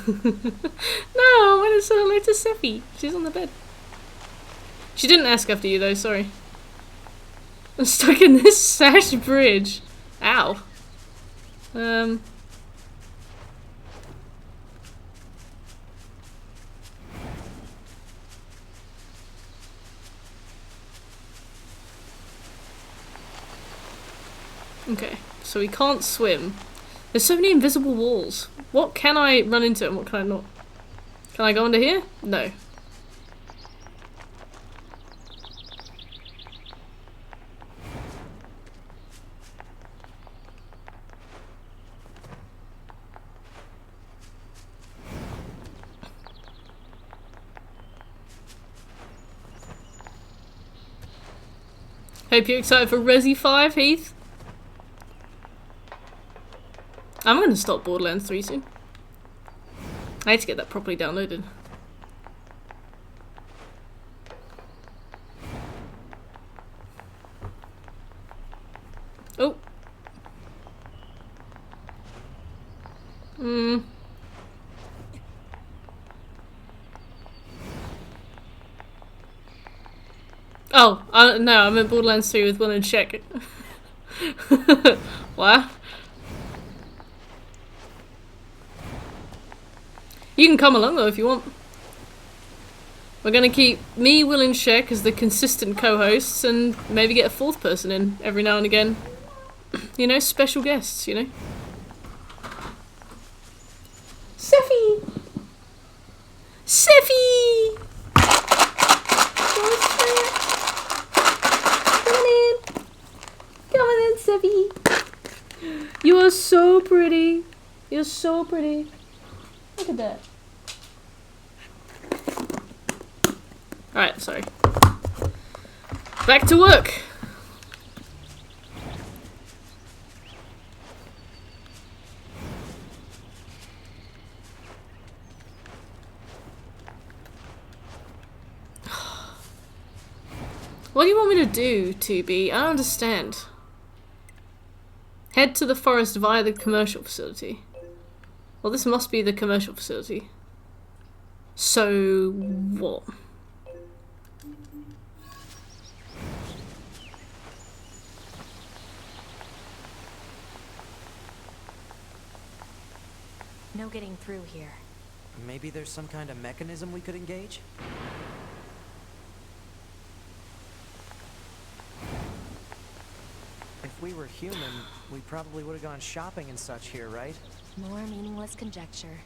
[SPEAKER 1] No, I went to say hello to Sophie. She's on the bed. She didn't ask after you though, sorry. I'm stuck in this sash bridge. Ow. Okay, so we can't swim. There's so many invisible walls. What can I run into and what can I not? Can I go under here? No. Hope you're excited for Resi 5, Heath. I'm gonna stop Borderlands 3 soon. I need to get that properly downloaded. Oh. Oh, no, I'm in Borderlands 3 with Will and Shek. What? You can come along though if you want. We're gonna keep me, Will and Shek as the consistent co-hosts and maybe get a fourth person in every now and again. You know, special guests, you know. Seffy! Seffy! Come on in, Seffy. You are so pretty. You're so pretty. Look at that. Alright, sorry. Back to work. What do you want me to do, 2B? I don't understand. Head to the forest via the commercial facility. Well, this must be the commercial facility. So, what?
[SPEAKER 8] No getting through here.
[SPEAKER 2] Maybe there's some kind of mechanism we could engage? If we were human, we probably would have gone shopping and such here, right?
[SPEAKER 8] More meaningless conjecture.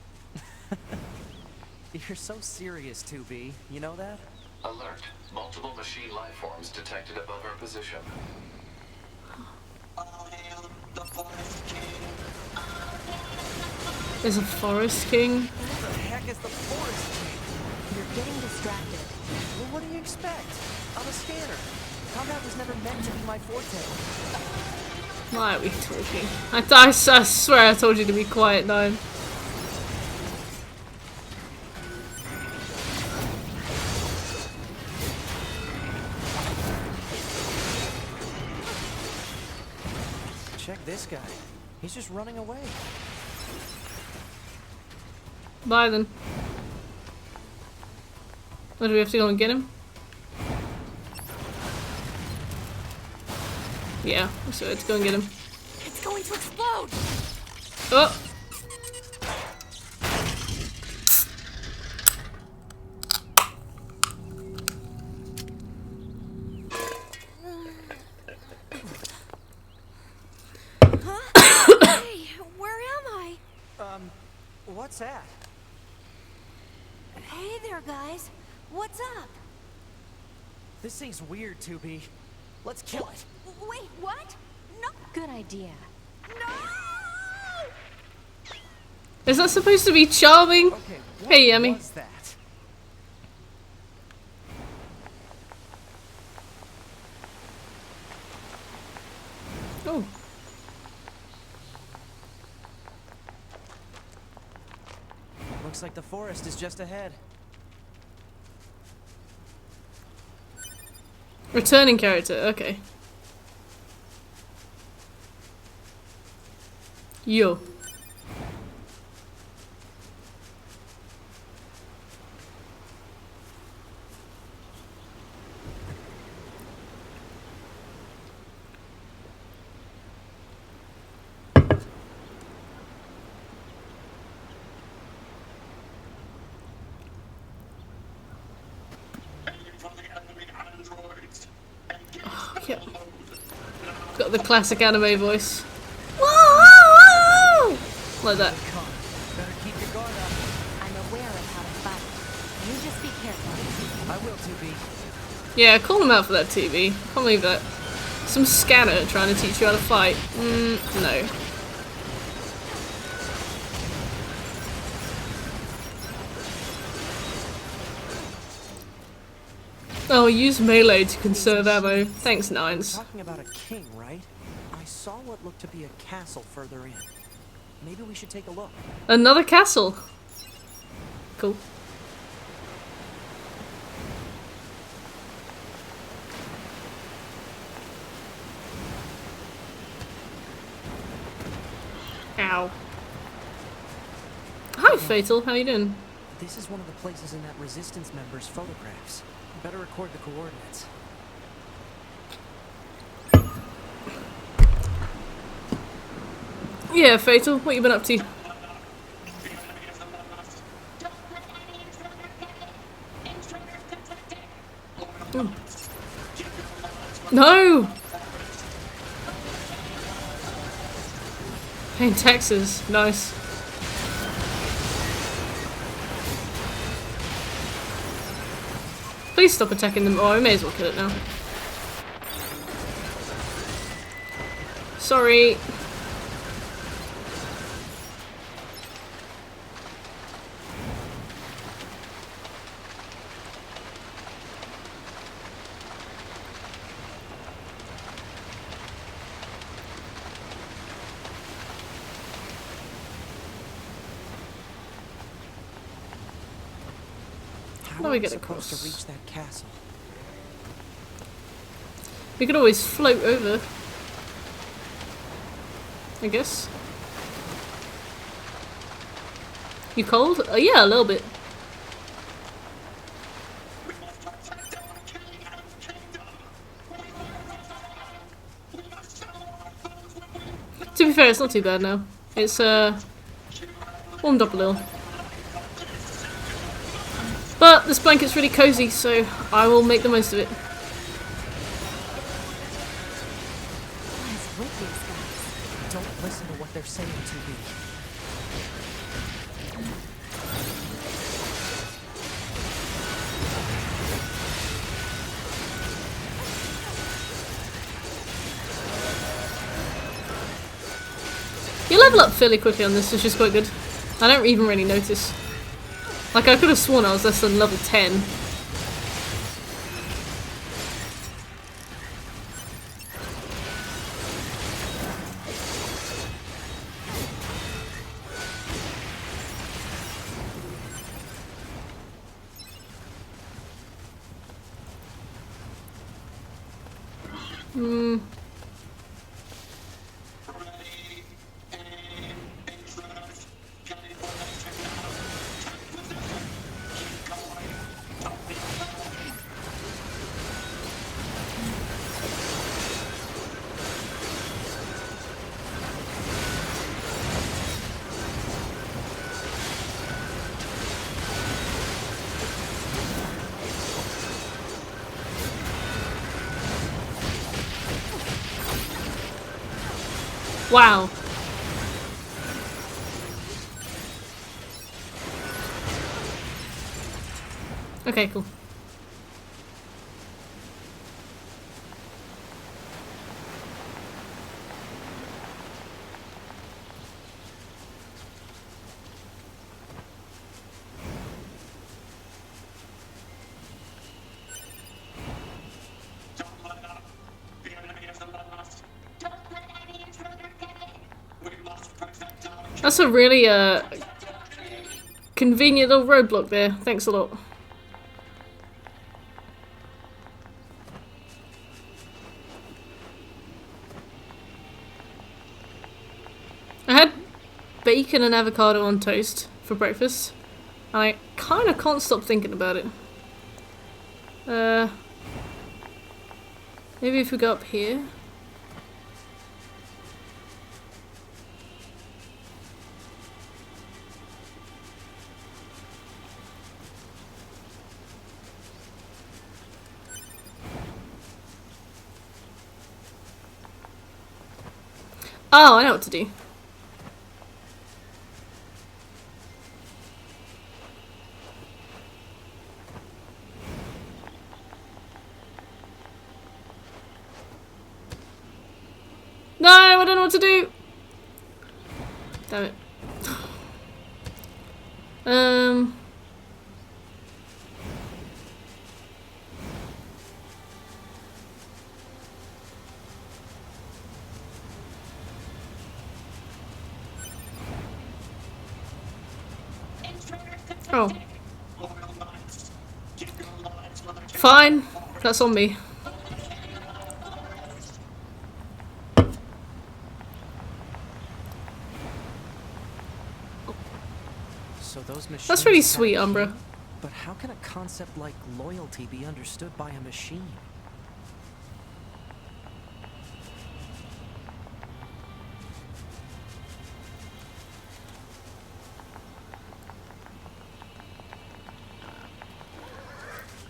[SPEAKER 2] You're so serious, 2B. You know that?
[SPEAKER 3] Alert. Multiple machine life forms detected above our position.
[SPEAKER 1] There's a forest king.
[SPEAKER 2] What the heck is the forest king?
[SPEAKER 8] You're getting distracted.
[SPEAKER 2] Well, what do you expect? I'm a scanner. Combat was never meant to be my forte.
[SPEAKER 1] Why are we talking? I swear I told you to be quiet now.
[SPEAKER 2] Check this guy. He's just running away.
[SPEAKER 1] Bye then. Or do we have to go and get him? Yeah, so let's go and get him.
[SPEAKER 5] It's going to explode!
[SPEAKER 1] Oh!
[SPEAKER 5] Hey, where am I?
[SPEAKER 2] What's that?
[SPEAKER 5] Hey there, guys. What's up?
[SPEAKER 2] This thing's weird, 2B. Let's kill it.
[SPEAKER 5] Wait, what? No!
[SPEAKER 8] Good idea.
[SPEAKER 5] No!
[SPEAKER 1] Is that supposed to be charming?
[SPEAKER 2] Okay, what
[SPEAKER 1] Hey, Yummy.
[SPEAKER 2] was that?
[SPEAKER 1] Oh.
[SPEAKER 2] Looks like the forest is just ahead.
[SPEAKER 1] Returning character, okay. Yo. Yeah. Got the classic anime voice. Whoa, whoa, whoa! Like that.
[SPEAKER 2] Come on, better keep your guard up.
[SPEAKER 8] I'm aware of how to fight. You just be careful.
[SPEAKER 2] I will, 2B.
[SPEAKER 1] Yeah, call him out for that, TV. Can't believe that. Some scanner trying to teach you how to fight. No. Oh, use melee to conserve ammo. Thanks, Nines.
[SPEAKER 2] Talking about a king, right? I saw what looked to be a castle further in. Maybe we should take a look.
[SPEAKER 1] Another castle. Cool. Ow. Hi, Fatal. How you doing?
[SPEAKER 2] This is one of the places in that resistance member's photographs. Better record the coordinates.
[SPEAKER 1] Yeah, Fatal. What you been up to? Ooh. No! Paying taxes. Nice. Please stop attacking them. Oh, I may as well kill it now. Sorry.
[SPEAKER 2] How
[SPEAKER 1] How do
[SPEAKER 2] are
[SPEAKER 1] we
[SPEAKER 2] we
[SPEAKER 1] get
[SPEAKER 2] supposed
[SPEAKER 1] across?
[SPEAKER 2] to reach that castle?
[SPEAKER 1] We could always float over. I guess. You cold? Yeah, a little bit. To be fair, it's not too bad now. It's warmed up a little. But this blanket's really cozy, so I will make the most of it.
[SPEAKER 8] What is with these guys?
[SPEAKER 2] Don't listen to what they're saying, 2B.
[SPEAKER 1] You level up fairly quickly on this, which is quite good. I don't even really notice. Like, I could have sworn I was less than level 10. Wow. Okay, cool. That's a really convenient little roadblock there. Thanks a lot. I had bacon and avocado on toast for breakfast. And I kind of can't stop thinking about it. Maybe if we go up here. Oh, I know what to do. No, I don't know what to do. Damn it. Oh. Fine. That's on me.
[SPEAKER 2] So those machines
[SPEAKER 1] That's really
[SPEAKER 2] have
[SPEAKER 1] sweet,
[SPEAKER 2] a
[SPEAKER 1] Umbra.
[SPEAKER 2] key? But how can a concept like loyalty be understood by a machine?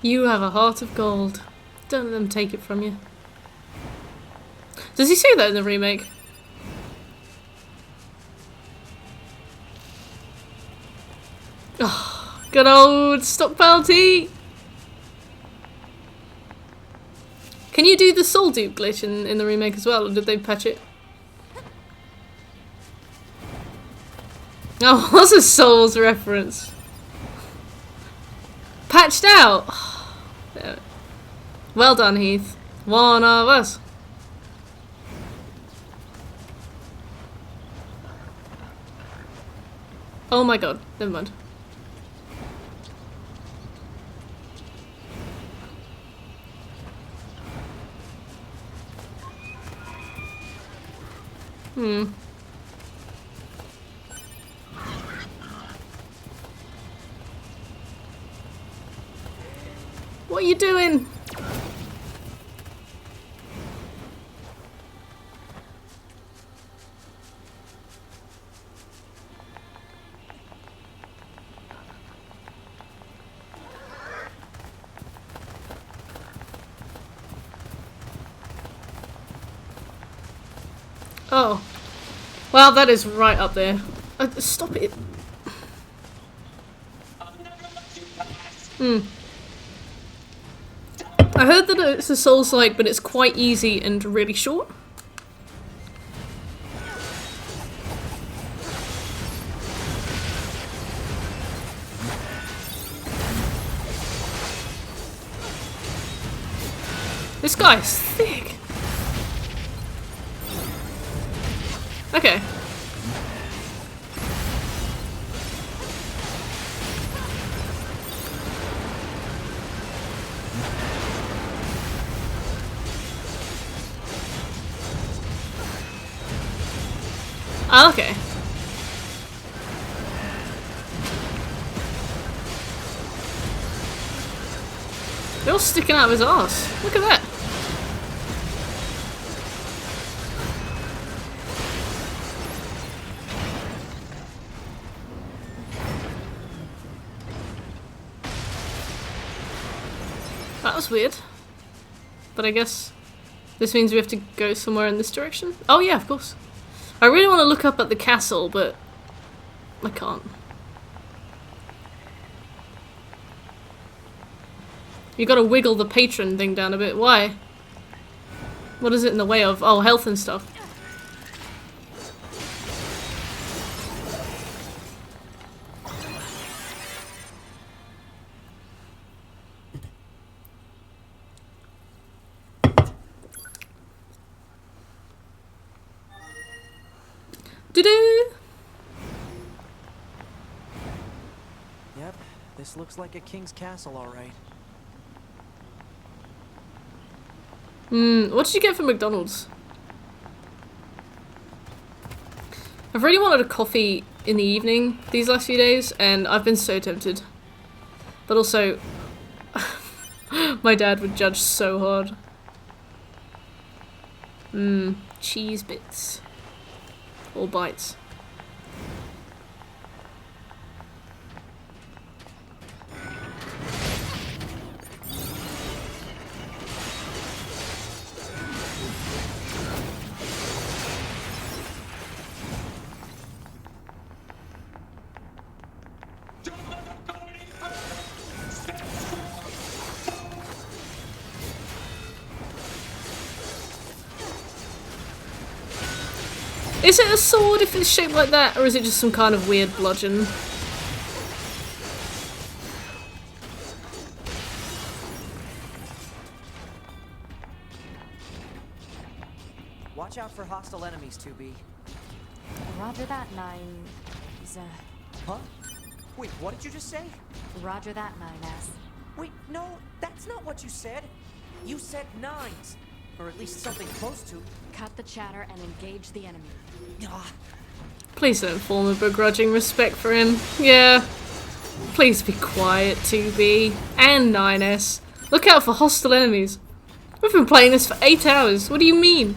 [SPEAKER 1] You have a heart of gold. Don't let them take it from you. Does he say that in the remake? Oh, good old stockpile tea! Can you do the soul dupe glitch in the remake as well, or did they patch it? Oh, what's a Souls reference? Patched out! Damn it. Well done, Heath. One of us. Oh my god, never mind. What are you doing? Oh. Well, that is right up there. Stop it. I heard that it's a Souls-like, but it's quite easy and really short. This guy's thick. Okay. Ah, okay. They're all sticking out of his arse. Look at that. That was weird. But I guess this means we have to go somewhere in this direction. Oh yeah, of course. I really want to look up at the castle, but I can't. You gotta wiggle the patron thing down a bit. Why? What is it in the way of? Oh, health and stuff. Doo-doo!
[SPEAKER 2] Yep, this looks like a king's castle, all right.
[SPEAKER 1] What did you get from McDonald's? I've really wanted a coffee in the evening these last few days, and I've been so tempted. But also, my dad would judge so hard. Cheese bits. Or bites. Is it a sword if it's shaped like that, or is it just some kind of weird bludgeon?
[SPEAKER 2] Watch out for hostile enemies, 2B.
[SPEAKER 8] Roger that, 9's.
[SPEAKER 2] Huh? Wait, what did you just say?
[SPEAKER 8] Roger that, 9S.
[SPEAKER 2] Wait, no, that's not what you said. You said 9s. Or at least something close to.
[SPEAKER 8] Cut the chatter and engage the enemy.
[SPEAKER 1] Please don't form a begrudging respect for him. Yeah. Please be quiet, 2B. And 9S. Look out for hostile enemies. We've been playing this for 8 hours. What do you mean?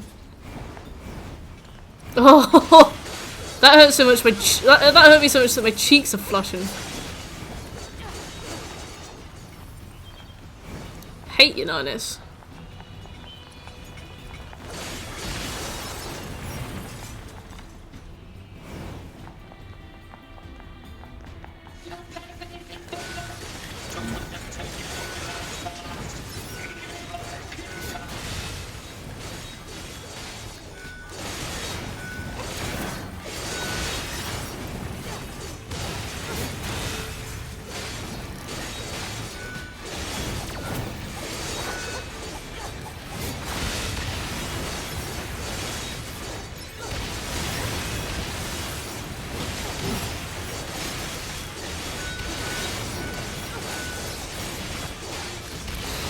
[SPEAKER 1] Oh, that hurt so much. That hurt me so much that my cheeks are flushing. Hate you, 9S.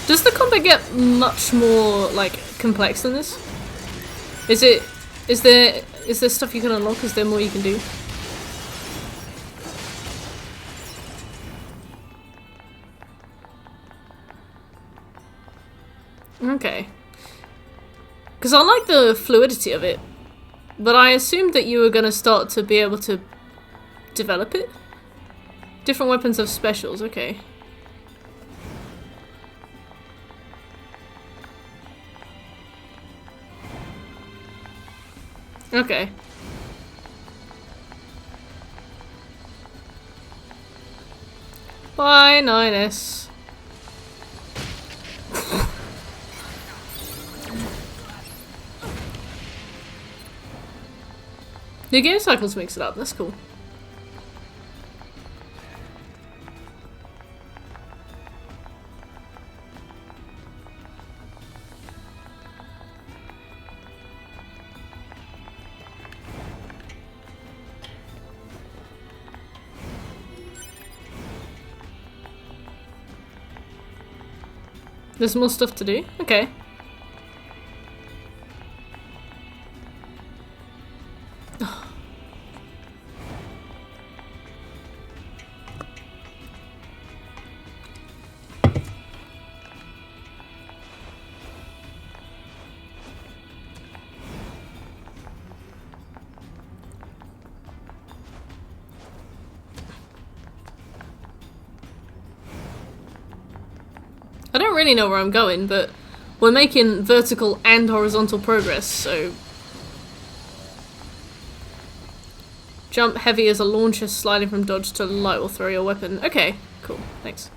[SPEAKER 1] Does the combat get much more, like, complex than this? Is there stuff you can unlock? Is there more you can do? Okay. Because I like the fluidity of it, but I assumed that you were going to start to be able to develop it? Different weapons have specials, okay. Okay. Bye, 9S. The game cycles mix it up, that's cool. There's more stuff to do? Okay. I don't really know where I'm going, but we're making vertical and horizontal progress, so Jump heavy as a launcher, sliding from dodge to light or throw your weapon. Okay, cool. Thanks.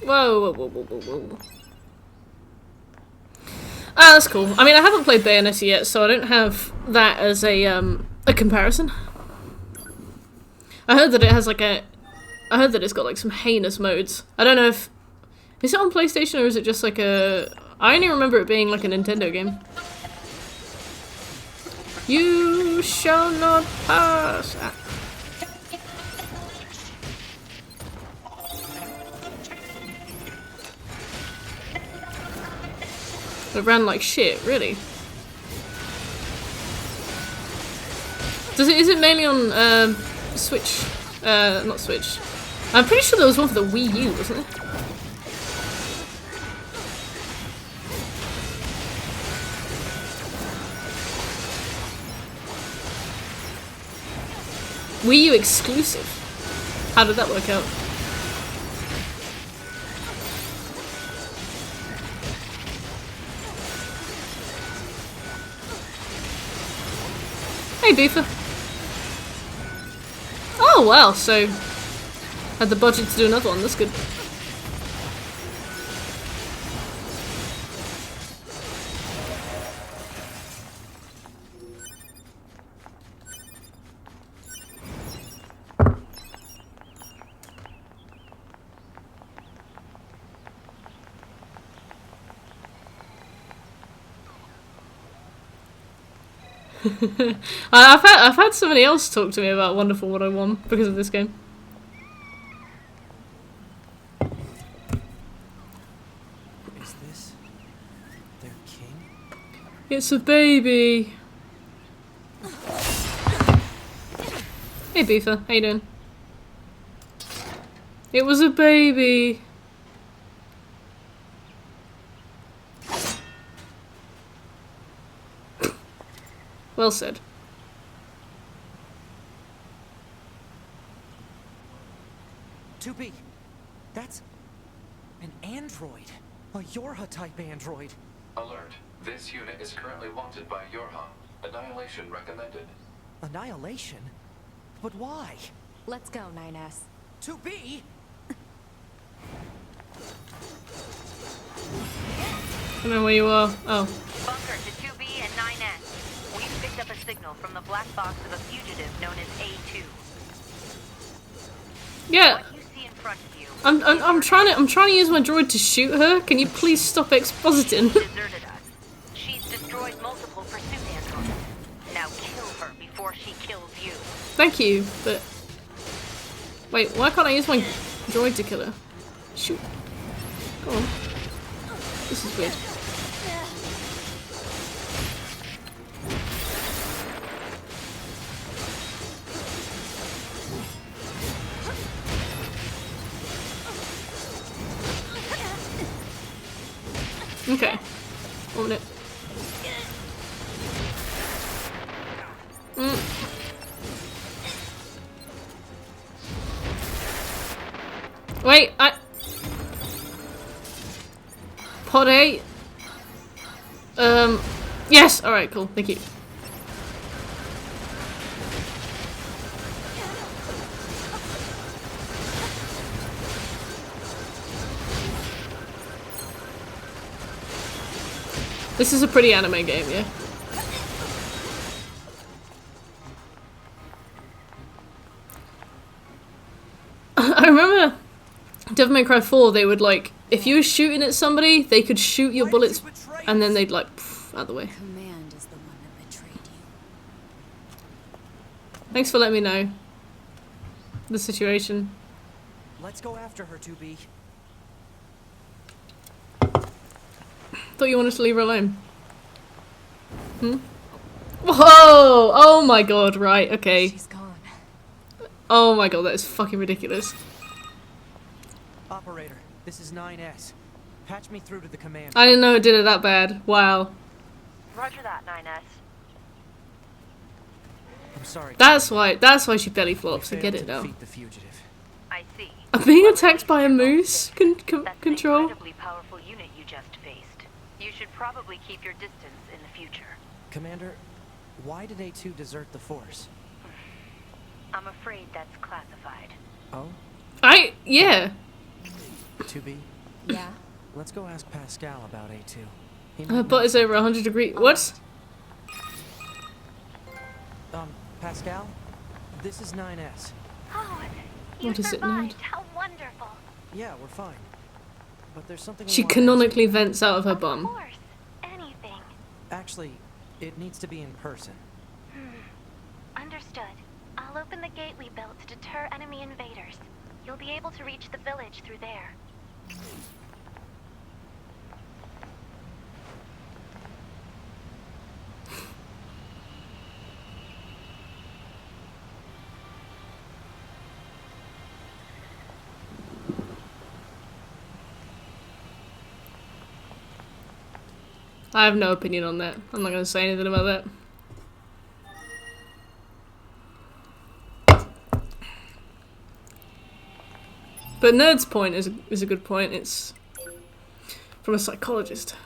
[SPEAKER 1] Whoa, whoa, whoa, whoa, whoa, whoa. Ah, that's cool. I mean, I haven't played Bayonetta yet, so I don't have that as a comparison. I heard that it has like a... I heard that it's got like some heinous modes. I don't know if... Is it on PlayStation or is it just like a... I only remember it being like a Nintendo game. You shall not pass! Ah. It ran like shit, really. Is it mainly on Switch? Not Switch. I'm pretty sure there was one for the Wii U, wasn't there? Wii U exclusive. How did that work out? Hey, Beefer. Oh, wow, so... Had the budget to do another one, that's good. I've had somebody else talk to me about Wonderful 101 because of this game.
[SPEAKER 2] Is this their king?
[SPEAKER 1] It's a baby. Hey Beefer, how you doing? It was a baby. Well said.
[SPEAKER 2] "2B, that's an android. A Yorha-type android.
[SPEAKER 3] Alert. This unit is currently wanted by Yorha. Annihilation recommended.
[SPEAKER 2] Annihilation? But why?
[SPEAKER 8] Let's go, 9S.
[SPEAKER 2] 2B?
[SPEAKER 1] I don't know where you are. Oh.
[SPEAKER 7] Bunker to 2B and 9S. We've picked up a signal from the black box of a fugitive known as A2.
[SPEAKER 1] Yeah.
[SPEAKER 7] What you see in front of you.
[SPEAKER 1] I'm trying to use my droid to shoot her. Can you please stop expositing?
[SPEAKER 7] Deserted us. She's destroyed multiple pursuit androids. Now kill her before she kills you.
[SPEAKER 1] Thank you, but wait, why can't I use my droid to kill her? Shoot. Go on. This is weird. Okay. Own it. Wait, Pod 8. Yes! Alright, cool. Thank you. This is a pretty anime game, yeah? I remember Devil May Cry 4, they would like, if you were shooting at somebody, they could shoot your bullets and then they'd like, poof, out the way.
[SPEAKER 8] Command is the one that betrayed you.
[SPEAKER 1] Thanks for letting me know the situation.
[SPEAKER 2] Let's go after her, 2B.
[SPEAKER 1] Thought you wanted to leave her alone. Hmm? Whoa! Oh my god, right, okay.
[SPEAKER 8] She's gone.
[SPEAKER 1] Oh my god, that is fucking ridiculous.
[SPEAKER 2] Operator, this is 9S. Patch me through to the command.
[SPEAKER 1] I didn't know it did it that bad. Wow.
[SPEAKER 7] Roger that, 9S.
[SPEAKER 2] I'm sorry.
[SPEAKER 1] That's why she belly flops. I
[SPEAKER 2] We
[SPEAKER 1] get
[SPEAKER 2] failed
[SPEAKER 1] it
[SPEAKER 2] to
[SPEAKER 1] now.
[SPEAKER 2] defeat the fugitive.
[SPEAKER 7] I see.
[SPEAKER 1] I'm being attacked by a moose.
[SPEAKER 7] That's an
[SPEAKER 1] Control.
[SPEAKER 7] incredibly powerful unit you just faced. You should probably keep your distance in the future.
[SPEAKER 2] Commander, why did A2 desert the Force?
[SPEAKER 7] I'm afraid that's classified.
[SPEAKER 2] Oh?
[SPEAKER 1] Yeah.
[SPEAKER 2] 2B?
[SPEAKER 8] Yeah?
[SPEAKER 2] Let's go ask Pascal about A2. He
[SPEAKER 1] Her
[SPEAKER 2] might
[SPEAKER 1] butt
[SPEAKER 2] know
[SPEAKER 1] is over 100 degrees. What?
[SPEAKER 2] Pascal? This is 9S.
[SPEAKER 9] Oh, you
[SPEAKER 1] What is it,
[SPEAKER 9] survived.
[SPEAKER 1] Nerd?
[SPEAKER 9] How wonderful.
[SPEAKER 2] Yeah, we're fine. But there's something we
[SPEAKER 1] She
[SPEAKER 2] wanna
[SPEAKER 1] canonically vents out of her
[SPEAKER 9] Of
[SPEAKER 1] bum.
[SPEAKER 9] course. Anything.
[SPEAKER 2] ask. Actually, it needs to be in person.
[SPEAKER 9] Understood. I'll open the gate we built to deter enemy invaders. You'll be able to reach the village through there.
[SPEAKER 1] I have no opinion on that. I'm not going to say anything about that. But Nerd's point is a good point. It's from a psychologist.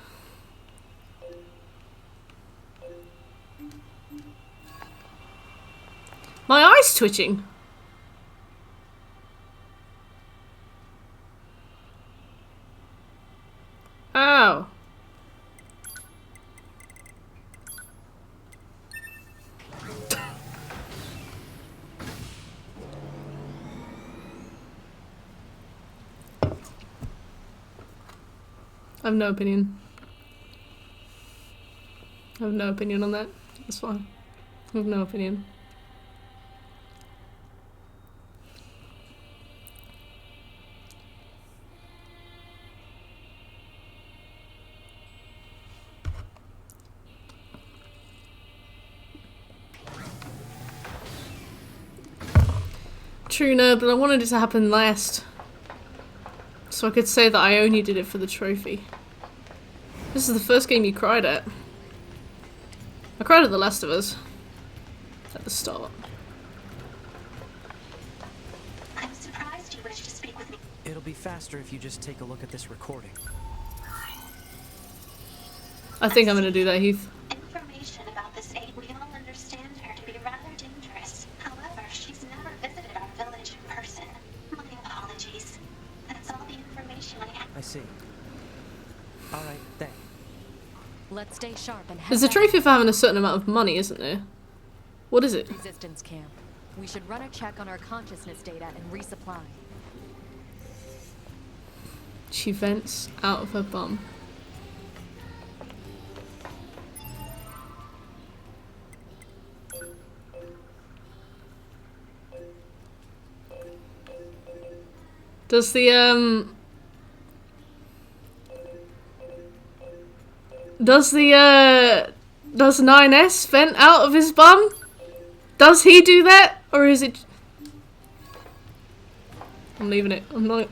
[SPEAKER 1] My eye's twitching. Ow. I have no opinion. I have no opinion on that. That's fine. I have no opinion. True, no, but I wanted it to happen last. So I could say that I only did it for the trophy. This is the first game you cried at. I cried at The Last of Us. At the start.
[SPEAKER 9] I'm surprised you wish to speak with me.
[SPEAKER 2] It'll be faster if you just take a look at this recording.
[SPEAKER 1] I think I'm gonna do that, Heath.
[SPEAKER 9] Information about this aide, we all understand her to be rather dangerous. However, she's never visited our village in person. My apologies. That's all the information I have.
[SPEAKER 2] I see. Alright, thanks.
[SPEAKER 8] Let's stay sharp and
[SPEAKER 1] There's a trophy for having a certain amount of money, isn't there? What is it?
[SPEAKER 8] resistance camp. We should run a check on our consciousness data and resupply.
[SPEAKER 1] She vents out of her bum. Does the does 9S vent out of his bum? Does he do that? Or is it... I'm leaving it. I'm not...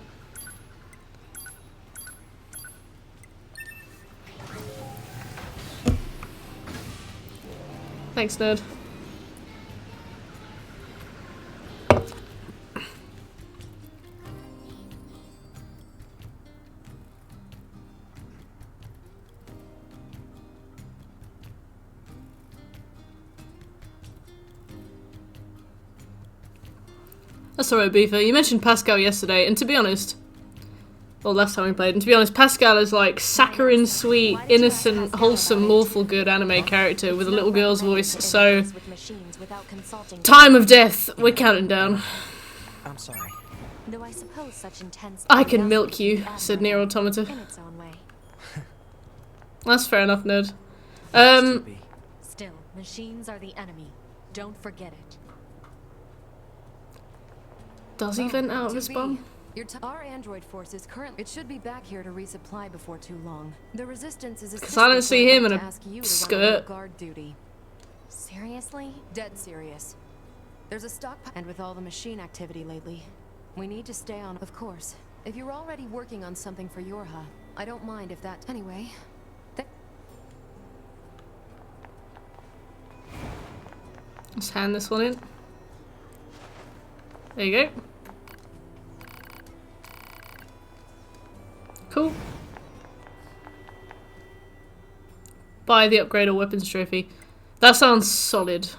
[SPEAKER 1] Thanks, nerd. That's alright, Beaver. You mentioned Pascal yesterday, and to be honest, well, last time we played, and to be honest, Pascal is like saccharine sweet, innocent, wholesome, lawful good anime character with a little girl's voice, so... Time of death, we're counting down.
[SPEAKER 2] I'm sorry.
[SPEAKER 8] Though I suppose such intense
[SPEAKER 1] I can milk you, said NieR Automata.
[SPEAKER 8] in its own way.
[SPEAKER 1] That's fair enough, nerd.
[SPEAKER 8] Still, machines are the enemy. Don't forget it.
[SPEAKER 1] Does he vent out of his
[SPEAKER 10] 2B,
[SPEAKER 1] bum?
[SPEAKER 10] Our android force is currently... It should be back here to resupply before too long. The resistance is...
[SPEAKER 1] Because I don't see him in
[SPEAKER 10] to
[SPEAKER 1] a
[SPEAKER 10] ask you to
[SPEAKER 1] skirt.
[SPEAKER 10] run guard duty.
[SPEAKER 8] Seriously?
[SPEAKER 10] Dead serious. There's a stockpile... And with all the machine activity lately, we need to stay on... Of course. If you're already working on something for Yorha, I don't mind if that... Anyway...
[SPEAKER 1] Let's hand this one in. There you go. Cool. Buy the upgrade or weapons trophy. That sounds solid.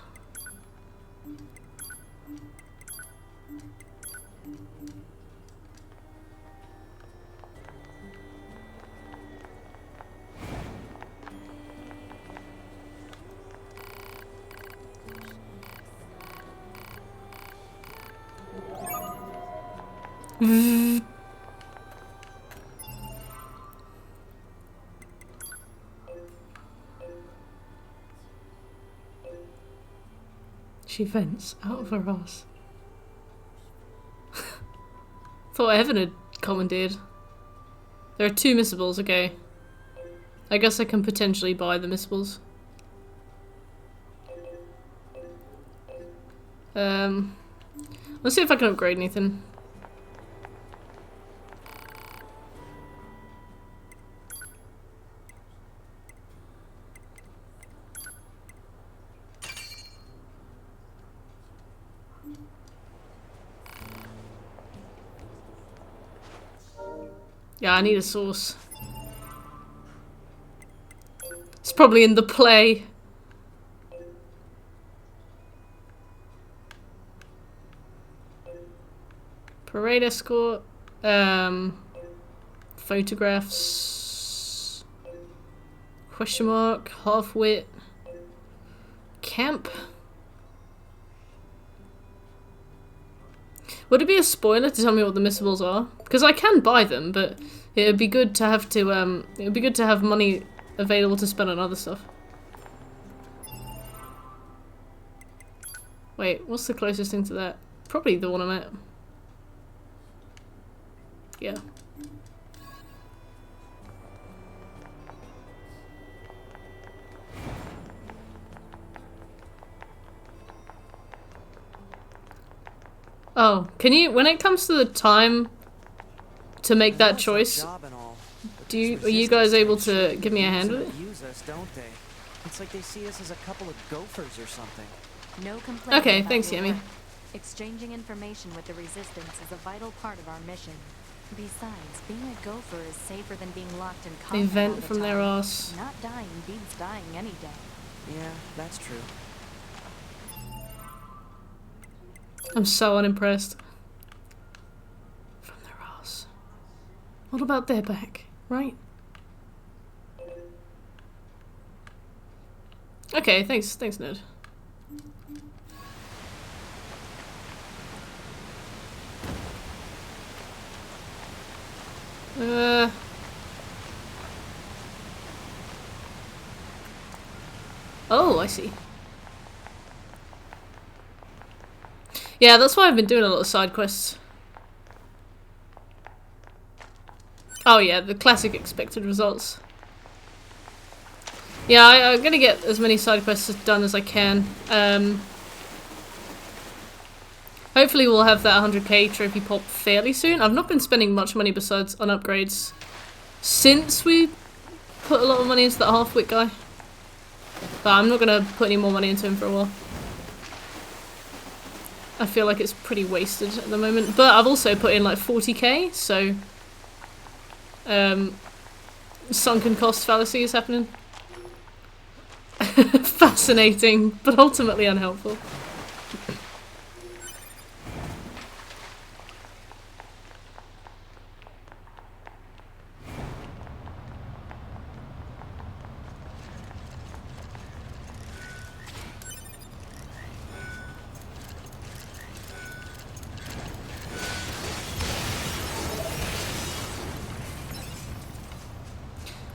[SPEAKER 1] She vents out of her ass. Thought Evan had commandeered. There are 2 missables, okay. I guess I can potentially buy the missables. Let's see if I can upgrade anything. Yeah, I need a source. It's probably in the play. Parade escort. Photographs. Question mark. Half-wit. Camp. Would it be a spoiler to tell me what the missables are? Because I can buy them, but it would be good to have money available to spend on other stuff. Wait, what's the closest thing to that? Probably the one I'm at. Yeah. Oh, can you, when it comes to the time to make that choice, are you guys able to give me a hand with it?
[SPEAKER 2] Use us, don't they? It's like they see us as a couple of gophers or something.
[SPEAKER 8] No complaints.
[SPEAKER 1] Okay,
[SPEAKER 8] about
[SPEAKER 1] thanks,
[SPEAKER 8] your
[SPEAKER 1] Yami.
[SPEAKER 8] work. Exchanging information with the Resistance is a vital part of our mission. Besides, being a gopher is safer than being locked in combat.
[SPEAKER 1] They
[SPEAKER 8] all
[SPEAKER 1] vent
[SPEAKER 8] the
[SPEAKER 1] from their
[SPEAKER 8] time.
[SPEAKER 1] ass.
[SPEAKER 8] Not dying beats dying any day.
[SPEAKER 2] Yeah, that's true.
[SPEAKER 1] I'm so unimpressed. From their ass. What about their back, right? Okay, thanks, Nerd. Oh, I see. Yeah, that's why I've been doing a lot of side quests. Oh yeah, the classic expected results. Yeah, I'm gonna get as many side quests done as I can. Hopefully we'll have that 100k trophy pop fairly soon. I've not been spending much money besides on upgrades since we put a lot of money into that half-wit guy. But I'm not gonna put any more money into him for a while. I feel like it's pretty wasted at the moment. But I've also put in like 40k, so sunken cost fallacy is happening. Fascinating, but ultimately unhelpful.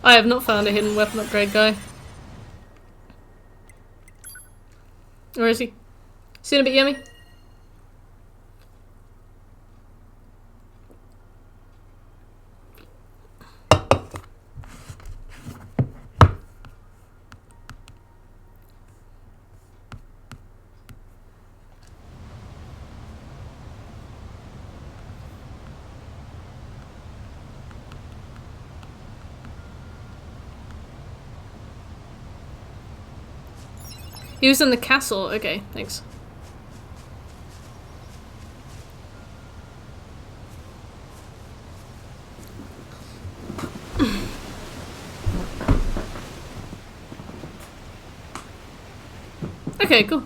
[SPEAKER 1] I have not found a hidden weapon upgrade guy. Where is he? See you in a bit, Yummy? He was in the castle. Okay, thanks. Okay, cool.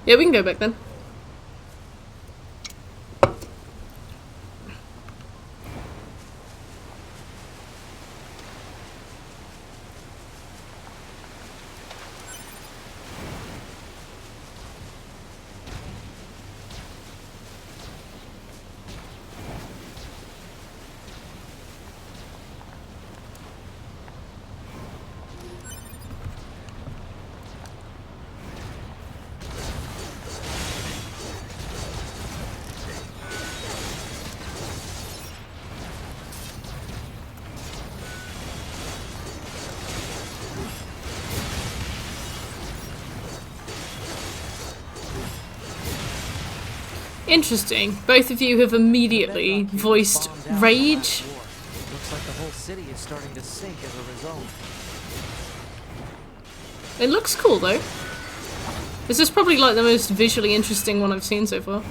[SPEAKER 1] Yeah, we can go back then. Interesting. Both of you have immediately voiced rage.
[SPEAKER 2] Looks like the whole city is starting to sink as a result.
[SPEAKER 1] It looks cool though. This is probably like the most visually interesting one I've seen so far.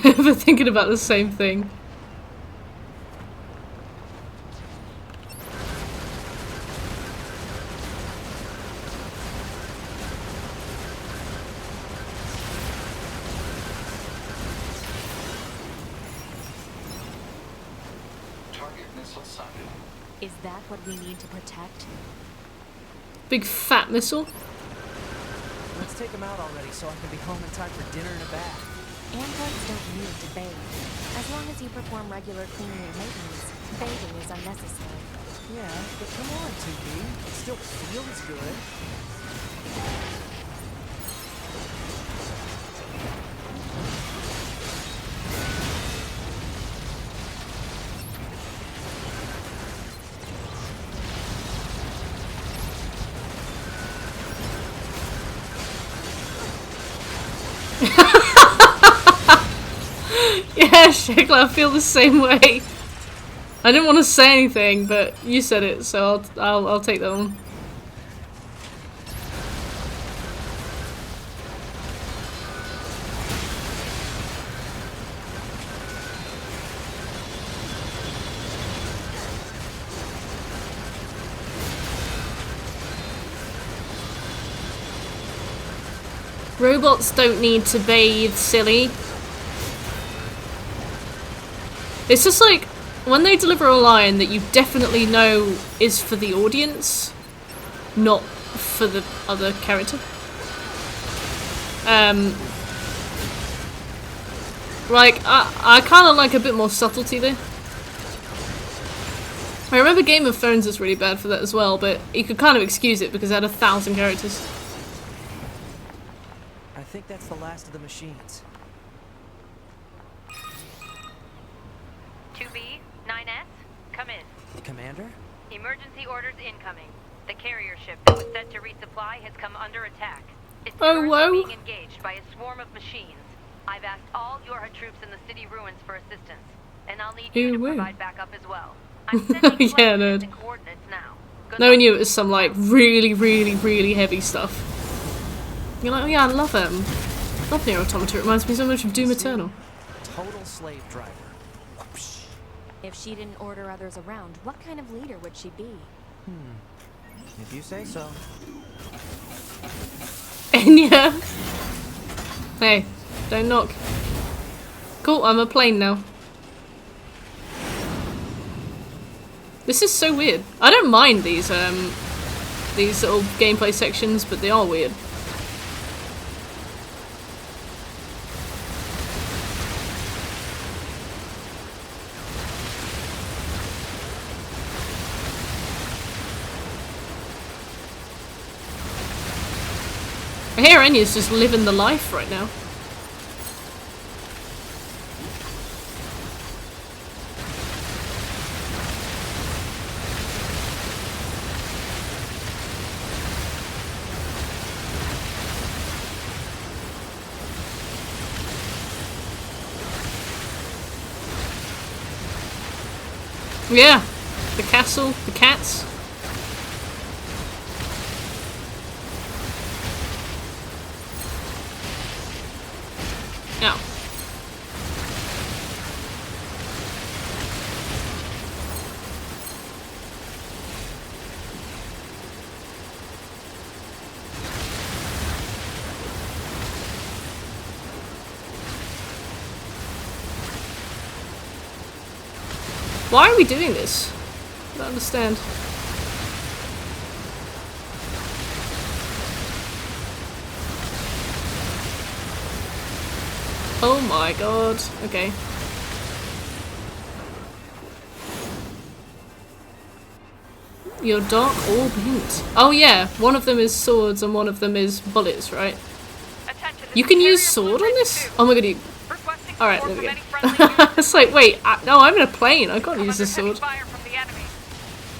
[SPEAKER 1] We're thinking about the same thing.
[SPEAKER 3] Target missile sighted.
[SPEAKER 8] Is that what we need to protect?
[SPEAKER 1] Big fat missile.
[SPEAKER 2] Let's take him out already so I can be home in time for dinner and a bath.
[SPEAKER 8] Androids don't need to bathe. As long as you perform regular cleaning and maintenance, bathing is unnecessary.
[SPEAKER 2] Yeah, but come on, 2B. It still feels good.
[SPEAKER 1] Yeah, Shekla, I feel the same way. I didn't want to say anything, but you said it, so I'll take that one. Robots don't need to bathe, silly. It's just like, when they deliver a line that you definitely know is for the audience, not for the other character. Like, I kind of like a bit more subtlety there. I remember Game of Thrones is really bad for that as well, but you could kind of excuse it because it had 1,000 characters.
[SPEAKER 2] I think that's the last of the machines.
[SPEAKER 7] 2B, 9S, come in.
[SPEAKER 2] Commander?
[SPEAKER 7] Emergency orders incoming. The carrier ship that was set to resupply has come under attack. It's currently being engaged by a swarm of machines. I've asked all your troops in the city ruins for assistance, and I'll need you to provide backup as well. I'm sending and coordinates now.
[SPEAKER 1] No one knew it was some like really, really, really heavy stuff. You're like, oh yeah, I love him. Love NieR Automata. It reminds me so much of Doom Eternal.
[SPEAKER 2] Total slave driver.
[SPEAKER 8] If she didn't order others around, what kind of leader would she be?
[SPEAKER 2] If you say so.
[SPEAKER 1] Enya! Hey, don't knock. Cool, I'm a plane now. This is so weird. I don't mind these little gameplay sections, but they are weird. I hear Enya's just living the life right now. Yeah, the castle, the cats. Ow. Why are we doing this? I don't understand. Oh my god. Okay. Your dark orb hint. Oh yeah, one of them is swords and one of them is bullets, right? You can use sword on this? Oh my god, you... Alright, there we go. It's like, wait, no, I'm in a plane. I can't use this sword.
[SPEAKER 11] Fire from the enemy.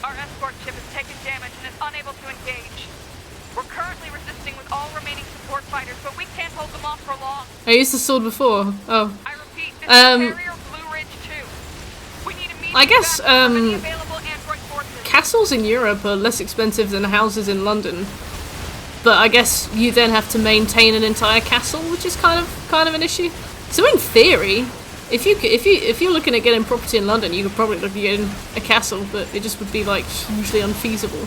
[SPEAKER 11] Our escort ship has taken damage and is unable to engage. We're currently resisting with all remaining support fighters, but we can't hold them off for long.
[SPEAKER 1] I used the sword before. Oh.
[SPEAKER 11] I repeat, this is Carrier Blue Ridge 2. We need immediate
[SPEAKER 1] I guess,
[SPEAKER 11] backup from any available android forces.
[SPEAKER 1] Castles in Europe are less expensive than houses in London. But I guess you then have to maintain an entire castle, which is kind of an issue. So in theory, if you're looking at getting property in London, you could probably look at getting a castle, but it just would be like hugely unfeasible.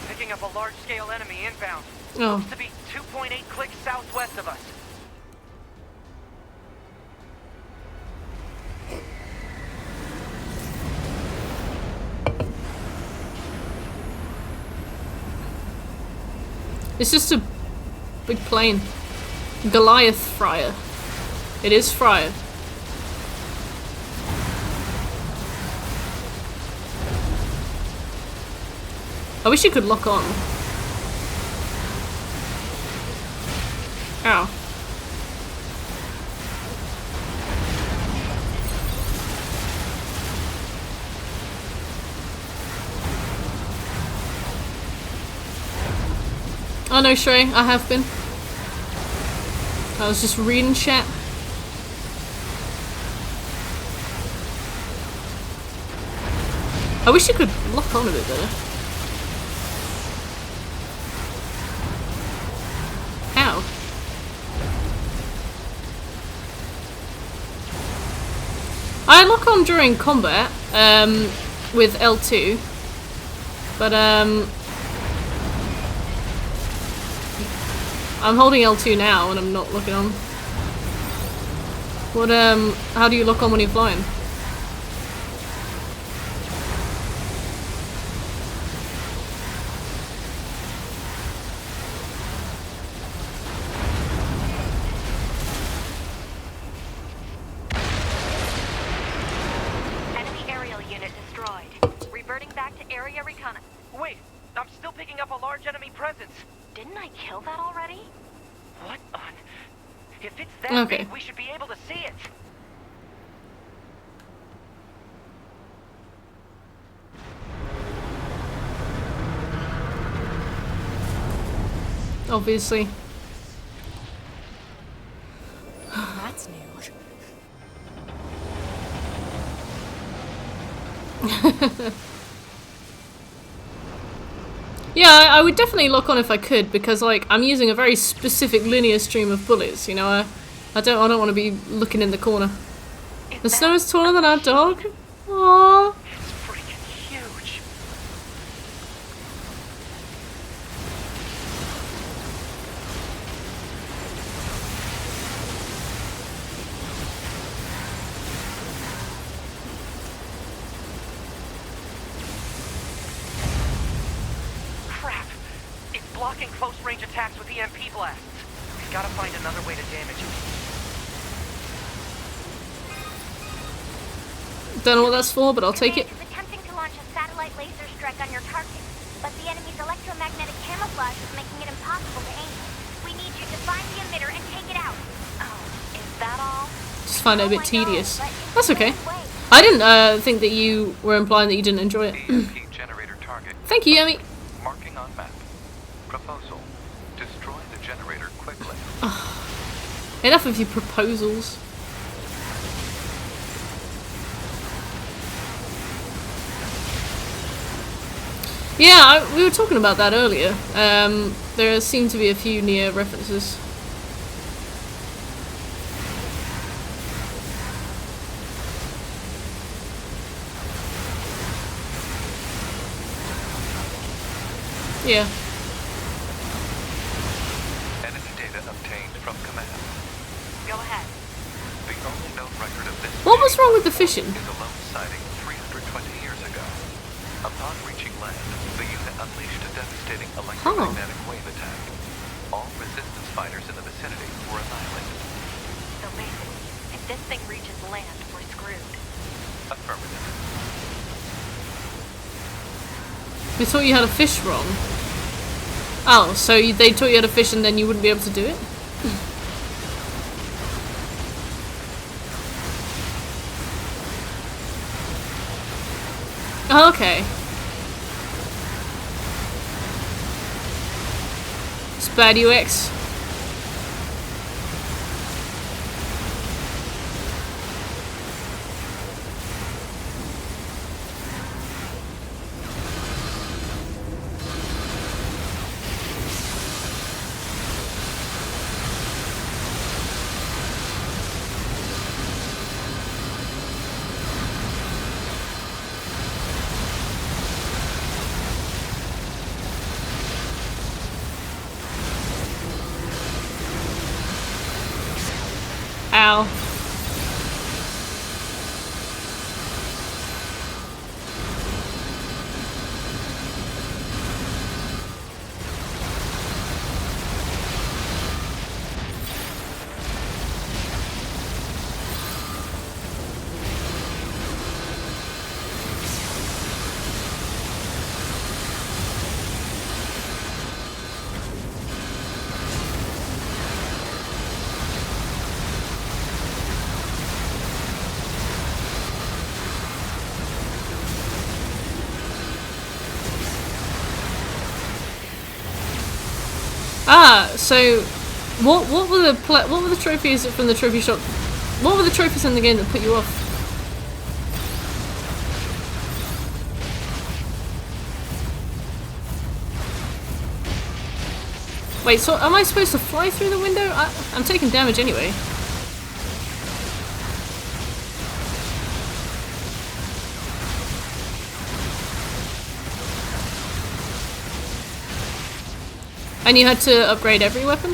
[SPEAKER 11] Picking up a large-scale enemy inbound.
[SPEAKER 1] Oh.
[SPEAKER 11] Looks to be 2.8 clicks southwest of us.
[SPEAKER 1] It's just a big plane. Goliath Fryer. It is Fryer. I wish you could lock on. Ow. Oh no, Shrey, I have been. I was just reading chat. I wish you could lock on a bit better. How? I lock on during combat, with L2, but I'm holding L2 now and I'm not locking on. What, how do you lock on when you're flying?
[SPEAKER 7] Enemy aerial unit destroyed. Reverting back to area recon.
[SPEAKER 11] Wait, I'm still picking up a large enemy presence.
[SPEAKER 7] Didn't I kill that already?
[SPEAKER 11] What on? If it's that
[SPEAKER 1] Okay.
[SPEAKER 11] big, we should be able to see it.
[SPEAKER 1] Obviously.
[SPEAKER 10] That's new.
[SPEAKER 1] Yeah, I would definitely lock on if I could, because like I'm using a very specific linear stream of bullets. You know, I don't want to be looking in the corner. The snow is taller than our dog. Aww.
[SPEAKER 11] It's freaking huge. Crap! It's blocking close-range attacks with EMP blasts. We've got to find another way to damage it.
[SPEAKER 1] Don't know what that's for, but I'll take it.
[SPEAKER 7] Command is attempting to launch a satellite laser strike on your target, but the enemy's electromagnetic camouflage is making it impossible to aim. We need you to find the emitter and take it out.
[SPEAKER 4] Oh, is
[SPEAKER 7] that all?
[SPEAKER 1] Just find it a bit tedious. That's okay. I didn't think that you were implying that you didn't enjoy it.
[SPEAKER 3] EMP generator target.
[SPEAKER 1] Thank you, Emmy.
[SPEAKER 3] Marking on map. Proposal. Destroy the generator quickly.
[SPEAKER 1] Enough of your proposals. Yeah, we were talking about that earlier. There seem to be a few NieR references. Yeah.
[SPEAKER 3] Enemy data obtained from command.
[SPEAKER 7] Go ahead.
[SPEAKER 3] The only known record of this
[SPEAKER 1] What was wrong with the fishing?
[SPEAKER 3] is a lone sighting 320 years ago. Upon reaching land, the unit unleashed a devastating electromagnetic wave attack. All resistance fighters in the vicinity were annihilated.
[SPEAKER 7] So basically, if this thing reaches land, we're screwed.
[SPEAKER 3] Affirmative.
[SPEAKER 1] We thought you had a fish wrong. Oh, so they taught you how to fish and then you wouldn't be able to do it? Oh, okay. It's bad UX. Ow. Ah, so what were the trophies from the trophy shop? What were the trophies in the game that put you off? Wait, so am I supposed to fly through the window? I'm taking damage anyway. And you had to upgrade every weapon?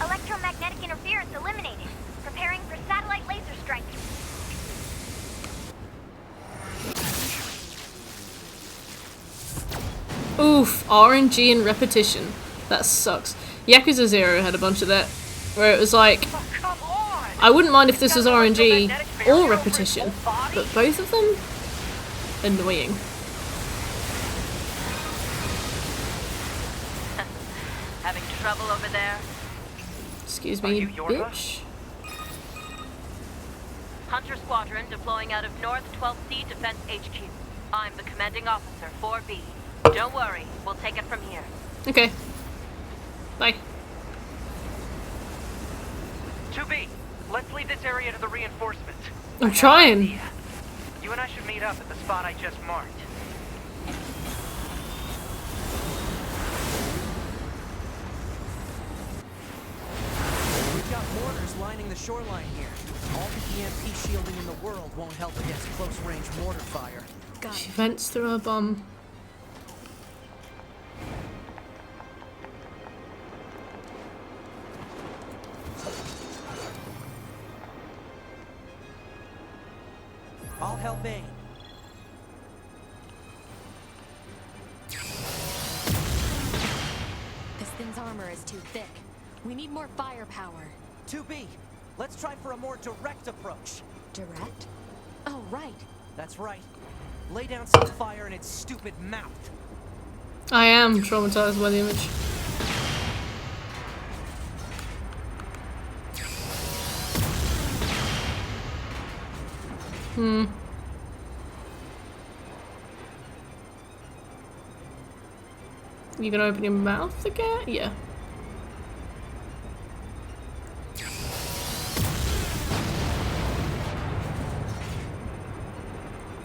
[SPEAKER 7] Electromagnetic interference eliminated. Preparing for satellite laser strike.
[SPEAKER 1] Oof, RNG and repetition. That sucks. Yakuza 0 had a bunch of that, where it was like, I wouldn't mind if this was RNG or repetition, but both of them? Annoying.
[SPEAKER 7] Having trouble over there?
[SPEAKER 1] Excuse me, bitch.
[SPEAKER 7] Hunter Squadron deploying out of North 12C Defense HQ. I'm the commanding officer, 4B. Don't worry, we'll take it from here.
[SPEAKER 1] Okay. Bye.
[SPEAKER 2] 2B, let's leave this area to the reinforcements.
[SPEAKER 1] I'm trying.
[SPEAKER 2] You and I should meet up at the spot I just marked. We've got mortars lining the shoreline here. All the EMP shielding in the world won't help against close-range mortar fire.
[SPEAKER 1] She vents through her bum.
[SPEAKER 2] I'll help aim.
[SPEAKER 8] This thing's armor is too thick. We need more firepower.
[SPEAKER 2] 2B, Let's try for a more direct approach.
[SPEAKER 10] Direct? Oh, right.
[SPEAKER 2] That's right. Lay down some fire in its stupid mouth.
[SPEAKER 1] I am traumatized by the image. You gonna open your mouth again? Yeah.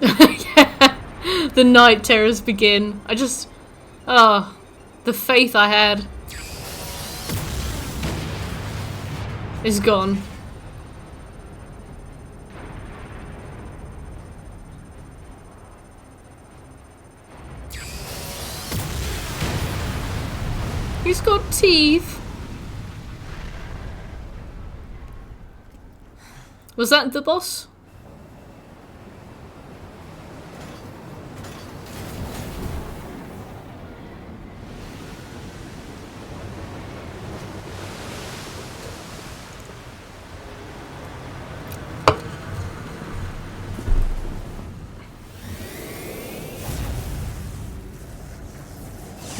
[SPEAKER 1] Yeah. The night terrors begin. I just... Oh. The faith I had is gone. He's got teeth. Was that the boss?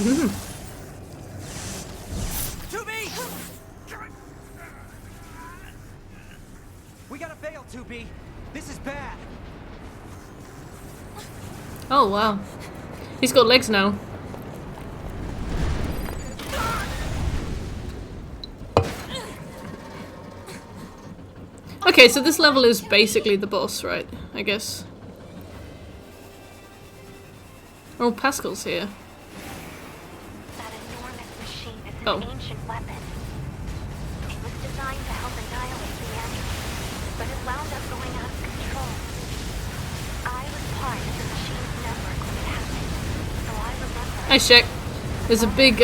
[SPEAKER 1] Mm-hmm.
[SPEAKER 2] 2B! We gotta bail, 2B. This is bad.
[SPEAKER 1] Oh wow. He's got legs now. Okay, so this level is basically the boss, right? I guess. Oh, Pascal's here.
[SPEAKER 9] That enormous machine is an ancient weapon. It was designed to help annihilate the androids, but it wound up going out of control. I was part of the machine's network when it happened, so I remember.
[SPEAKER 1] Hey, Shek. There's a big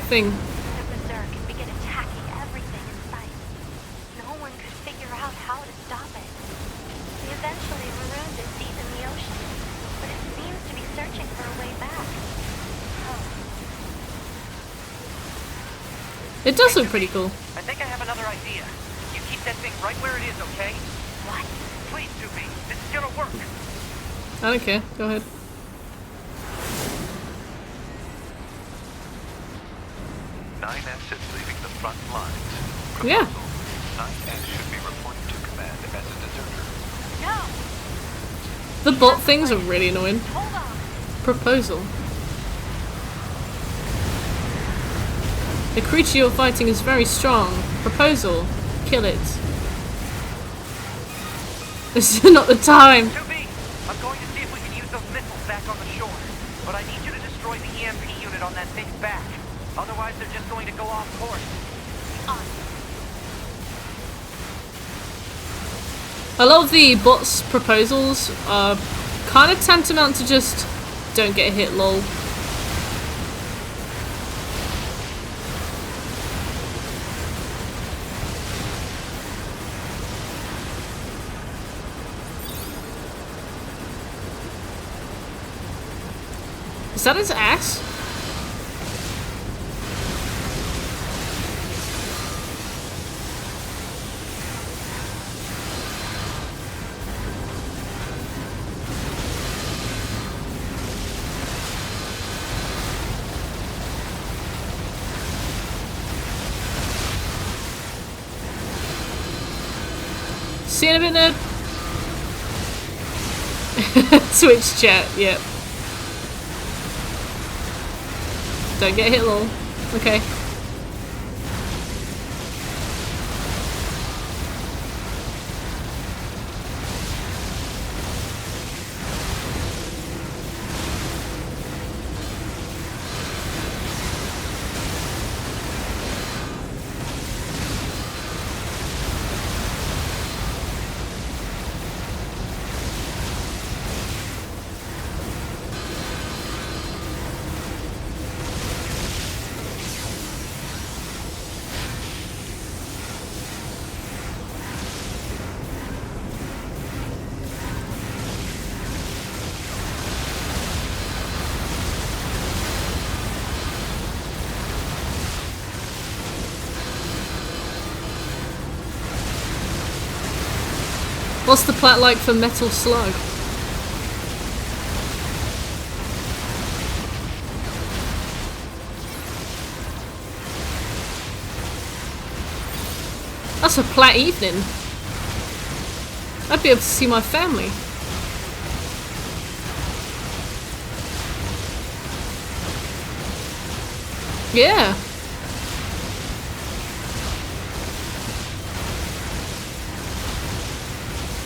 [SPEAKER 1] thing.
[SPEAKER 9] The berserk and began attacking everything in sight. No one could figure out how to stop it. We eventually marooned it deep in the ocean, but it seems to be searching for a way back.
[SPEAKER 1] It does look pretty cool.
[SPEAKER 2] I think I have another idea. You keep that thing right where it is, okay?
[SPEAKER 9] What?
[SPEAKER 2] Please, 2B. This is gonna work.
[SPEAKER 1] I don't care. Go ahead.
[SPEAKER 3] NieR is leaving the front lines.
[SPEAKER 1] Yeah.
[SPEAKER 3] NieR should be reported to command as a deserter.
[SPEAKER 9] No!
[SPEAKER 1] The bot things are really annoying.
[SPEAKER 9] Hold on!
[SPEAKER 1] Proposal. The creature you're fighting is very strong. Proposal. Kill it. This is not the time.
[SPEAKER 2] 2B, I'm going to see if we can use those missiles back on the shore. But I need you to destroy the EMP unit on that thing's back. Otherwise, they're just going to go off course.
[SPEAKER 1] A lot of the bots' proposals are kind of tantamount to just don't get hit, lol. Is that his ass? See you in a bit, nerd. Twitch chat, yep. Don't get hit, lol. Okay. What's the plat like for Metal Slug? That's a plat evening. I'd be able to see my family. Yeah.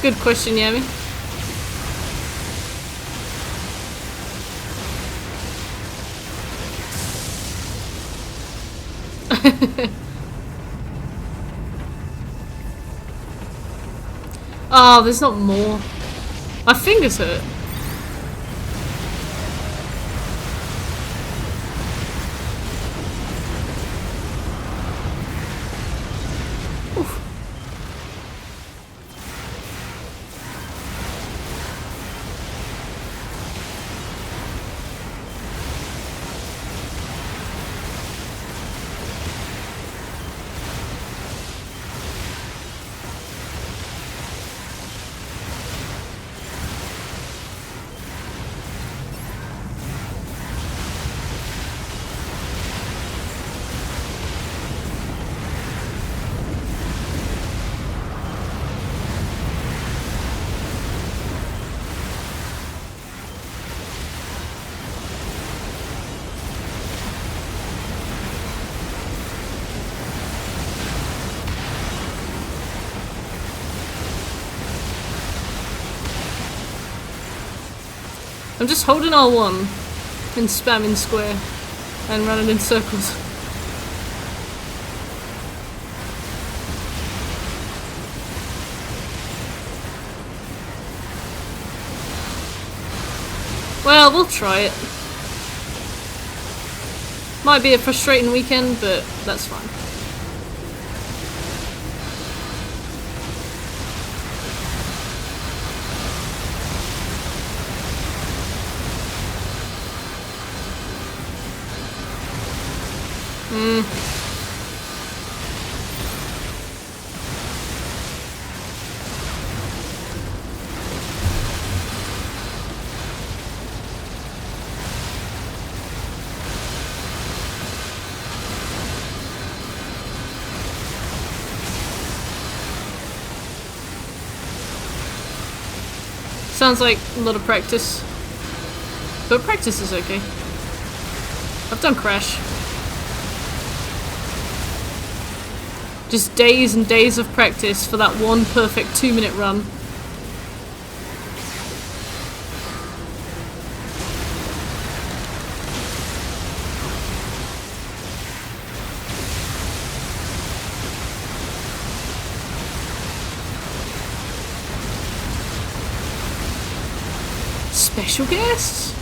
[SPEAKER 1] Good question, Yami. Oh, there's not more. My fingers hurt. Oof. I'm just holding R1 and spamming square and running in circles. Well, we'll try it. Might be a frustrating weekend, but that's fine. Sounds like a lot of practice. But practice is okay. I've done Crash. Just days and days of practice for that one perfect 2-minute run. Special guests?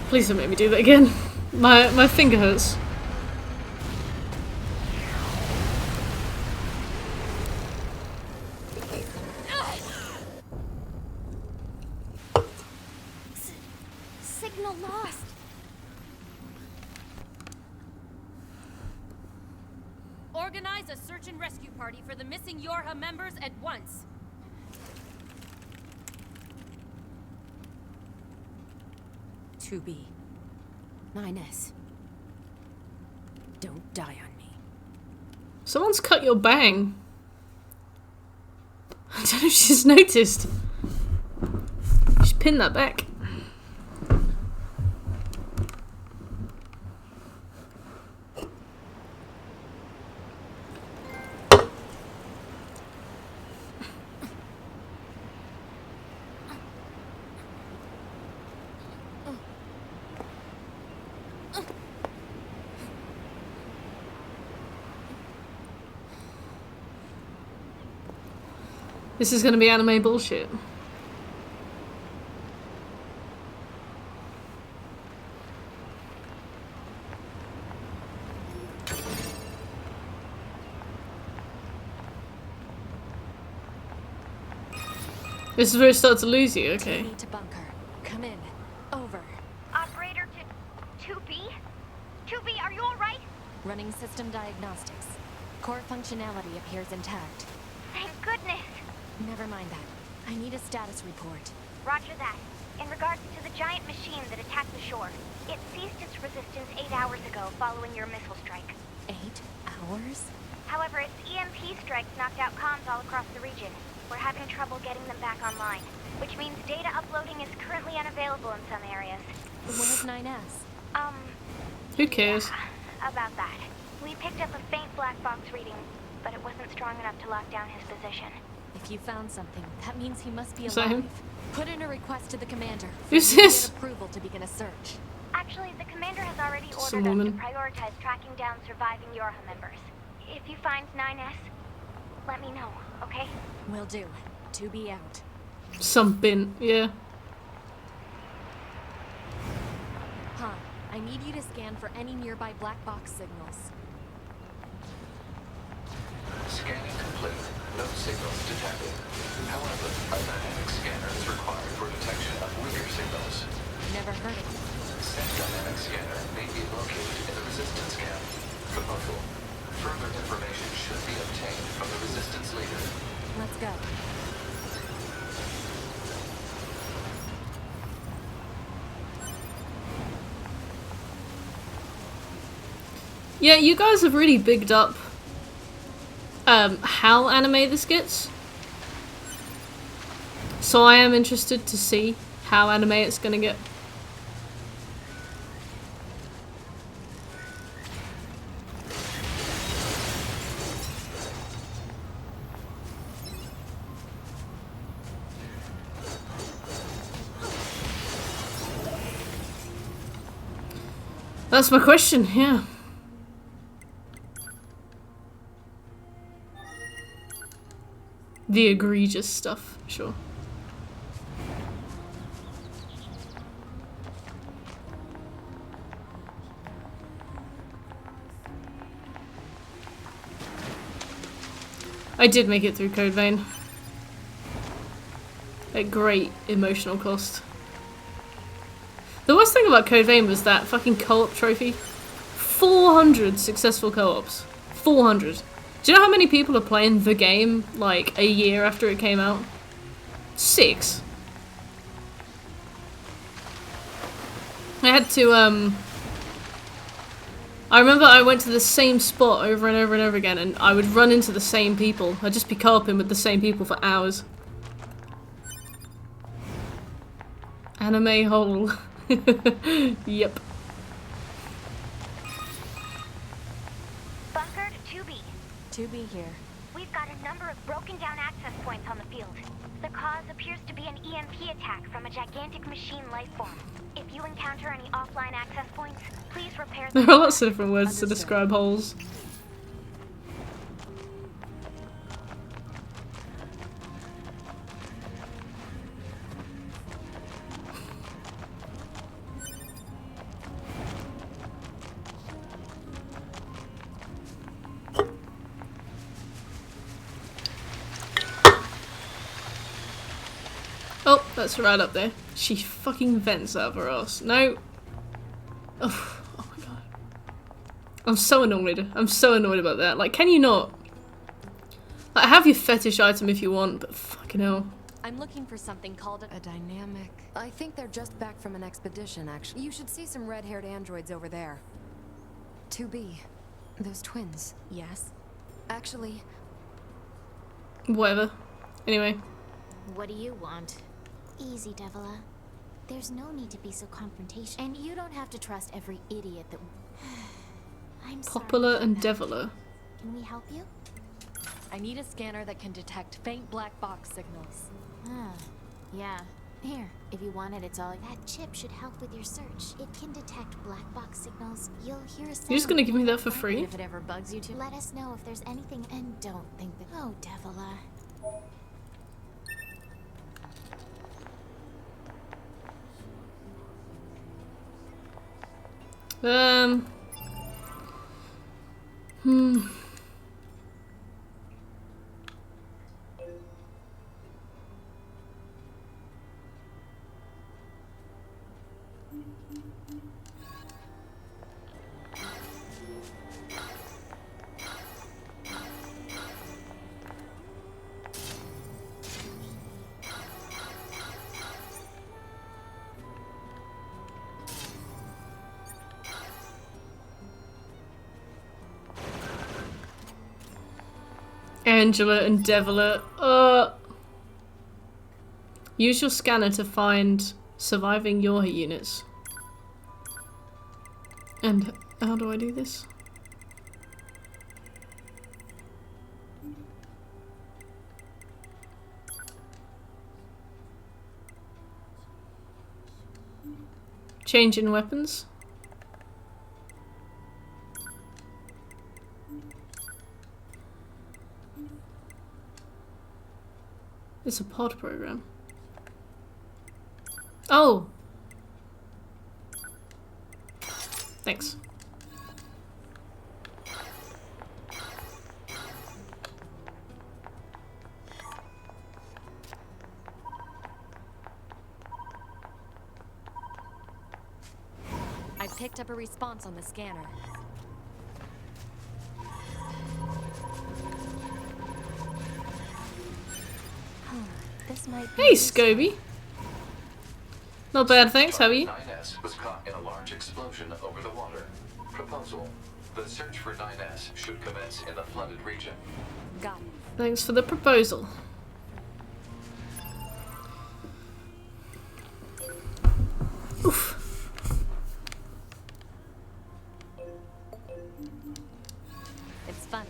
[SPEAKER 1] Please don't make me do that again. My finger hurts.
[SPEAKER 9] Signal lost.
[SPEAKER 12] Organize a search and rescue party for the missing Yorha members at once.
[SPEAKER 10] To be 9S. Don't die on me.
[SPEAKER 1] Someone's cut your bang. I don't know if she's noticed. Just pin that back. This is gonna be anime bullshit. This is where it starts to lose you, okay.
[SPEAKER 8] Need to bunker. Come in. Over.
[SPEAKER 9] Operator to 2B? 2B, are you alright?
[SPEAKER 8] Running system diagnostics. Core functionality appears intact.
[SPEAKER 9] Thank goodness.
[SPEAKER 8] Never mind that. I need a status report.
[SPEAKER 9] Roger that. In regards to the giant machine that attacked the shore, it ceased its resistance 8 hours ago following your missile strike.
[SPEAKER 8] 8 hours?
[SPEAKER 9] However, its EMP strikes knocked out comms all across the region. We're having trouble getting them back online, which means data uploading is currently unavailable in some areas.
[SPEAKER 8] Where's 9S?
[SPEAKER 1] Who cares?
[SPEAKER 9] Yeah, about that. We picked up a faint black box reading, but it wasn't strong enough to lock down his position.
[SPEAKER 8] If you found something, that means he must be alive.
[SPEAKER 1] Same.
[SPEAKER 8] Put in a request to the commander.
[SPEAKER 1] Who's this?
[SPEAKER 8] Approval to begin a search.
[SPEAKER 9] Actually, the commander has already
[SPEAKER 1] Some
[SPEAKER 9] ordered us
[SPEAKER 1] woman.
[SPEAKER 9] to prioritize tracking down surviving Yorha members. If you find 9S, let me know, okay?
[SPEAKER 8] Will do. 2B out.
[SPEAKER 1] Some bin, yeah.
[SPEAKER 8] Han, I need you to scan for any nearby black box signals.
[SPEAKER 3] Scanning complete. No signals detected. However, a dynamic scanner is required for detection of weaker signals.
[SPEAKER 8] Never heard of it.
[SPEAKER 3] Said dynamic scanner may be located in the resistance camp. Proposal. Further information should be obtained from the resistance leader.
[SPEAKER 8] Let's go.
[SPEAKER 1] Yeah, you guys have really bigged up how anime this gets. So I am interested to see how anime it's gonna get. That's my question, yeah. The egregious stuff, sure. I did make it through Code Vein. At great emotional cost. The worst thing about Code Vein was that fucking co-op trophy. 400 successful co-ops. 400. Do you know how many people are playing the game, like, a year after it came out? 6. I had to, I remember I went to the same spot over and over and over again, and I would run into the same people. I'd just be co-oping with the same people for hours. Anime hole. Yep.
[SPEAKER 9] Bunker to 2B.
[SPEAKER 8] 2B here.
[SPEAKER 9] We've got a number of broken down access points on the field. The cause appears to be an EMP attack from a gigantic machine life form. If you encounter any offline access points, please repair them.
[SPEAKER 1] There are lots of different words to describe holes. Oh, that's right up there. She fucking vents out of her ass. No. Oh my god. I'm so annoyed. I'm so annoyed about that. Like, can you not? Like, have your fetish item if you want, but fucking hell.
[SPEAKER 8] I'm looking for something called
[SPEAKER 10] A dynamic. I think they're just back from an expedition, actually. You should see some red-haired androids over there. 2B. Those twins.
[SPEAKER 8] Yes.
[SPEAKER 10] Actually,
[SPEAKER 1] Whatever. Anyway.
[SPEAKER 12] What do you want? Easy, Devila. There's no need to be so confrontational. And you don't have to trust every idiot that... I'm sorry.
[SPEAKER 1] Popular and Deviler.
[SPEAKER 12] Can we help you?
[SPEAKER 8] I need a scanner that can detect faint black box signals.
[SPEAKER 12] Ah, yeah. Here, if you want it, it's all... That chip should help with your search. It can detect black box signals. You'll hear a sound.
[SPEAKER 1] You're just gonna give me that for free?
[SPEAKER 12] If it ever bugs you to, let us know if there's anything, and don't think that... Oh, Devila.
[SPEAKER 1] Angela and Devila. Use your scanner to find surviving Yorha units. And how do I do this? Change in weapons. It's a pod program. Oh! Thanks.
[SPEAKER 8] I picked up a response on the scanner.
[SPEAKER 12] This might
[SPEAKER 1] Hey, Scobie. Not bad, thanks. How are you?
[SPEAKER 3] 9S was caught in a large explosion over the water. Proposal: the search for 9S should commence in the flooded region.
[SPEAKER 8] Got it.
[SPEAKER 1] Thanks for the proposal. Oof.
[SPEAKER 8] It's funny.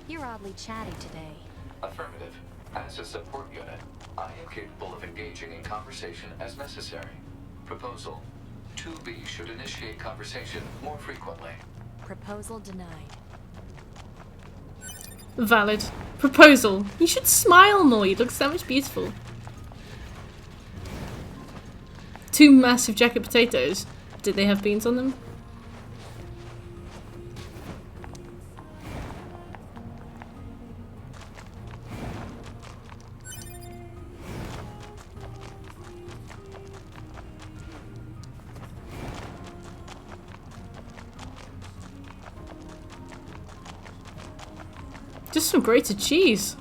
[SPEAKER 8] You're oddly chatty today.
[SPEAKER 3] Affirmative. As a support unit, I am capable of engaging in conversation as necessary. Proposal: 2B should initiate conversation more frequently.
[SPEAKER 8] Proposal denied.
[SPEAKER 1] Valid. Proposal. You should smile more. You look so much beautiful. 2 massive jacket potatoes. Did they have beans on them? Just some grated cheese.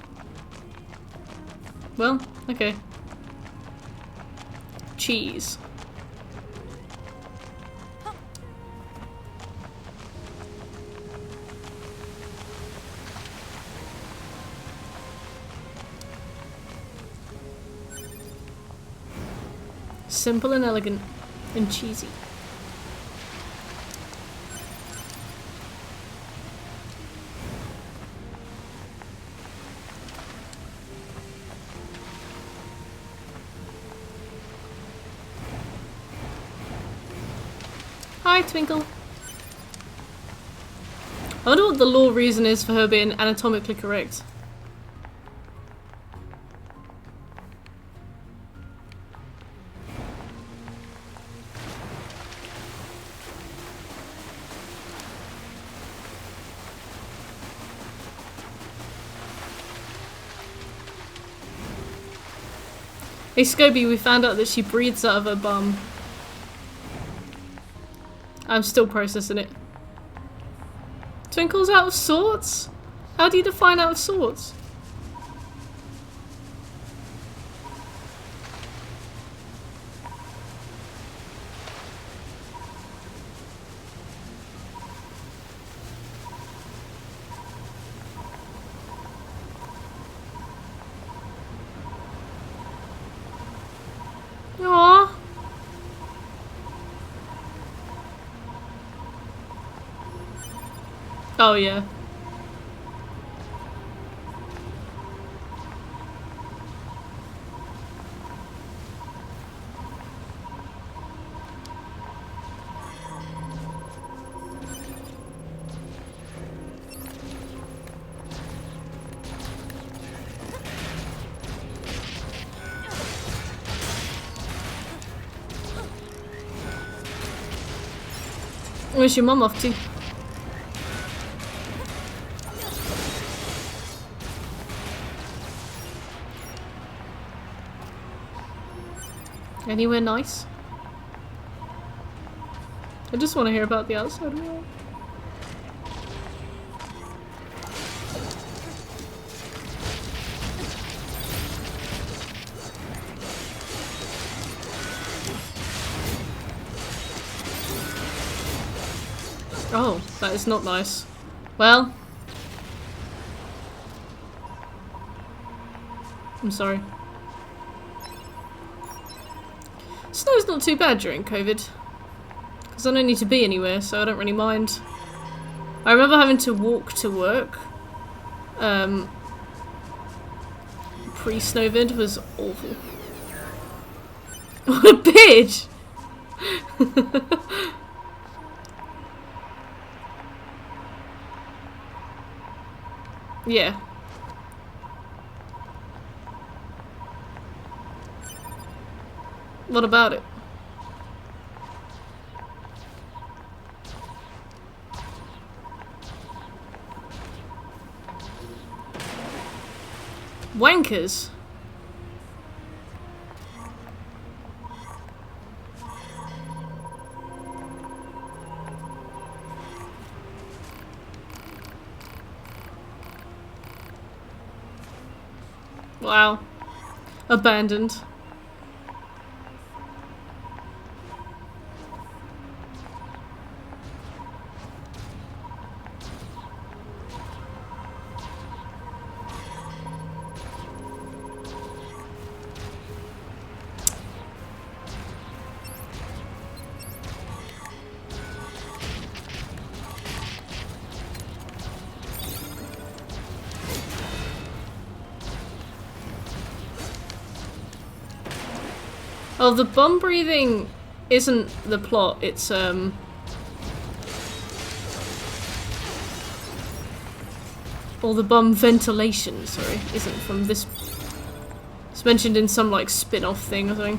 [SPEAKER 1] Well, okay. Cheese. Simple and elegant and cheesy. Hi, Twinkle. I wonder what the law reason is for her being anatomically correct. Hey Scobie, we found out that she breathes out of her bum. I'm still processing it. Twinkle's out of sorts? How do you define out of sorts? Aww. Oh yeah. Where's your mum off to? Anywhere nice? I just want to hear about the outside world. Oh, that is not nice. Well, I'm sorry. Snow's not too bad during COVID, because I don't need to be anywhere, so I don't really mind. I remember having to walk to work. Pre-Snowvid was awful. What a bitch! Yeah. What about it? Wankers. Wow. Abandoned. Oh, the bomb breathing isn't the plot, it's or the bomb ventilation, sorry, isn't from this. It's mentioned in some like spin-off thing or something.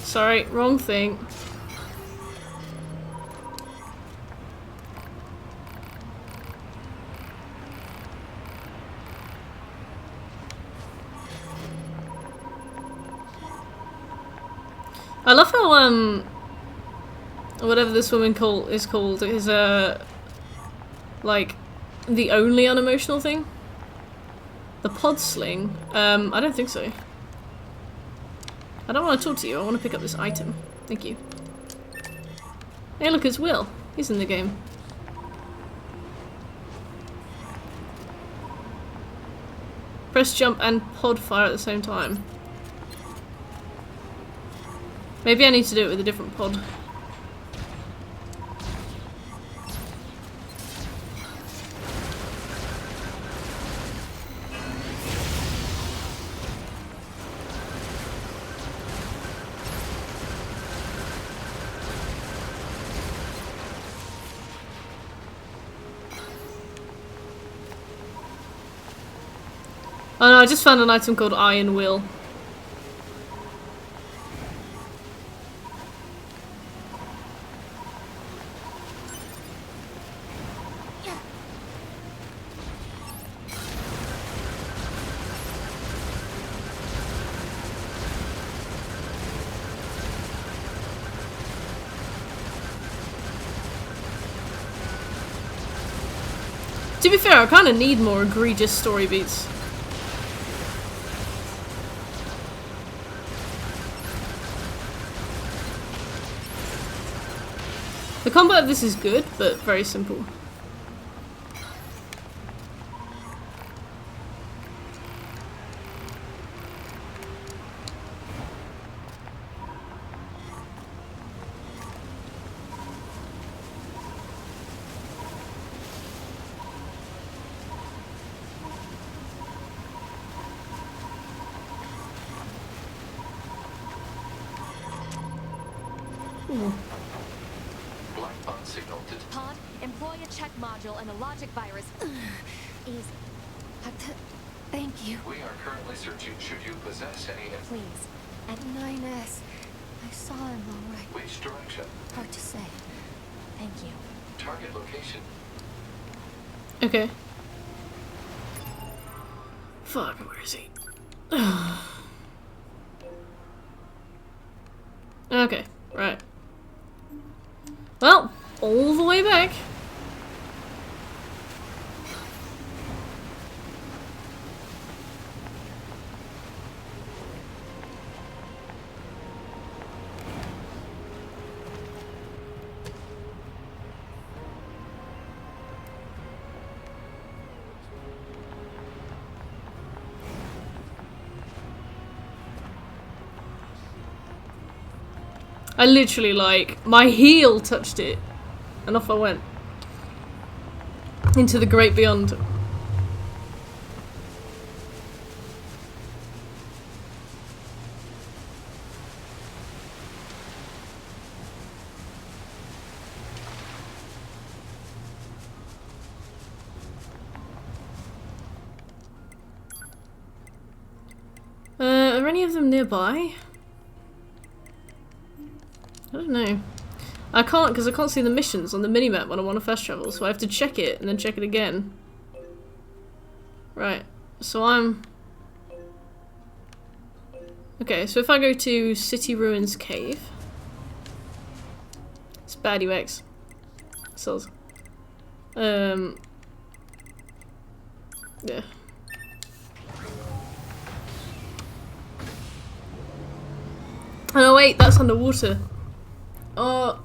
[SPEAKER 1] Sorry, wrong thing. I love how whatever this woman is called is like the only unemotional thing. The pod sling? I don't think so. I don't want to talk to you, I want to pick up this item. Thank you. Hey look, it's Will. He's in the game. Press jump and pod fire at the same time. Maybe I need to do it with a different pod. Oh no, I just found an item called Iron Will. To be fair, I kind of need more egregious story beats. The combat of this is good, but very simple. Ooh.
[SPEAKER 8] Pod, employ a check module and a logic virus. Easy. Thank you.
[SPEAKER 3] We are currently searching should you possess any.
[SPEAKER 8] Please. At 9S. I saw him all right.
[SPEAKER 3] Which direction?
[SPEAKER 8] Hard to say. Thank you.
[SPEAKER 3] Target location.
[SPEAKER 1] Okay. Fuck, where is he? Okay, right. Well, all the way back. I literally, like, my heel touched it, and off I went. Into the great beyond. Are any of them nearby? I don't know. I can't, because I can't see the missions on the minimap when I want to fast travel, so I have to check it and then check it again. Right, so I'm... Okay, so if I go to City Ruins Cave... It's bad UX. So... Yeah. Oh wait, that's underwater. Oh,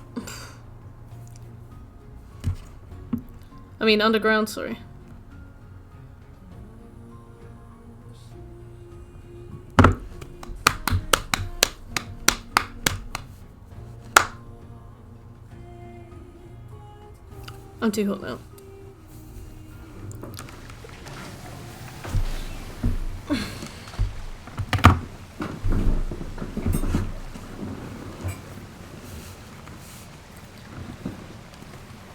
[SPEAKER 1] I mean underground, sorry. I'm too hot now.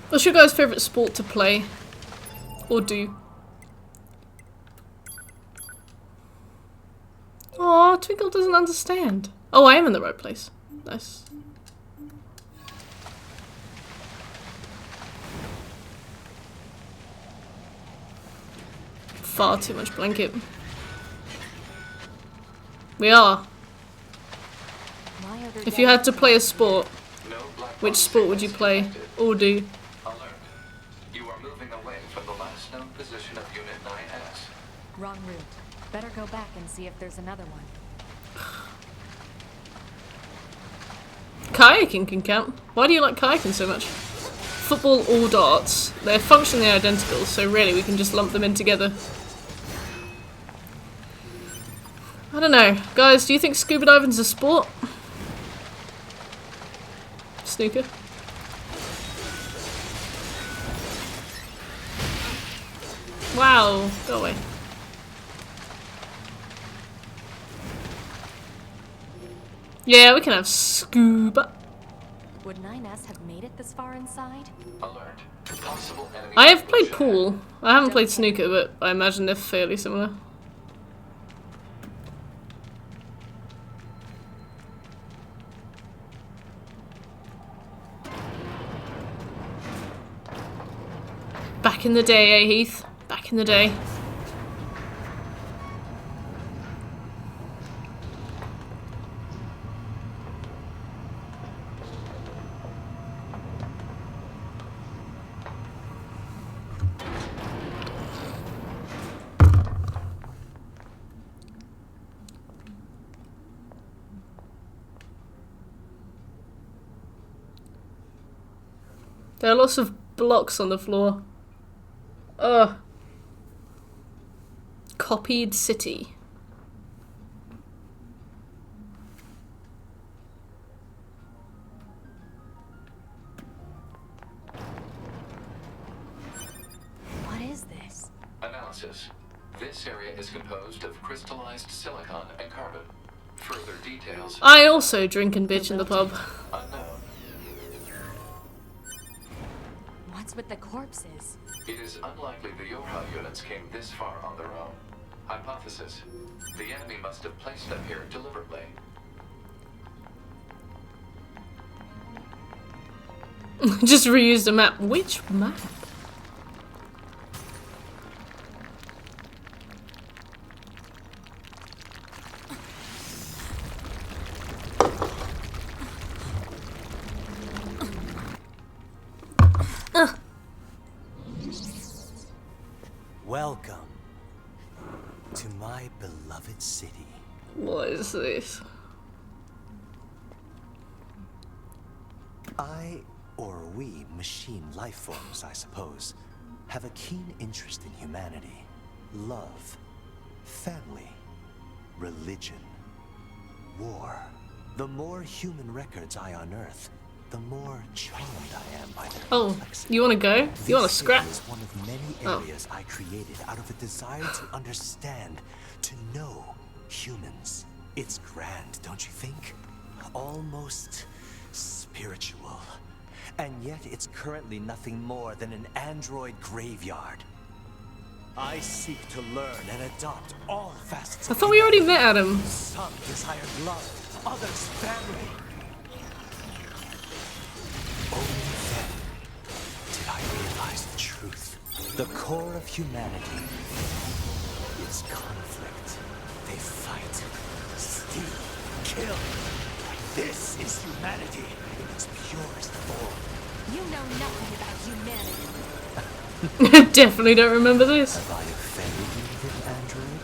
[SPEAKER 1] What's your guys' favourite sport to play? Or do? Aw, Twinkle doesn't understand. Oh, I am in the right place. Nice. Far too much blanket. We are. If you had to play a sport, which sport would you play? Or do?
[SPEAKER 3] You are moving away from the last known position of Unit 9S.
[SPEAKER 8] Wrong route. Better go back and see if there's another one.
[SPEAKER 1] Kayaking can count. Why do you like kayaking so much? Football or darts. They're functionally identical, so really we can just lump them in together. I don't know. Guys, do you think scuba diving's a sport? Snooker? Wow, go away. Yeah, we can have scuba.
[SPEAKER 8] Would 9S have made it this far inside?
[SPEAKER 3] Alert. Possible enemy.
[SPEAKER 1] I have played pool. I haven't played snooker, but I imagine they're fairly similar. Back in the day, eh, Heath? Back in the day. There are lots of blocks on the floor. Ugh. Copied city.
[SPEAKER 8] What is this?
[SPEAKER 3] Analysis. This area is composed of crystallized silicon and carbon. Further details.
[SPEAKER 1] I also drink and bitch in the pub.
[SPEAKER 3] Unknown.
[SPEAKER 8] What's with the corpses?
[SPEAKER 3] It is unlikely the Yorha units came this far on their own. Hypothesis. The enemy must have placed them here deliberately.
[SPEAKER 1] Just reused a map. Which map?
[SPEAKER 13] Welcome to my beloved city.
[SPEAKER 1] What is this?
[SPEAKER 13] Or we, machine life forms, I suppose, have a keen interest in humanity, love, family, religion, war. The more human records I unearth, the more charmed I am by their complexity.
[SPEAKER 1] You want to go? You want to scrap?
[SPEAKER 13] This is one of many areas I created out of a desire to understand, to know humans. It's grand, don't you think? Almost spiritual. And yet it's currently nothing more than an android graveyard. I seek to learn and adopt all facets.
[SPEAKER 1] I thought we already met Adam.
[SPEAKER 13] Some desired love, others family. Only then did I realize the truth. The core of humanity is conflict. They fight, steal, kill. This is humanity in its purest form.
[SPEAKER 8] You know nothing about humanity.
[SPEAKER 1] Definitely don't remember this.
[SPEAKER 13] Have I offended you, little android?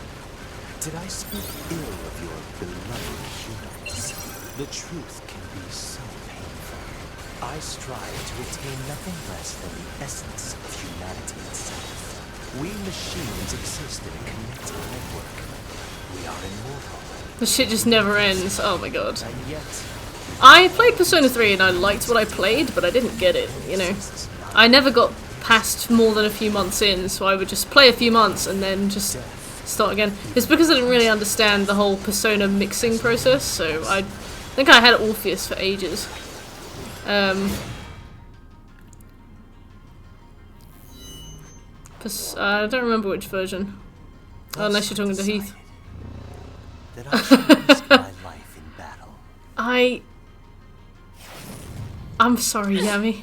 [SPEAKER 13] Did I speak ill of your beloved humans? The truth can be so painful. I strive to attain nothing less than the essence of humanity itself. We machines exist in a connected network. We are immortal.
[SPEAKER 1] The shit just never ends. Oh my god.
[SPEAKER 13] And yet,
[SPEAKER 1] I played Persona 3 and I liked what I played, but I didn't get it, you know. I never got past more than a few months in, so I would just play a few months and then just start again. It's because I didn't really understand the whole Persona mixing process, so I think I had Orpheus for ages. I don't remember which version. Oh, unless you're talking to Heath.
[SPEAKER 13] that I should risk my life in battle.
[SPEAKER 1] I'm sorry, Yami.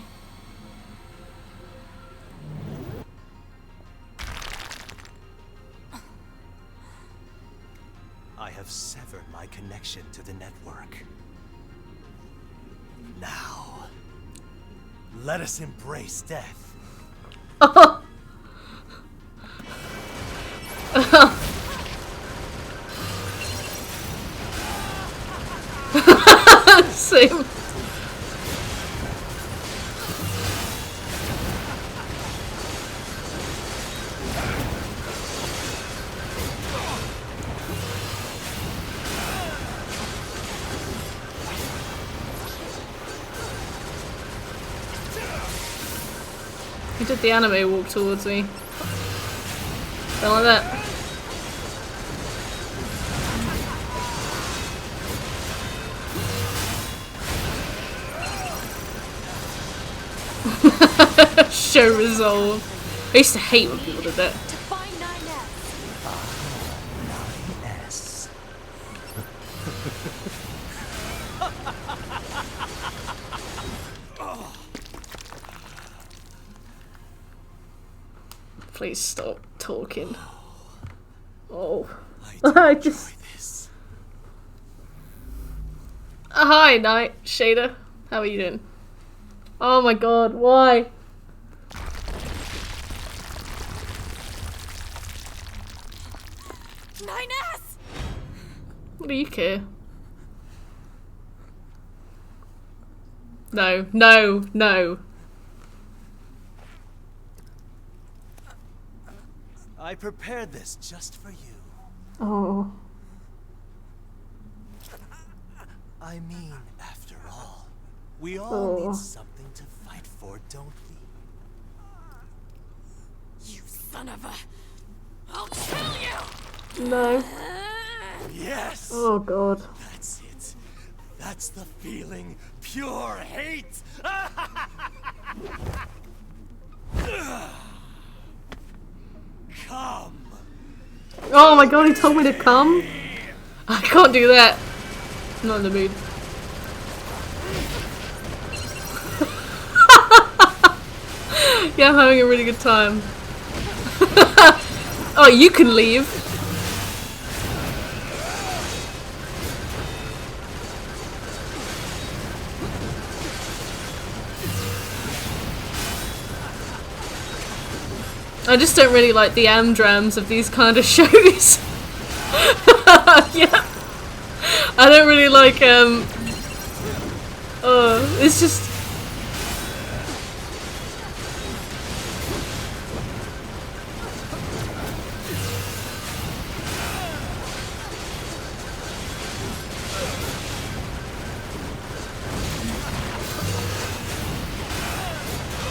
[SPEAKER 13] I have severed my connection to the network. Now, let us embrace death.
[SPEAKER 1] Same. He did the anime walk towards me. Don't like that. Show resolve. I used to hate when people did that.
[SPEAKER 13] To find 9S.
[SPEAKER 1] Please stop talking. Oh. I just...
[SPEAKER 13] This.
[SPEAKER 1] Hi, Night Shader. How are you doing? Oh my god, why? What do you care? No, no, no.
[SPEAKER 13] I prepared this just for you.
[SPEAKER 1] Oh.
[SPEAKER 13] I mean, after all, we all need something to fight for, don't we?
[SPEAKER 8] You son of a... I'll kill you!
[SPEAKER 1] No.
[SPEAKER 13] Yes!
[SPEAKER 1] Oh god.
[SPEAKER 13] That's it. That's the feeling. Pure hate! Come!
[SPEAKER 1] Oh my god, he told me to come? I can't do that. I'm not in the mood. Yeah, I'm having a really good time. Oh, you can leave. I just don't really like the amdrams of these kind of shows. Yeah. I don't really like, it's just...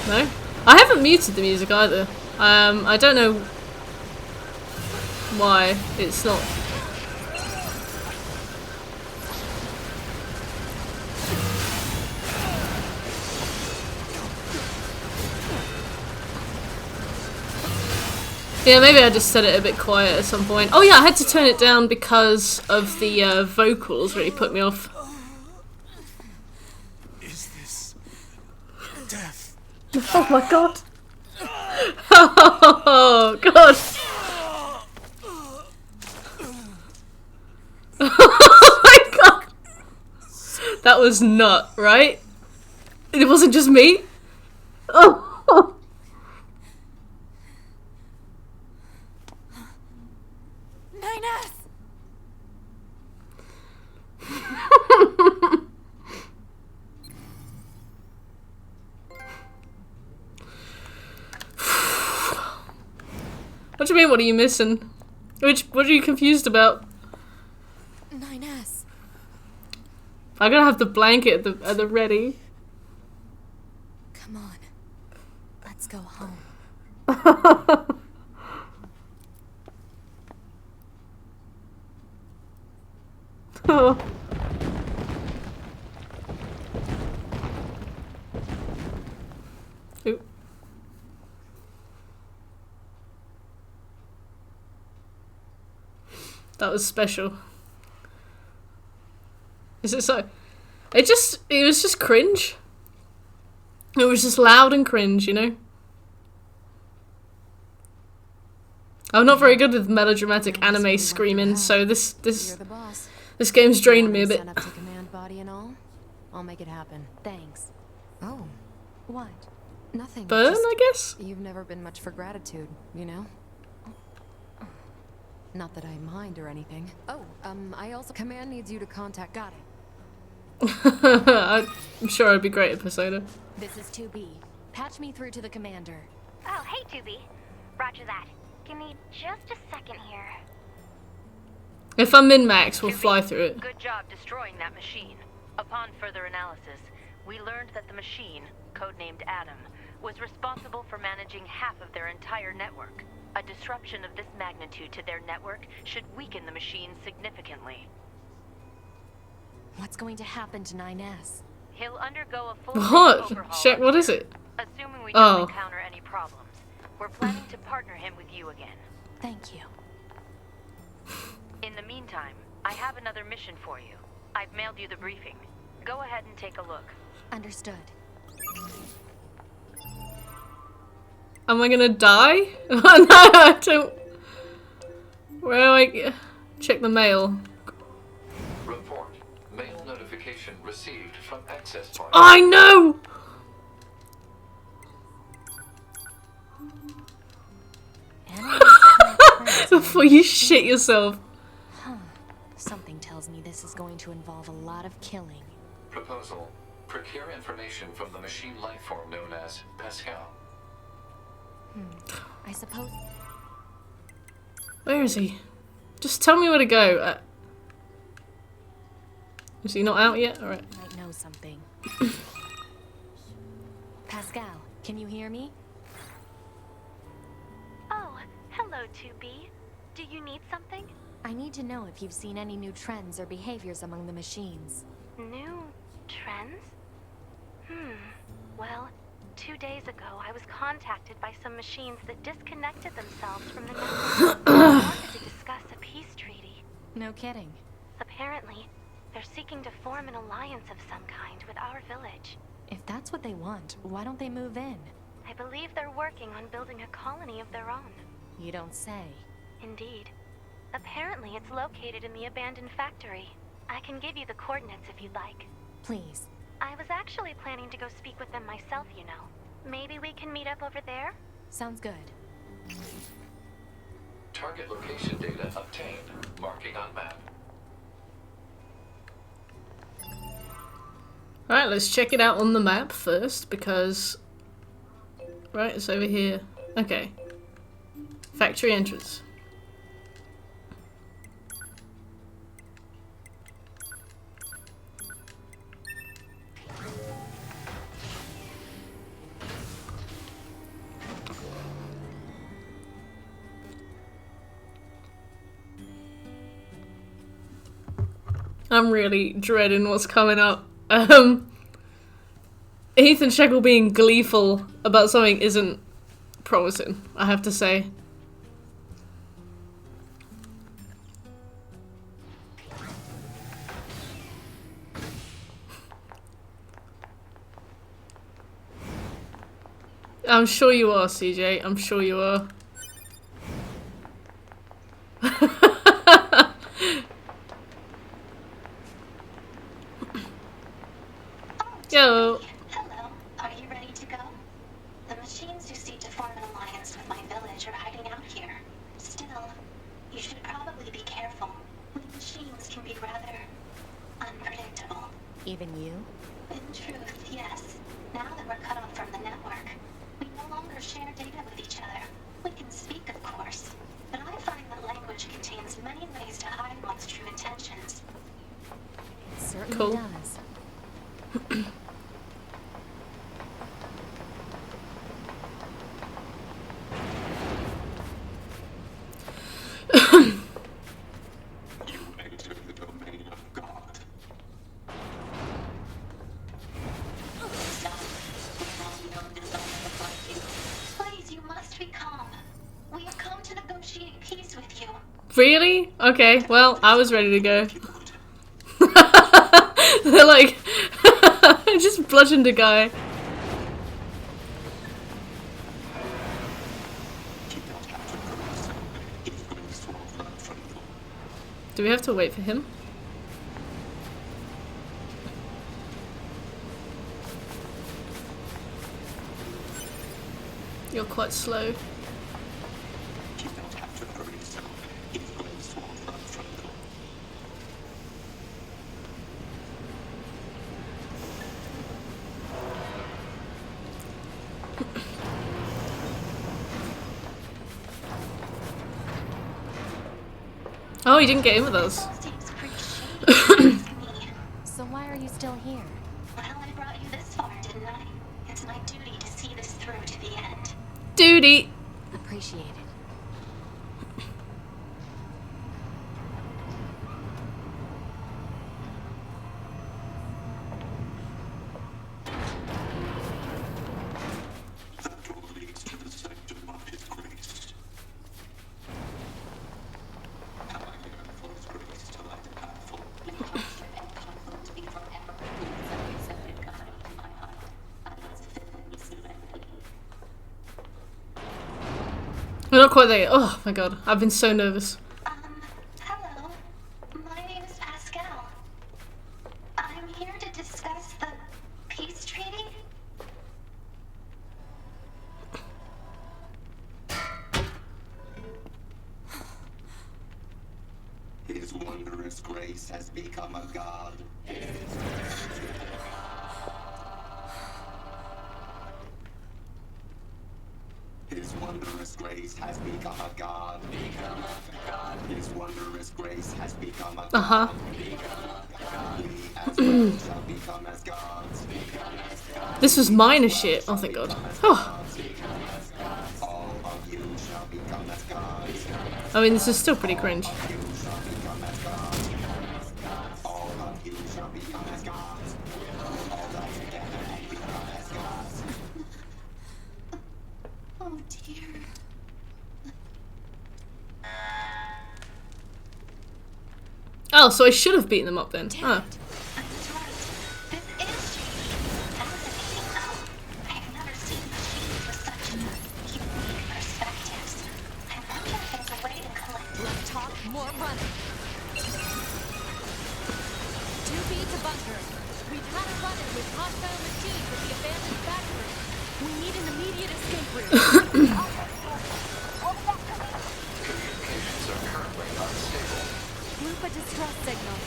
[SPEAKER 1] No? I haven't muted the music either. I don't know why it's not. Yeah, maybe I just set it a bit quiet at some point. Oh yeah, I had to turn it down because of the vocals really put me off.
[SPEAKER 13] Is this death?
[SPEAKER 1] Oh my god. Oh god. Oh my god. That was nut, right? It wasn't just me. Oh. What do you mean, what are you missing? What are you confused about?
[SPEAKER 10] 9S.
[SPEAKER 1] I'm gonna have the blanket at the ready.
[SPEAKER 10] Come on. Let's go home.
[SPEAKER 1] Oh. Oop. That was special. Is it so? It was just cringe. It was just loud and cringe, you know? I'm not very good with melodramatic anime screaming, so this game's drained me a bit.
[SPEAKER 10] Up to command body and all? I'll make it happen. Thanks. Oh. What? Nothing.
[SPEAKER 1] Burn,
[SPEAKER 10] Just,
[SPEAKER 1] I guess?
[SPEAKER 10] You've never been much for gratitude, you know? Not that I mind or anything. Oh, I also... Command needs you to contact... Got it.
[SPEAKER 1] I'm sure I'd be great at Persona.
[SPEAKER 8] This is 2B. Patch me through to the commander.
[SPEAKER 9] Oh, hey, 2B. Roger that. Give me just a second here.
[SPEAKER 1] If I'm min-max, we'll fly through it.
[SPEAKER 7] Good job destroying that machine. Upon further analysis, we learned that the machine, codenamed Adam, was responsible for managing half of their entire network. A disruption of this magnitude to their network should weaken the machine significantly.
[SPEAKER 8] What's going to happen to 9S?
[SPEAKER 7] He'll undergo a full
[SPEAKER 1] What?
[SPEAKER 7] overhaul.
[SPEAKER 1] Check, what is it?
[SPEAKER 7] Assuming we don't encounter any problems, we're planning to partner him with you again.
[SPEAKER 8] Thank you.
[SPEAKER 7] In the meantime, I have another mission for you. I've mailed you the briefing. Go ahead and take a look.
[SPEAKER 8] Understood.
[SPEAKER 1] Am I gonna die? Oh no, I don't. Where do I check the mail?
[SPEAKER 3] Report. Mail notification received from access point.
[SPEAKER 1] I know! Before you shit yourself.
[SPEAKER 8] Huh. Something tells me this is going to involve a lot of killing.
[SPEAKER 3] Proposal. Procure information from the machine life form known as Pascal.
[SPEAKER 8] I suppose...
[SPEAKER 1] Where is he? Just tell me where to go. Is he not out yet? Alright.
[SPEAKER 8] Might know something. Pascal, can you hear me?
[SPEAKER 9] Oh, hello, 2B. Do you need something?
[SPEAKER 8] I need to know if you've seen any new trends or behaviors among the machines.
[SPEAKER 9] New trends? Well, 2 days ago, I was contacted by some machines that disconnected themselves from the network. They wanted to discuss a peace treaty.
[SPEAKER 8] No kidding.
[SPEAKER 9] Apparently, they're seeking to form an alliance of some kind with our village.
[SPEAKER 8] If that's what they want, why don't they move in?
[SPEAKER 9] I believe they're working on building a colony of their own.
[SPEAKER 8] You don't say.
[SPEAKER 9] Indeed. Apparently it's located in the abandoned factory. I can give you the coordinates if you'd like.
[SPEAKER 8] Please.
[SPEAKER 9] I was actually planning to go speak with them myself, you know. Maybe we can meet up over there?
[SPEAKER 8] Sounds good.
[SPEAKER 3] Target location data obtained. Marking on map.
[SPEAKER 1] Alright, let's check it out on the map first, because... Right, it's over here. Okay. Factory entrance. I'm really dreading what's coming up. Ethan Sheckle being gleeful about something isn't promising, I have to say. I'm sure you are, CJ. I'm sure you are. Yo.
[SPEAKER 9] Hello. Are you ready to go? The machines who seek to form an alliance with my village are hiding out here. Still, you should probably be careful. The machines can be rather unpredictable.
[SPEAKER 8] Even you?
[SPEAKER 9] In truth, yes. Now that we're cut off from the network, we no longer share data with each other. We can speak, of course, but I find that language contains many ways to hide one's true intentions.
[SPEAKER 8] It certainly
[SPEAKER 1] Cool.
[SPEAKER 8] does.
[SPEAKER 9] Please, you must be calm. We have come to negotiate peace with you.
[SPEAKER 1] Really? Okay, well, I was ready to go. They're like... just bludgeoned a guy. Do we have to wait for him? You're quite slow. Oh, he didn't get in with us.
[SPEAKER 8] So why are you still here?
[SPEAKER 9] Well, I brought you this far, didn't I? It's my duty to see this through to the end.
[SPEAKER 1] Duty.
[SPEAKER 8] Appreciate it.
[SPEAKER 1] We're not quite there. Oh my god, I've been so nervous.
[SPEAKER 9] Hello. My name is Pascal. I'm here to discuss the peace treaty.
[SPEAKER 14] His wondrous grace has become a god. His wondrous grace has become a god. His wondrous grace has become a god.
[SPEAKER 1] Uh-huh.
[SPEAKER 14] We as shall become as gods.
[SPEAKER 1] This was minor shit. Oh, thank god. Oh.
[SPEAKER 14] All of you shall become as gods.
[SPEAKER 1] I mean, this is still pretty cringe.
[SPEAKER 14] You shall become as gods. All of you shall become as gods. All that together and become as gods.
[SPEAKER 9] Oh dear.
[SPEAKER 1] Oh, so I should have beaten them up then. Oh.
[SPEAKER 9] I was right. This is change. Fascinating. I have never seen machines with
[SPEAKER 8] spotted with hostile machines at the abandoned factory. We need an immediate escape route.
[SPEAKER 3] Communications are currently unstable.
[SPEAKER 8] Loop a distress signal.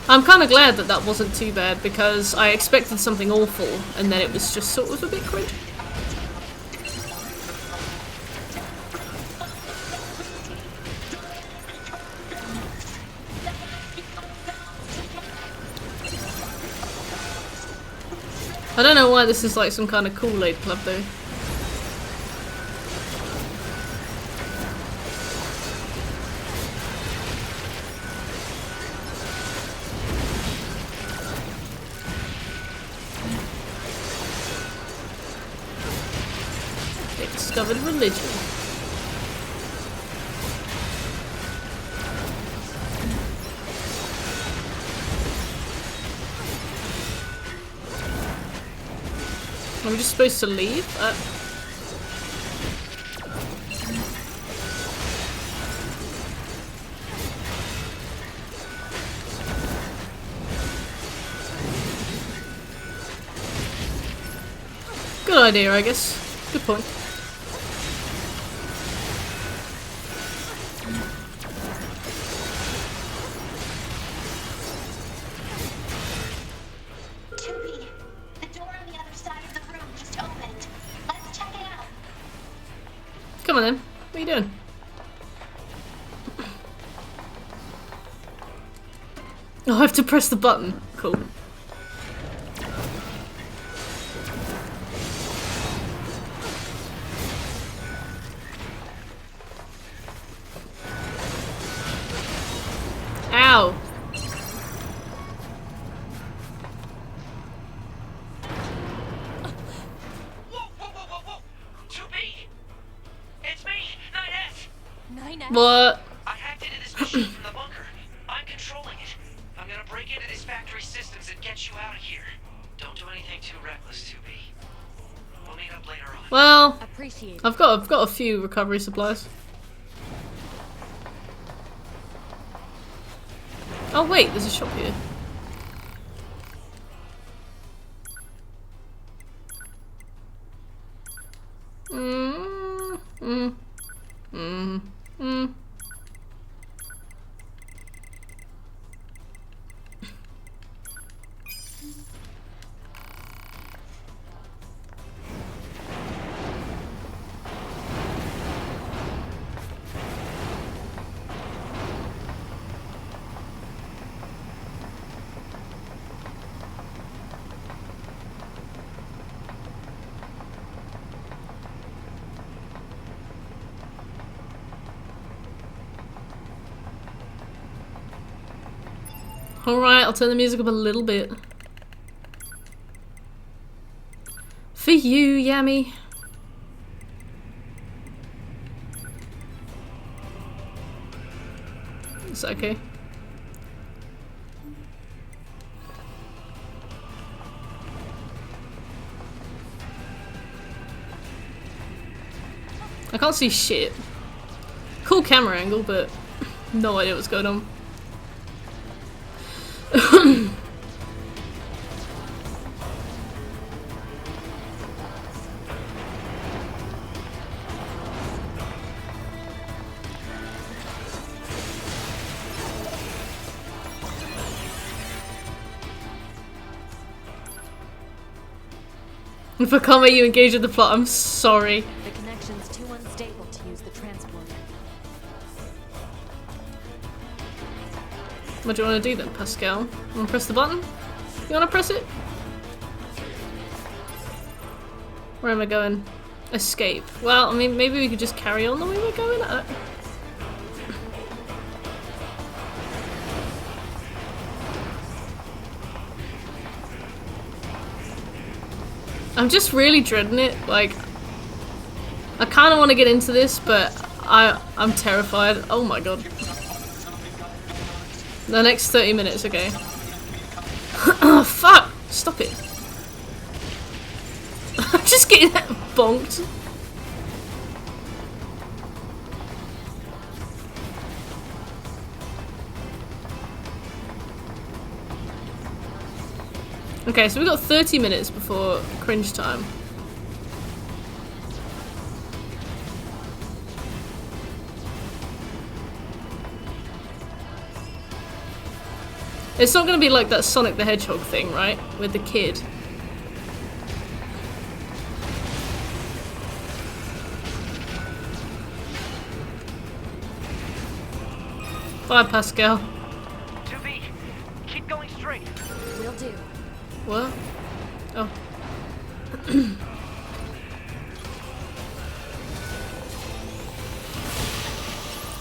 [SPEAKER 1] I'm kind of glad that that wasn't too bad because I expected something awful and then it was just sort of a bit cringe. I don't know why this is like some kind of Kool-Aid club though. They discovered religion. Are we just supposed to leave? Good idea, I guess. Good point. Come on then. What are you doing? Oh, I have to press the button. Cool. Ow. What?
[SPEAKER 2] I hacked into this machine from the bunker. I'm controlling it. I'm gonna break into this factory systems and get you out of here. Don't do anything too reckless, 2B. We'll meet up later on.
[SPEAKER 1] Well, I've got a few recovery supplies. Oh wait, there's a shop here. Alright, I'll turn the music up a little bit. For you, Yami. Is that okay? I can't see shit. Cool camera angle, but no idea what's going on. If I can't make you engage with the plot, I'm sorry.
[SPEAKER 8] The connection's too unstable to use the transporter.
[SPEAKER 1] What do you want to do then, Pascal? You want to press the button? You want to press it? Where am I going? Escape. Well, I mean, maybe we could just carry on the way we're going. I'm just really dreading it. Like, I kind of want to get into this, but I'm terrified. Oh my god. The next 30 minutes, okay. Oh, fuck! Stop it. I'm just getting bonked. Okay, so we've got 30 minutes before cringe time. It's not gonna be like that Sonic the Hedgehog thing, right? With the kid. Bye, Pascal.
[SPEAKER 2] 2B, keep going straight.
[SPEAKER 10] Will do.
[SPEAKER 1] What? Oh.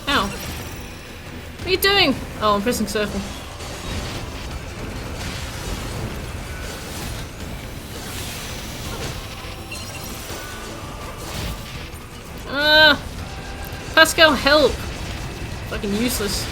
[SPEAKER 1] Ow. What are you doing? Oh, I'm pressing circle. Pascal, help! Fucking useless.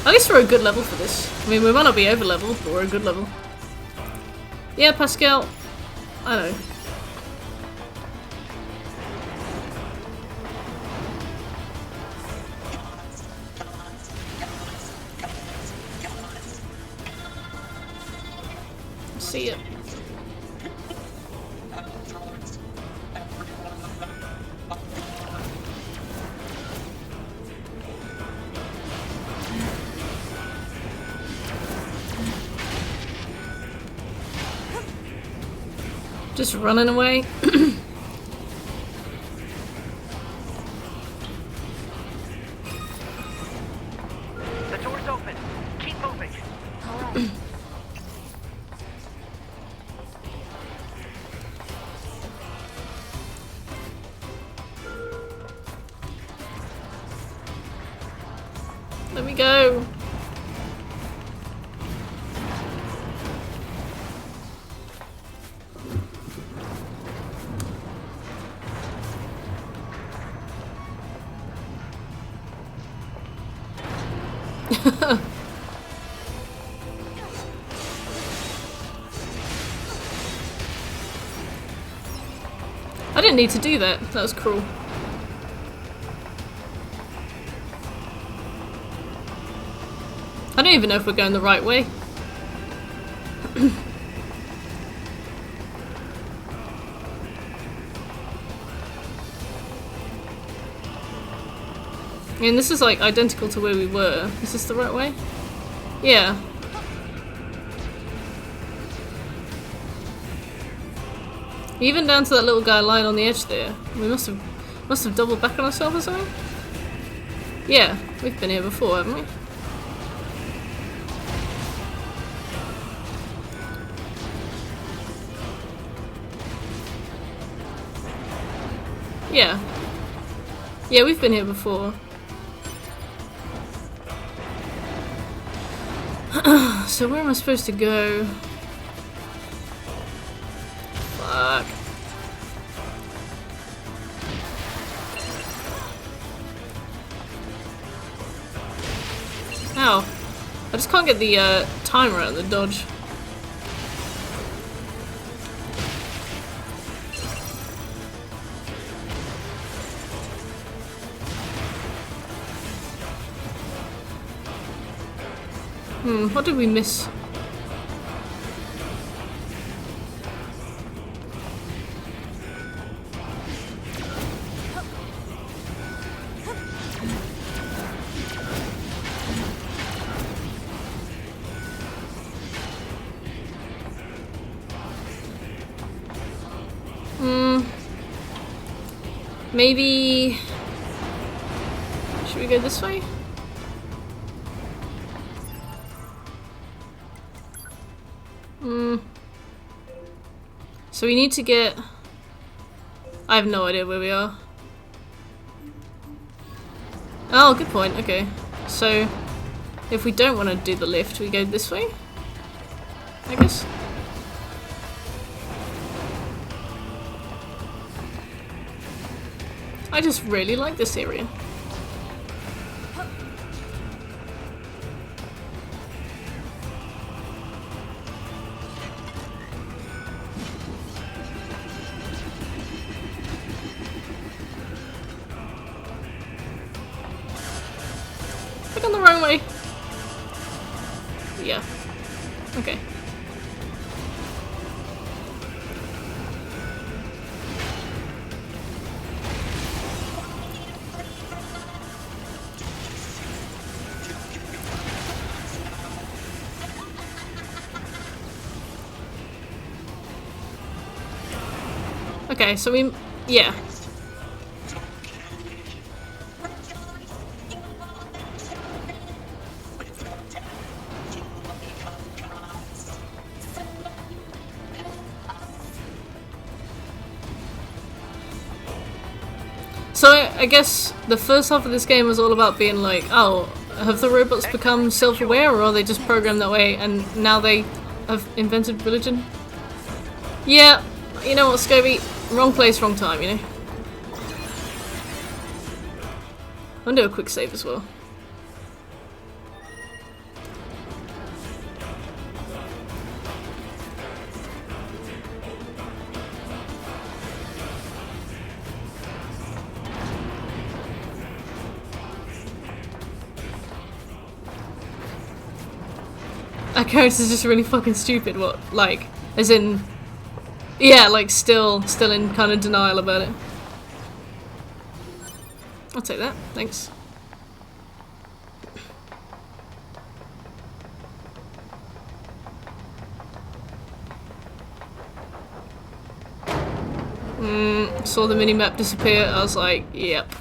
[SPEAKER 1] At least we're a good level for this. I mean, we might not be over level, but we're a good level. Yeah, Pascal. I know. See it. Just running away.
[SPEAKER 2] The door's open. Keep moving.
[SPEAKER 10] All right.
[SPEAKER 1] Let me go. I didn't need to do that. That was cruel. I don't even know if we're going the right way. And this is like identical to where we were. Is this the right way? Yeah. Even down to that little guy lying on the edge there. We must have doubled back on ourselves or something? Yeah, we've been here before, haven't we? Yeah. Yeah, we've been here before. So where am I supposed to go? Fuck. Ow. I just can't get the timer out of the dodge. What did we miss? Maybe... Should we go this way? So we need to get... I have no idea where we are. Oh, good point. Okay. So, if we don't want to do the lift, we go this way? I guess? I just really like this area. I've gone the wrong way. Yeah. Okay. Okay, so yeah. So I guess the first half of this game was all about being like, oh, have the robots become self-aware, or are they just programmed that way and now they have invented religion? Yeah, you know what, Scobie? Wrong place, wrong time, you know? I'm gonna do a quick save as well. Our character's just really fucking stupid, what? Like, as in... Yeah, like, still in kind of denial about it. I'll take that, thanks. Saw the minimap disappear, I was like, yep.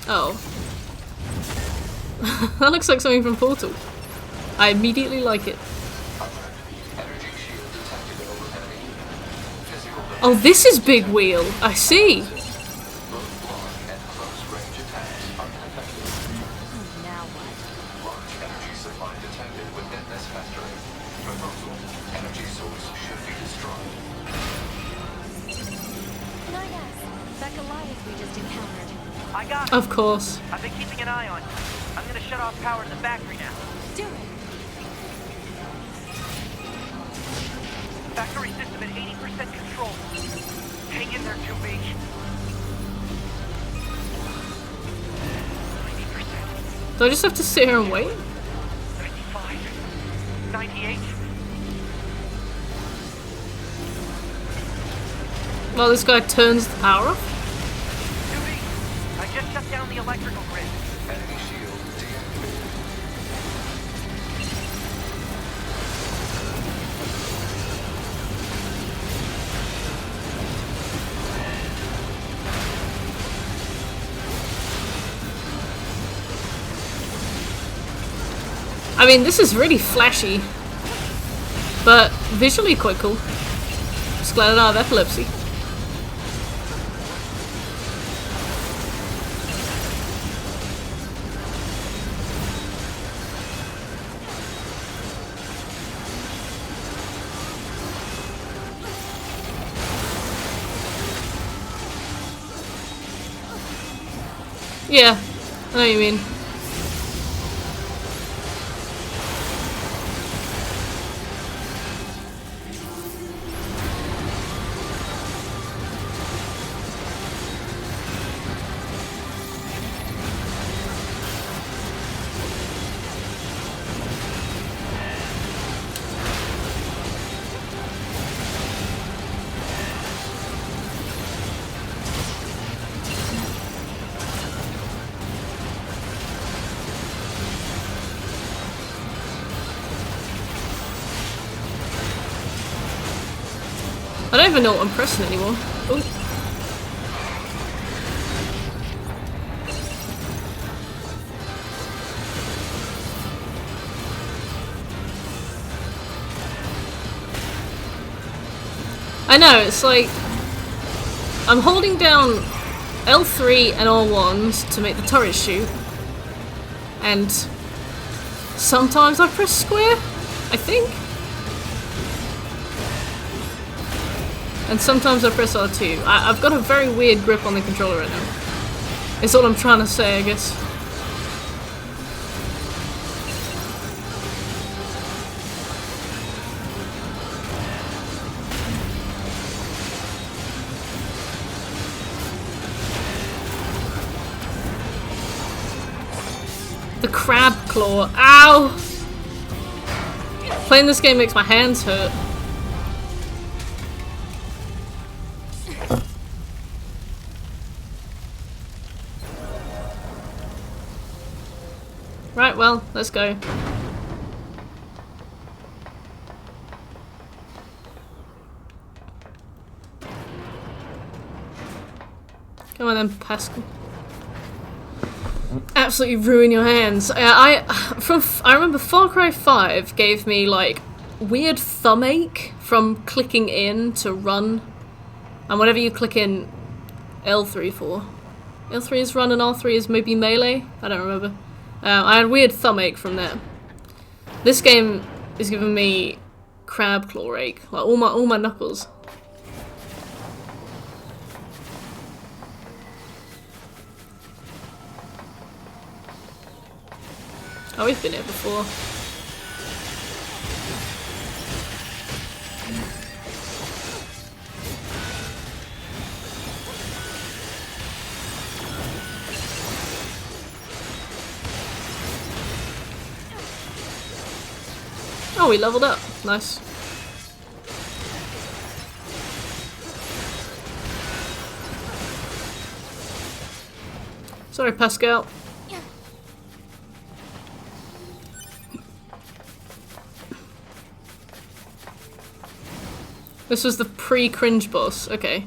[SPEAKER 1] Oh. That looks like something from Portal. I immediately like it. Oh, this is Big Wheel. I see.
[SPEAKER 8] Now what?
[SPEAKER 3] Large energy supply detected within this factory. Proposal: energy source should be destroyed.
[SPEAKER 8] No, yes. That Goliath we just encountered.
[SPEAKER 2] I got it.
[SPEAKER 1] Of course.
[SPEAKER 2] I've been keeping an eye on you. I'm gonna shut off power to the factory now.
[SPEAKER 8] Do it.
[SPEAKER 2] Factory system at 80% control. Hang in there, 2B. 90%.
[SPEAKER 1] Do I just have to sit here and wait?
[SPEAKER 2] 95. 98.
[SPEAKER 1] While this guy turns the power off?
[SPEAKER 2] 2B, I just shut down the electrical grid.
[SPEAKER 3] Enemy shield deactivated.
[SPEAKER 1] I mean, this is really flashy, but visually quite cool. Just glad I don't have epilepsy. Yeah, I know what you mean. I don't even know what I'm pressing anymore. Ooh. I know, it's like I'm holding down L3 and R1s to make the turret shoot, and sometimes I press square, I think. And sometimes I press R2. I've got a very weird grip on the controller right now. It's all I'm trying to say, I guess. The crab claw. Ow! Playing this game makes my hands hurt. Right, well, let's go. Come on then, Pascal. Absolutely ruin your hands. I remember Far Cry 5 gave me like weird thumb ache from clicking in to run, and whatever you click in L3 for. L3 is run and R3 is maybe melee. I don't remember. I had weird thumb ache from that. This game is giving me crab claw ache, like all my knuckles. Oh, we've been here before. Oh, we leveled up. Nice. Sorry, Pascal. This was the pre-cringe boss. Okay.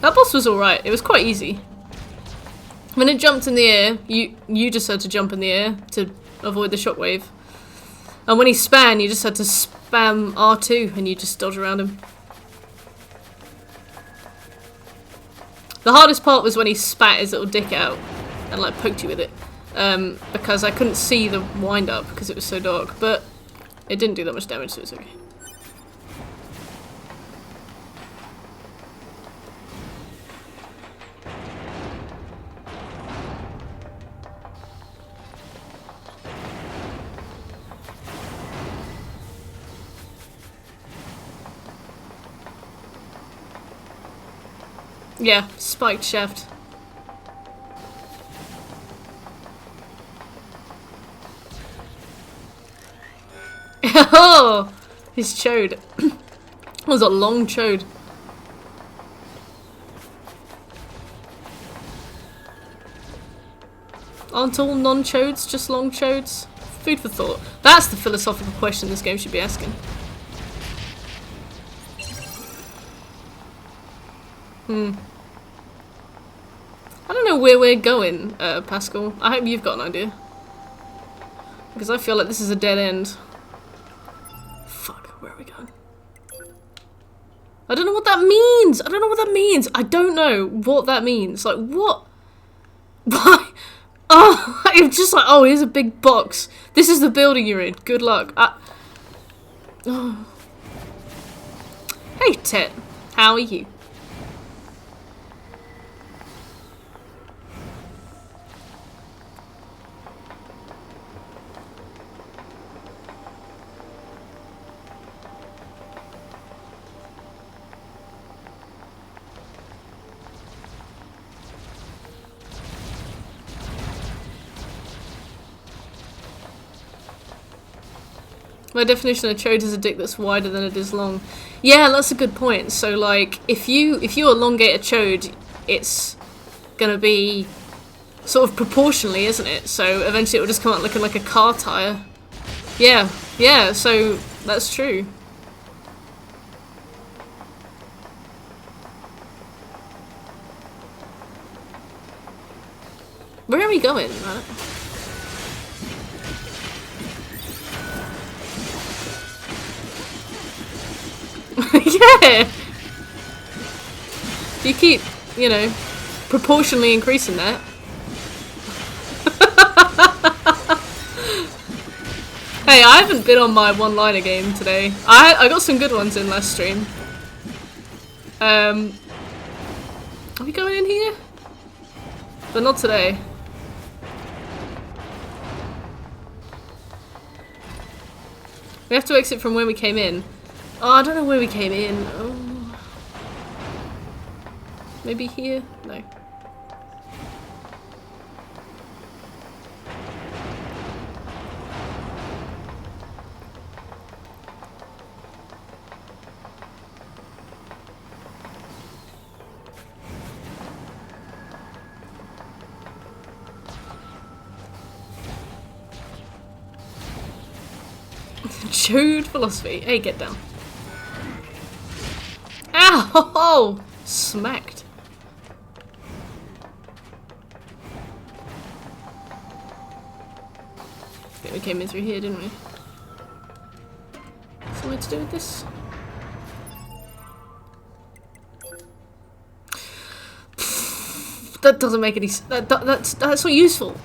[SPEAKER 1] That boss was alright. It was quite easy. When it jumped in the air, you just had to jump in the air to avoid the shockwave. And when he span, you just had to spam R2 and you just dodge around him. The hardest part was when he spat his little dick out and like poked you with it. Because I couldn't see the wind up because it was so dark. But it didn't do that much damage, so it's okay. Yeah, spiked shaft. Oh! His chode. That was a long chode. Aren't all non-chodes just long chodes? Food for thought. That's the philosophical question this game should be asking. I don't know where we're going, Pascal. I hope you've got an idea. Because I feel like this is a dead end. Fuck, where are we going? I don't know what that means! I don't know what that means! I don't know what that means. Like, what? Why? Oh, I'm just like, oh, here's a big box. This is the building you're in. Good luck. Oh. Hey, Tet. How are you? My definition of chode is a dick that's wider than it is long. Yeah, that's a good point. So, like, if you elongate a chode, it's gonna be sort of proportionally, isn't it? So eventually it will just come out looking like a car tire. Yeah, yeah. So that's true. Where are we going? Yeah! You keep, you know, proportionally increasing that. Hey, I haven't been on my one-liner game today. I got some good ones in last stream. Are we going in here? But not today. We have to exit from where we came in. Oh, I don't know where we came in. Oh. Maybe here? No. Chode philosophy. Hey, get down. Ow! Smacked. Okay, we came in through here, didn't we? Something to do with this? That doesn't make any sense. That's not useful.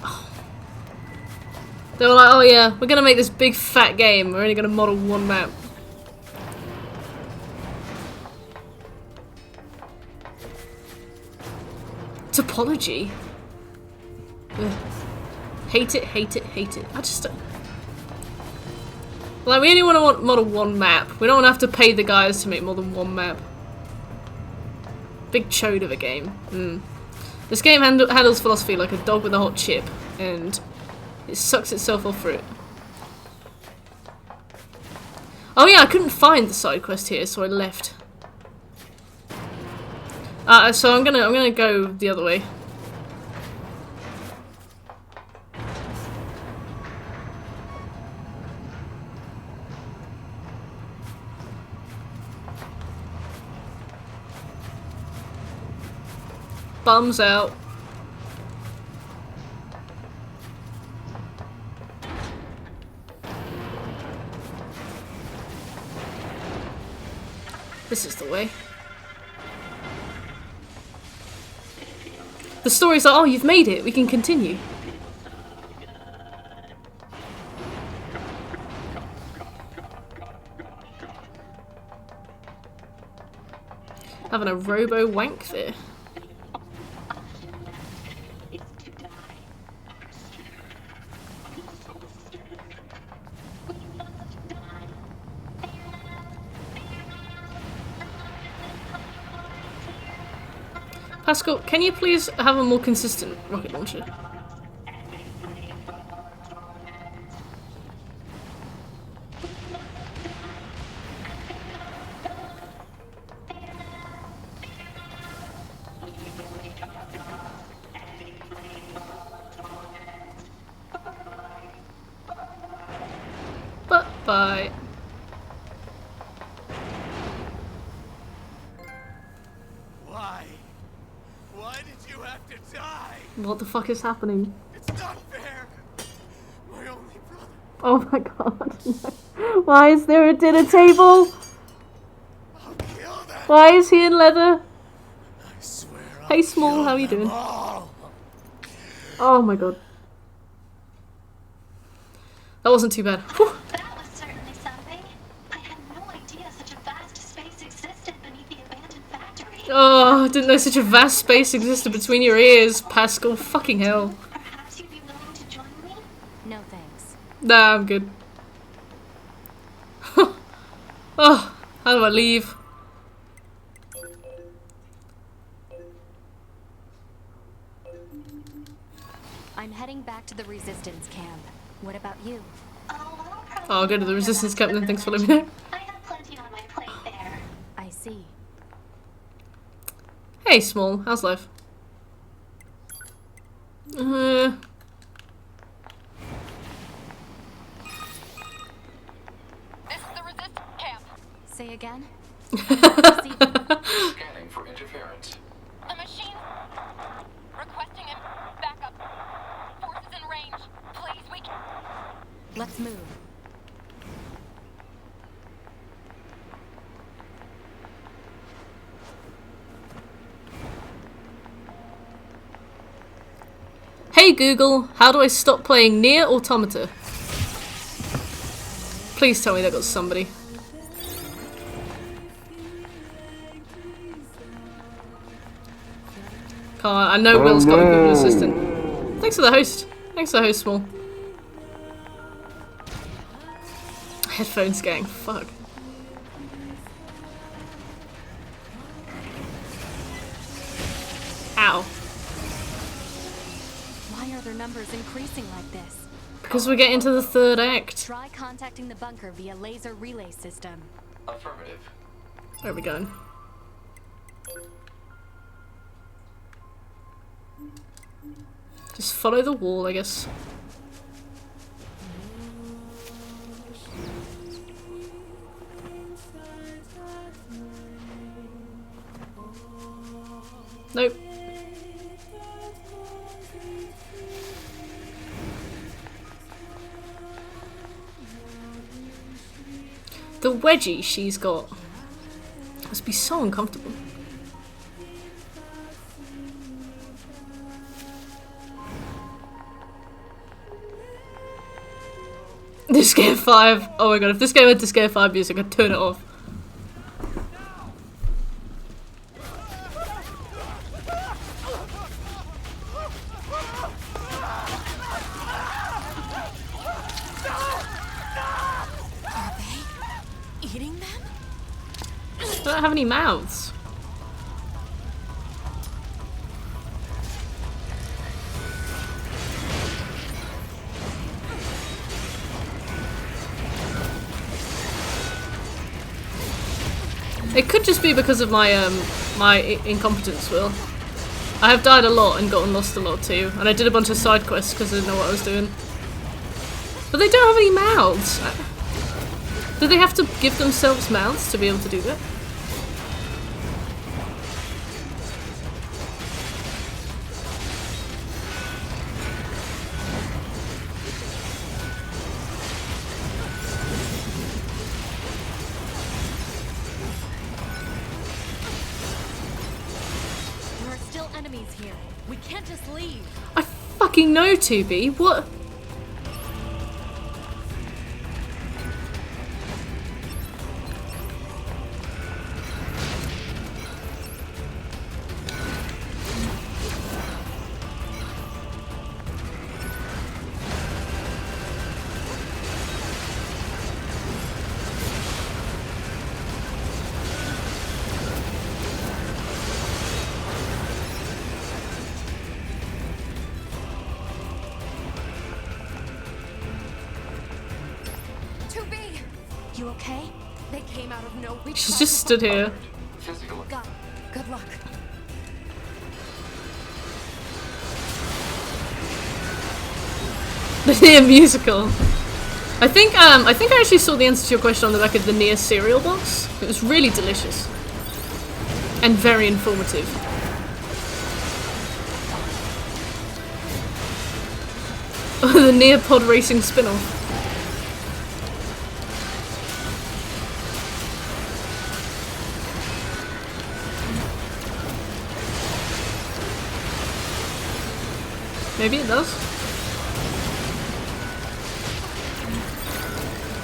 [SPEAKER 1] They were like, oh yeah, we're gonna make this big fat game. We're only gonna model one map. Topology? Ugh. Hate it, hate it, hate it. I just don't... Like, we only want to model one map. We don't want to have to pay the guys to make more than one map. Big chode of a game. This game handles philosophy like a dog with a hot chip, and it sucks itself off for it. Oh yeah, I couldn't find the side quest here, so I left. So I'm gonna go the other way. Bums out. This is the way. The story's like, oh, you've made it, we can continue. Having a robo wank there. Pascal, can you please have a more consistent rocket launcher? Bye.
[SPEAKER 15] Why did you have to die?
[SPEAKER 1] What the fuck is happening?
[SPEAKER 15] It's not fair. My only brother.
[SPEAKER 1] Oh my god. Why is there a dinner table?
[SPEAKER 15] I'll kill them.
[SPEAKER 1] Why is he in leather?
[SPEAKER 15] I swear
[SPEAKER 1] Hey Small, how are you doing?
[SPEAKER 15] all.
[SPEAKER 1] Oh my god. That wasn't too bad. Whew.
[SPEAKER 9] That was certainly something. I had no idea such a vast space existed beneath the abandoned factory.
[SPEAKER 1] Oh, I didn't know such a vast space existed between your ears, Pascal. Fucking hell.
[SPEAKER 9] Perhaps you'd be willing to join me?
[SPEAKER 8] No thanks.
[SPEAKER 1] Nah, I'm good. Oh, how do I leave?
[SPEAKER 8] I'm heading back to the resistance camp. What about you?
[SPEAKER 1] Oh, I'll go to the resistance camp then. Thanks for letting me know.
[SPEAKER 9] I have plenty on my plate there.
[SPEAKER 8] I see.
[SPEAKER 1] Hey, Small. How's life?
[SPEAKER 11] This is the resistance camp.
[SPEAKER 8] Say again?
[SPEAKER 3] Scanning for interference.
[SPEAKER 11] The machine requesting him backup. Forces in range. Please, we can.
[SPEAKER 8] Let's move.
[SPEAKER 1] Hey Google, how do I stop playing NieR Automata? Please tell me that got somebody. Come on, I know Will's got a Google Assistant. Thanks for the host. Thanks for the host, Small. Headphones gang, fuck. Ow.
[SPEAKER 8] Why are their numbers increasing like this?
[SPEAKER 1] Because we're getting to the third act.
[SPEAKER 8] Try contacting the bunker via laser relay system.
[SPEAKER 3] Affirmative.
[SPEAKER 1] Where are we going? Just follow the wall, I guess. The wedgie she's got must be so uncomfortable. This game 5. Oh my god, if this game had to scare 5 music, I'd turn it off.
[SPEAKER 10] Are they eating them?
[SPEAKER 1] They don't have any mouths. It could just be because of my my incompetence, Will. I have died a lot and gotten lost a lot too, and I did a bunch of side quests because I didn't know what I was doing. But they don't have any mouths. Do they have to give themselves mouths to be able to do that?
[SPEAKER 8] There are still enemies here. We can't just leave.
[SPEAKER 1] I fucking know, 2B. What?
[SPEAKER 10] You okay? They came out of nowhere.
[SPEAKER 1] She's just stood here.
[SPEAKER 10] God, good luck.
[SPEAKER 1] The NieR musical. I think I actually saw the answer to your question on the back of the NieR cereal box. It was really delicious. And very informative. The NieR pod racing spin-off. Maybe it does.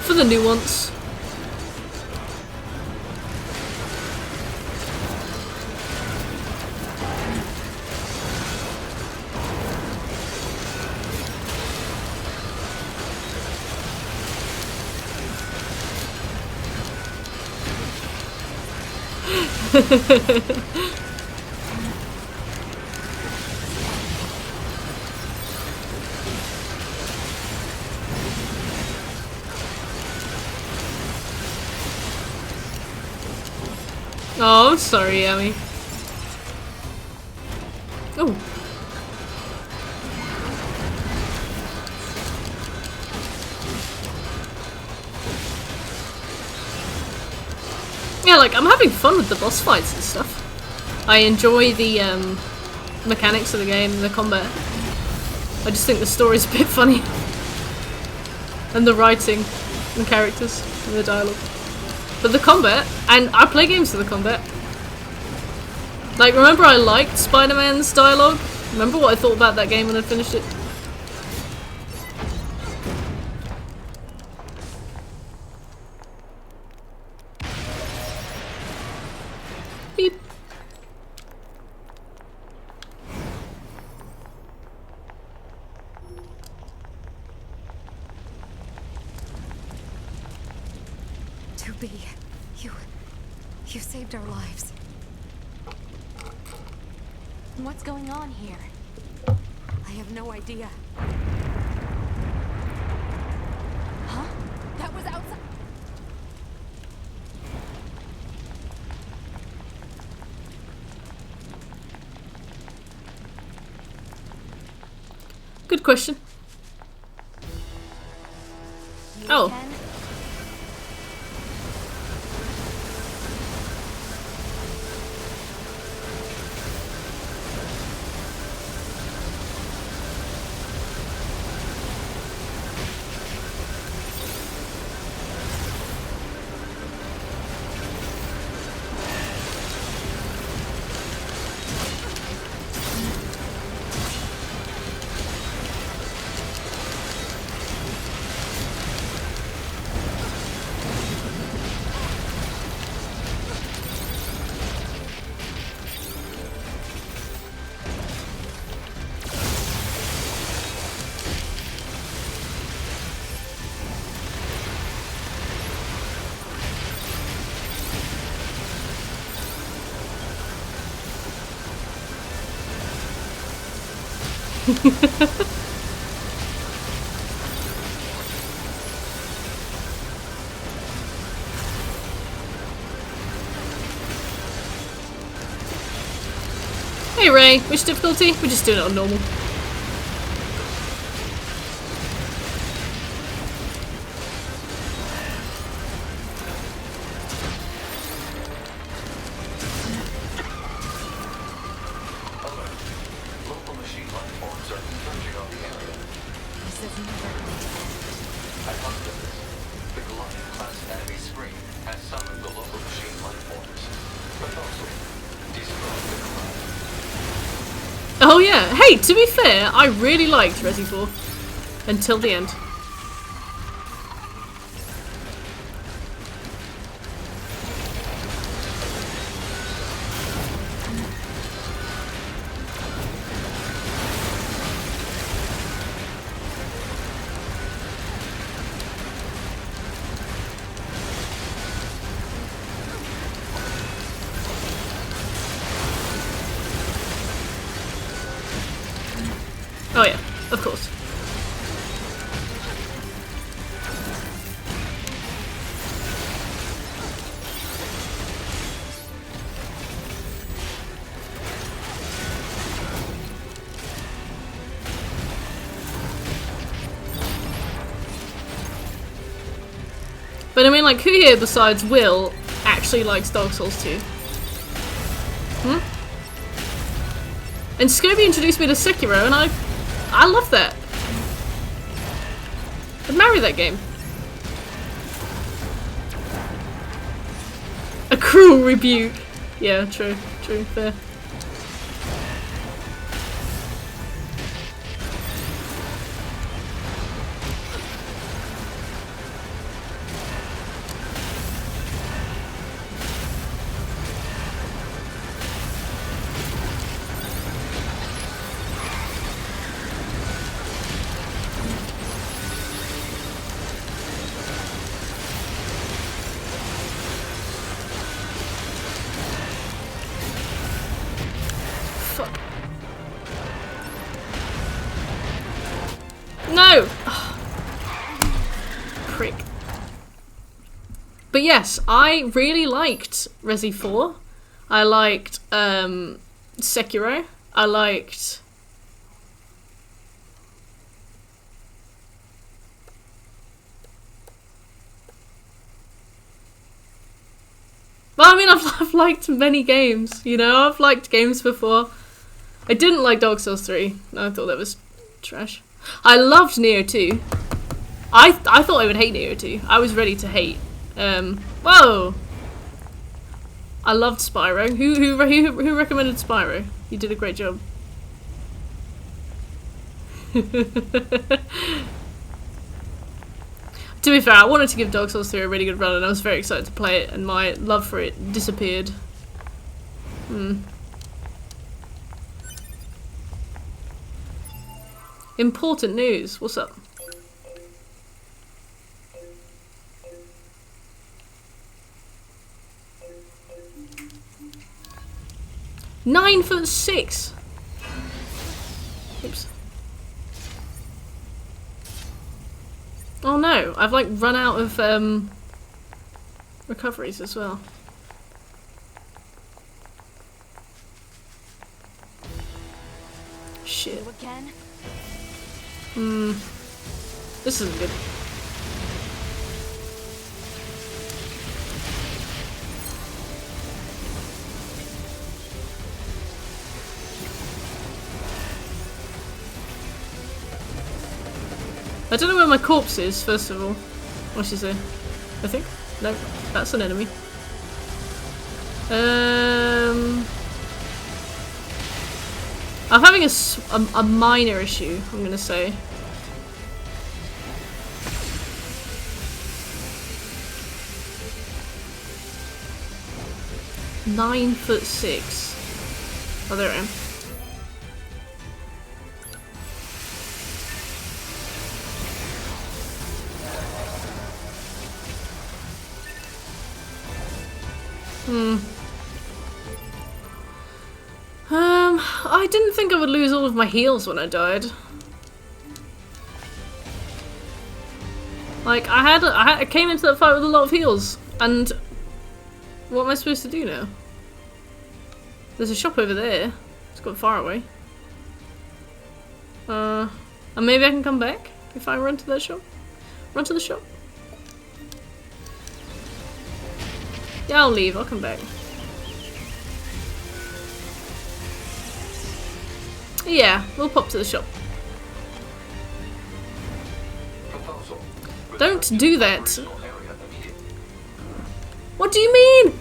[SPEAKER 1] For the nuance. Oh, I'm sorry, Yami. Oh. Yeah, like, I'm having fun with the boss fights and stuff. I enjoy the mechanics of the game and the combat. I just think the story's a bit funny. And the writing, and the characters, and the dialogue. But the combat, and I play games for the combat. Like, remember I liked Spider-Man's dialogue? Remember what I thought about that game when I finished it? Beep.
[SPEAKER 10] You saved our lives.
[SPEAKER 8] What's going on here?
[SPEAKER 10] I have no idea. Huh? That was outside.
[SPEAKER 1] Good question. Oh. Hey Ray, which difficulty? We're just doing it on normal. Oh yeah, hey, to be fair, I really liked Resi 4 until the end. Oh yeah, of course. But I mean, like, who here besides Will actually likes Dark Souls 2? Hmm? And Scobie introduced me to Sekiro, and I love that. I'd marry that game. A cruel rebuke. Yeah, true, fair. No! Prick. But yes, I really liked Resi 4. I liked Sekiro. I liked... Well, I mean, I've liked many games, you know? I've liked games before. I didn't like Dark Souls 3. I thought that was trash. I loved NieR 2. I thought I would hate NieR 2. I was ready to hate. Whoa! I loved Spyro. Who recommended Spyro? You did a great job. To be fair, I wanted to give Dark Souls 3 a really good run, and I was very excited to play it, and my love for it disappeared. Important news. What's up? "9'6". Oops. Oh no, I've like run out of recoveries as well. Shit. This isn't good. I don't know where my corpse is, first of all. What is it? I think? No, that's an enemy. I'm having a minor issue, I'm gonna say. "9'6". Oh, there I am. I didn't think I would lose all of my heals when I died. Like, I came into that fight with a lot of heals, and what am I supposed to do now? There's a shop over there. It's got far away. And maybe I can come back if I run to that shop. Run to the shop. Yeah, I'll leave. I'll come back. Yeah, we'll pop to the shop. Don't do that. What do you mean?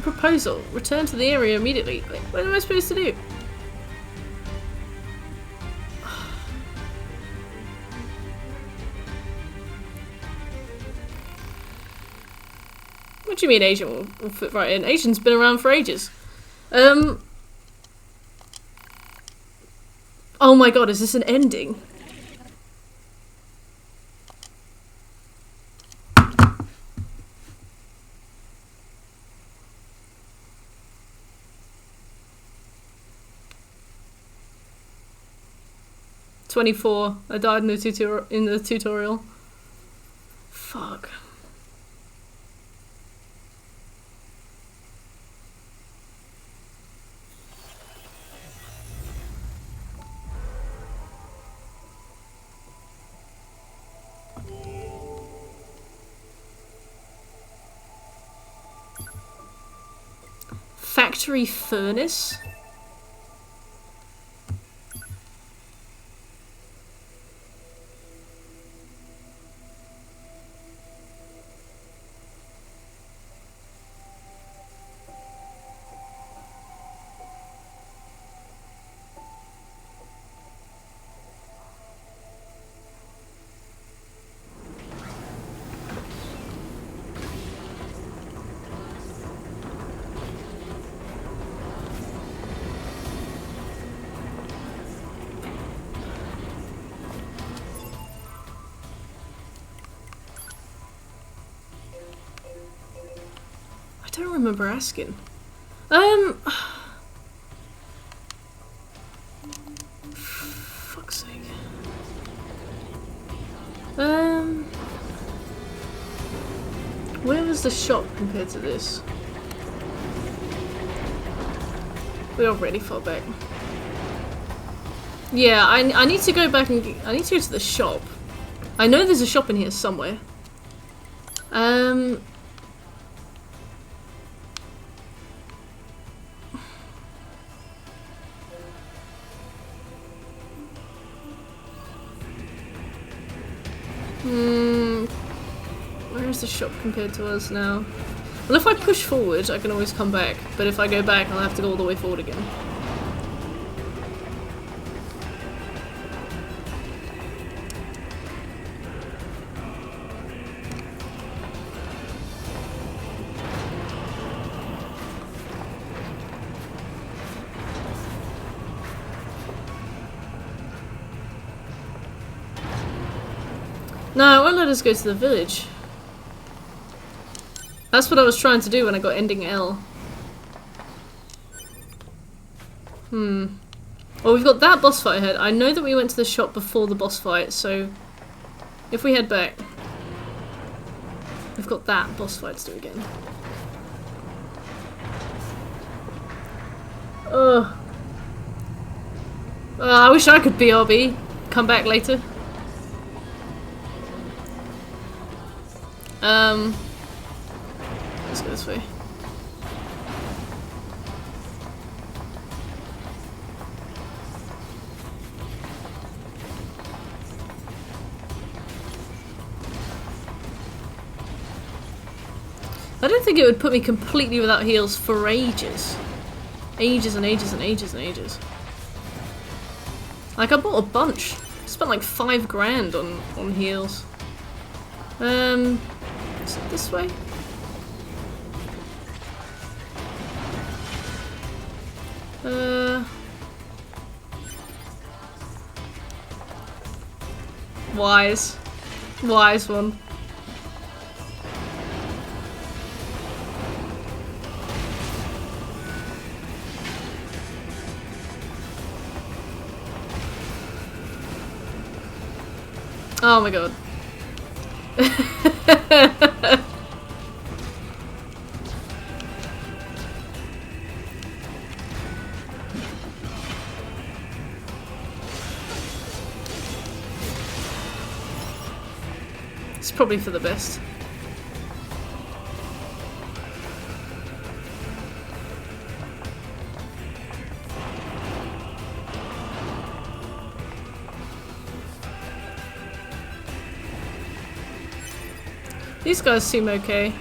[SPEAKER 1] Proposal. Return to the area immediately. Wait, what am I supposed to do? What do you mean Asian will fit right in? Asian's been around for ages. Oh my god, is this an ending? "24. I died in the tutorial. Fuck. Factory furnace? I don't remember asking. Fuck's sake. Where was the shop compared to this? We are really far back. Yeah, I need to go back and I need to go to the shop. I know there's a shop in here somewhere. Where is the shop compared to us now? Well, if I push forward, I can always come back. But if I go back, I'll have to go all the way forward again. No, it won't let us go to the village. That's what I was trying to do when I got ending L. Well, we've got that boss fight ahead. I know that we went to the shop before the boss fight, so if we head back, we've got that boss fight to do again. Ugh. I wish I could BRB. Come back later. Let's go this way. I don't think it would put me completely without heals for ages. Ages and ages and ages and ages. Like, I bought a bunch. Spent like 5 grand on heals. Is it this way? Wise one. Oh my god. It's probably for the best. These guys seem okay.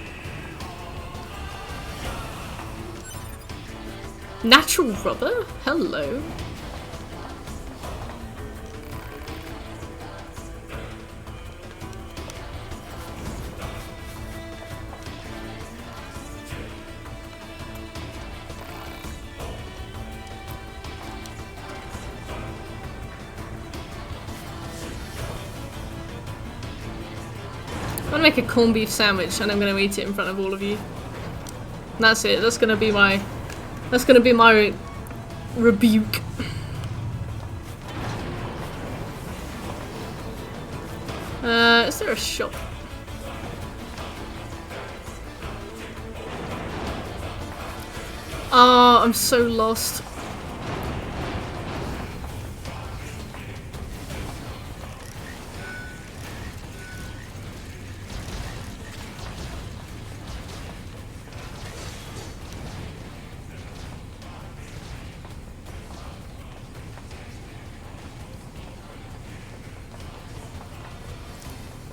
[SPEAKER 1] Natural rubber? Hello. I'm gonna make a corned beef sandwich and I'm gonna eat it in front of all of you. And that's it. That's gonna be my rebuke. Is there a shop? Oh, I'm so lost.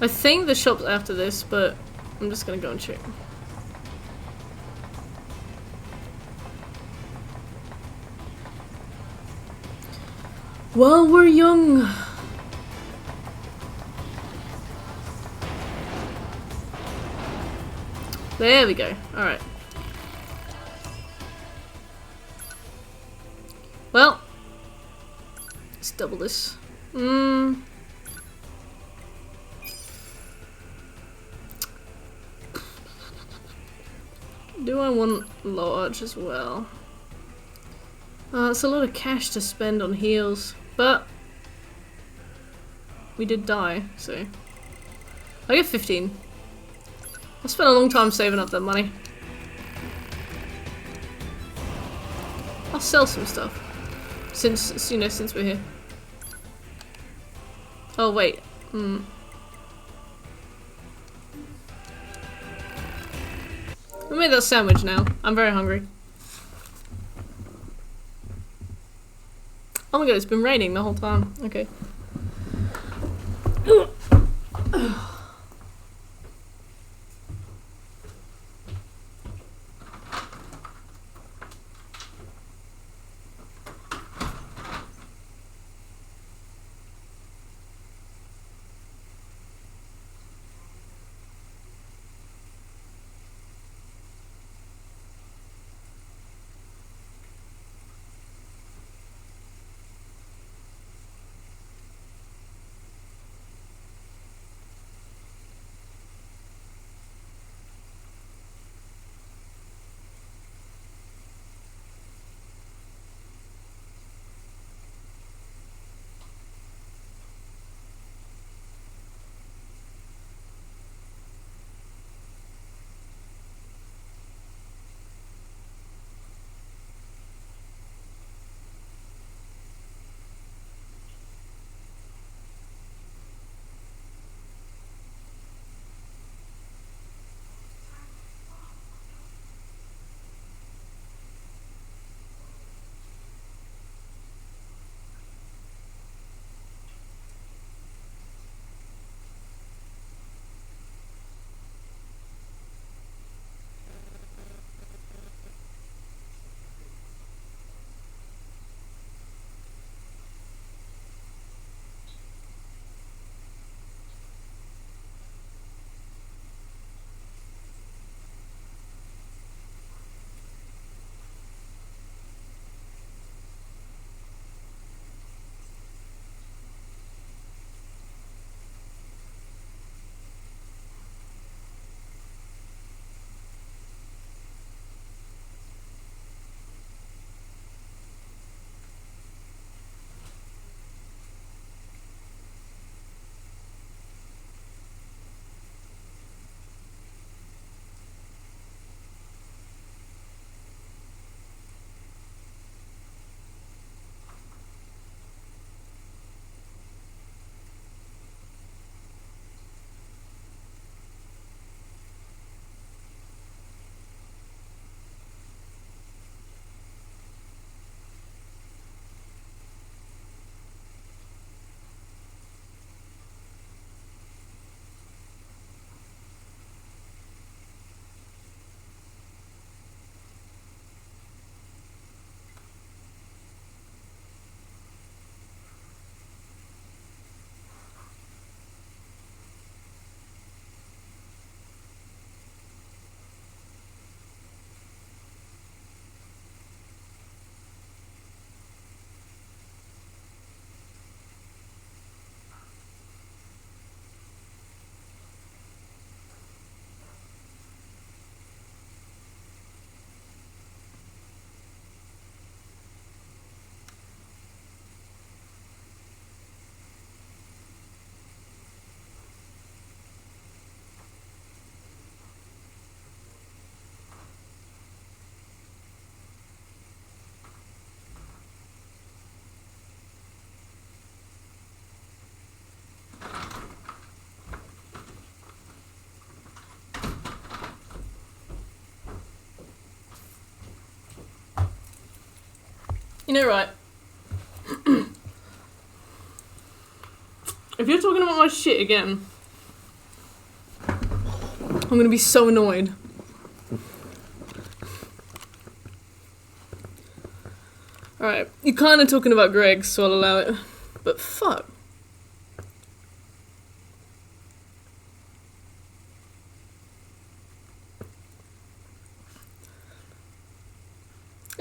[SPEAKER 1] I think the shop's after this, but I'm just gonna go and check. While we're young. There we go. Alright. Well. Let's double this. Do I want large as well? It's a lot of cash to spend on heals, but we did die, so I get 15. I spent a long time saving up that money. I'll sell some stuff since since we're here. Oh wait. I made that sandwich now. I'm very hungry. Oh my god, it's been raining the whole time. Okay. You know, right? If you're talking about my shit again, I'm gonna be so annoyed. Alright, you're kinda talking about Greg, so I'll allow it. But fuck.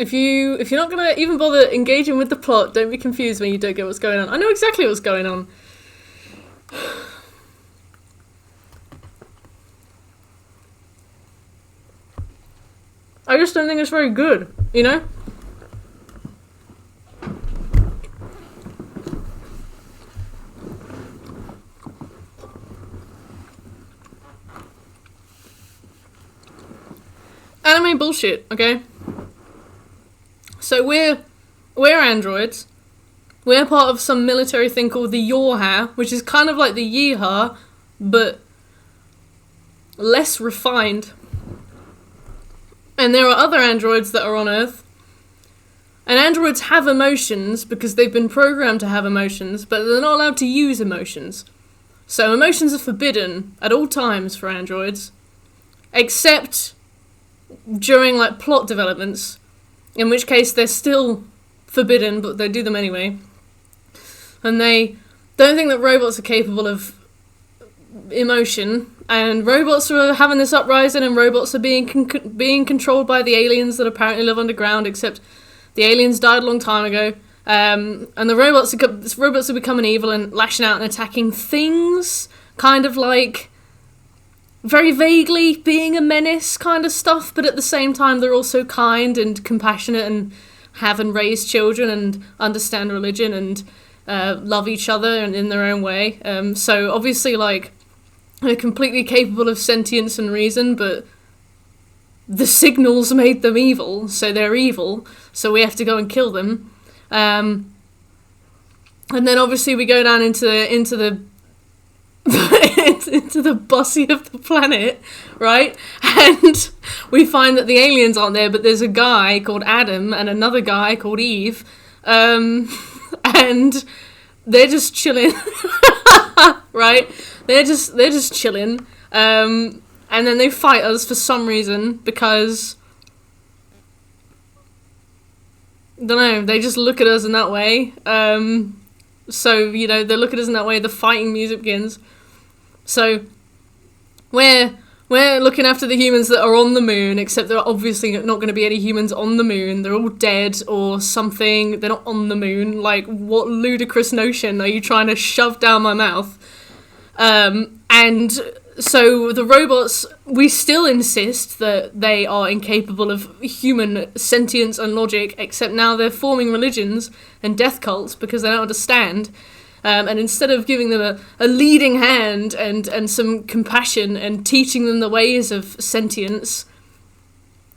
[SPEAKER 1] If you're not gonna even bother engaging with the plot, don't be confused when you don't get what's going on. I know exactly what's going on. I just don't think it's very good, you know? Anime bullshit, okay? So we're androids. We're part of some military thing called the Yorha, which is kind of like the Yeehaw, but less refined. And there are other androids that are on Earth. And androids have emotions because they've been programmed to have emotions, but they're not allowed to use emotions. So emotions are forbidden at all times for androids, except during like plot developments, in which case they're still forbidden, but they do them anyway. And they don't think that robots are capable of emotion, and robots are having this uprising, and robots are being controlled by the aliens that apparently live underground, except the aliens died a long time ago. And the robots are becoming evil and lashing out and attacking things, kind of like very vaguely being a menace kind of stuff, but at the same time they're also kind and compassionate and have and raise children and understand religion and love each other and in their own way. So obviously, like, they're completely capable of sentience and reason, but the signals made them evil, so they're evil, so we have to go and kill them. And then obviously we go down into the into the bussy of the planet, right? And we find that the aliens aren't there, but there's a guy called Adam and another guy called Eve, and they're just chilling, right? They're just chilling, and then they fight us for some reason because, I don't know, they just look at us in that way. So, you know, they look at us in that way, the fighting music begins. So, we're looking after the humans that are on the moon, except there are obviously not going to be any humans on the moon. They're all dead or something. They're not on the moon. Like, what ludicrous notion are you trying to shove down my mouth? And so the robots, we still insist that they are incapable of human sentience and logic, except now they're forming religions and death cults because they don't understand. And instead of giving them a leading hand and some compassion and teaching them the ways of sentience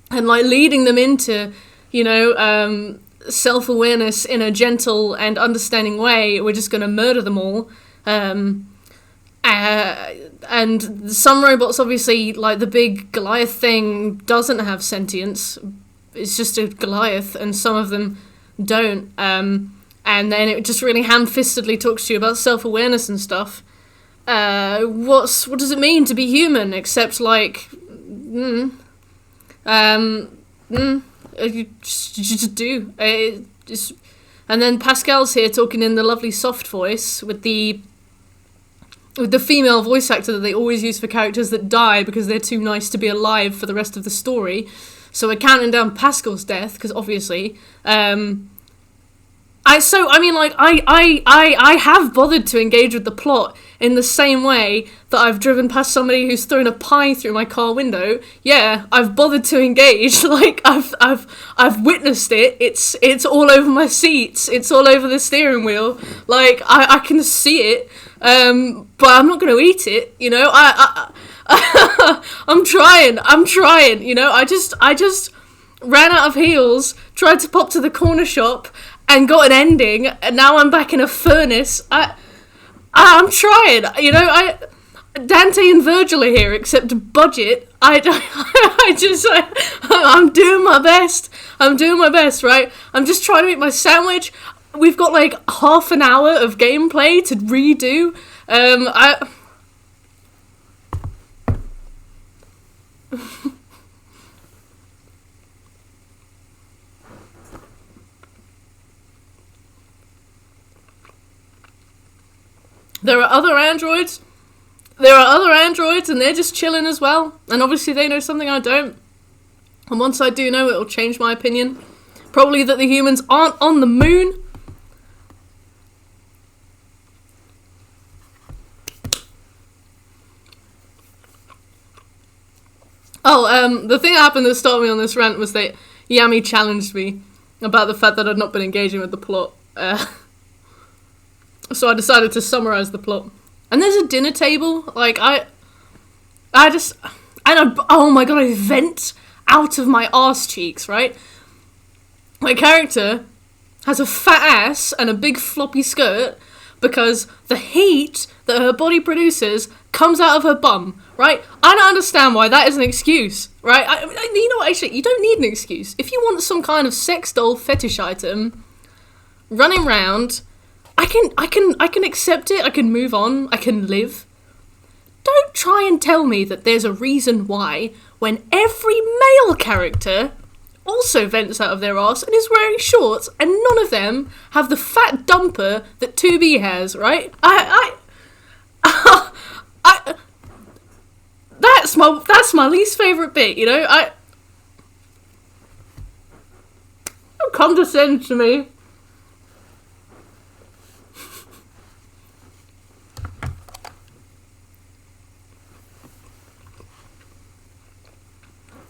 [SPEAKER 1] and like leading them into, you know, self-awareness in a gentle and understanding way, we're just going to murder them all. And some robots, obviously, like the big Goliath thing, doesn't have sentience. It's just a Goliath, and some of them don't. And then it just really ham-fistedly talks to you about self-awareness and stuff. What does it mean to be human? Except, like, you just do. And then Pascal's here talking in the lovely soft voice with the female voice actor that they always use for characters that die because they're too nice to be alive for the rest of the story. So we're counting down Pascal's death, because obviously, I have bothered to engage with the plot in the same way that I've driven past somebody who's thrown a pie through my car window. Yeah, I've bothered to engage. Like, I've witnessed it. It's all over my seats. It's all over the steering wheel. Like, I can see it. But I'm not going to eat it. You know, I'm trying. You know, I just ran out of heels, tried to pop to the corner shop, and got an ending, and now I'm back in a furnace. I'm trying, you know, Dante and Virgil are here, except budget. I'm doing my best. I'm doing my best, right? I'm just trying to make my sandwich. We've got like half an hour of gameplay to redo. There are other androids. There are other androids, and they're just chilling as well. And obviously they know something I don't. And once I do know, it'll change my opinion. Probably that the humans aren't on the moon. Oh, the thing that happened that started me on this rant was that Yami challenged me about the fact that I'd not been engaging with the plot. So I decided to summarize the plot. And there's a dinner table. Like, oh my god, I vent out of my arse cheeks, right? My character has a fat ass and a big floppy skirt because the heat that her body produces comes out of her bum, right? I don't understand why that is an excuse, right? You know what, actually, you don't need an excuse. If you want some kind of sex doll fetish item running around, I can accept it, I can move on, I can live. Don't try and tell me that there's a reason why when every male character also vents out of their arse and is wearing shorts and none of them have the fat dumper that 2B has, right? That's my least favourite bit, you know? Don't condescend to me.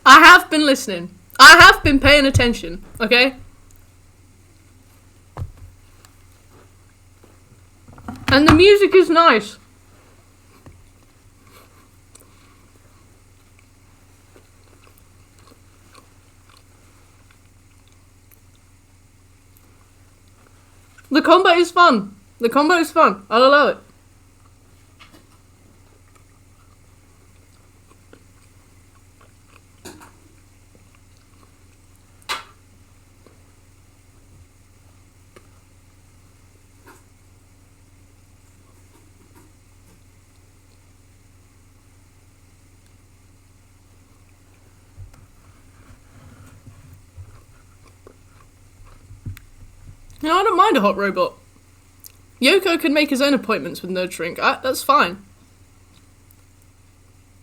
[SPEAKER 1] I have been listening. I have been paying attention, okay? And the music is nice. The combat is fun. The combat is fun. I'll allow it. You know, I don't mind a hot robot. Yoko can make his own appointments with Nerdtrink. That's fine.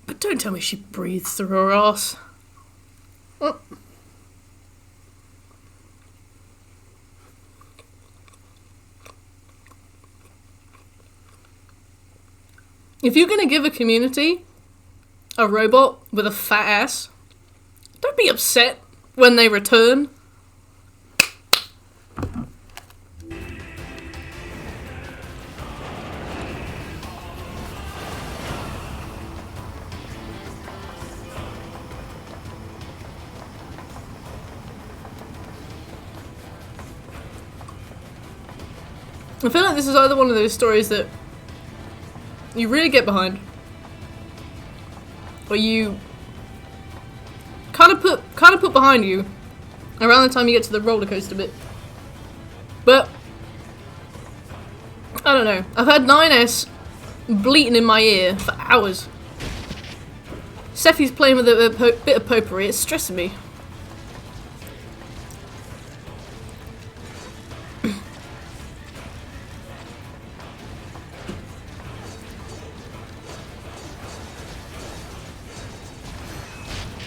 [SPEAKER 1] But don't tell me she breathes through her ass. Oh. If you're gonna give a community a robot with a fat ass, don't be upset when they return. I feel like this is either one of those stories that you really get behind, or you kind of put behind you around the time you get to the roller coaster bit. But I don't know. I've had 9S bleating in my ear for hours. Seffi's playing with a bit of potpourri. It's stressing me.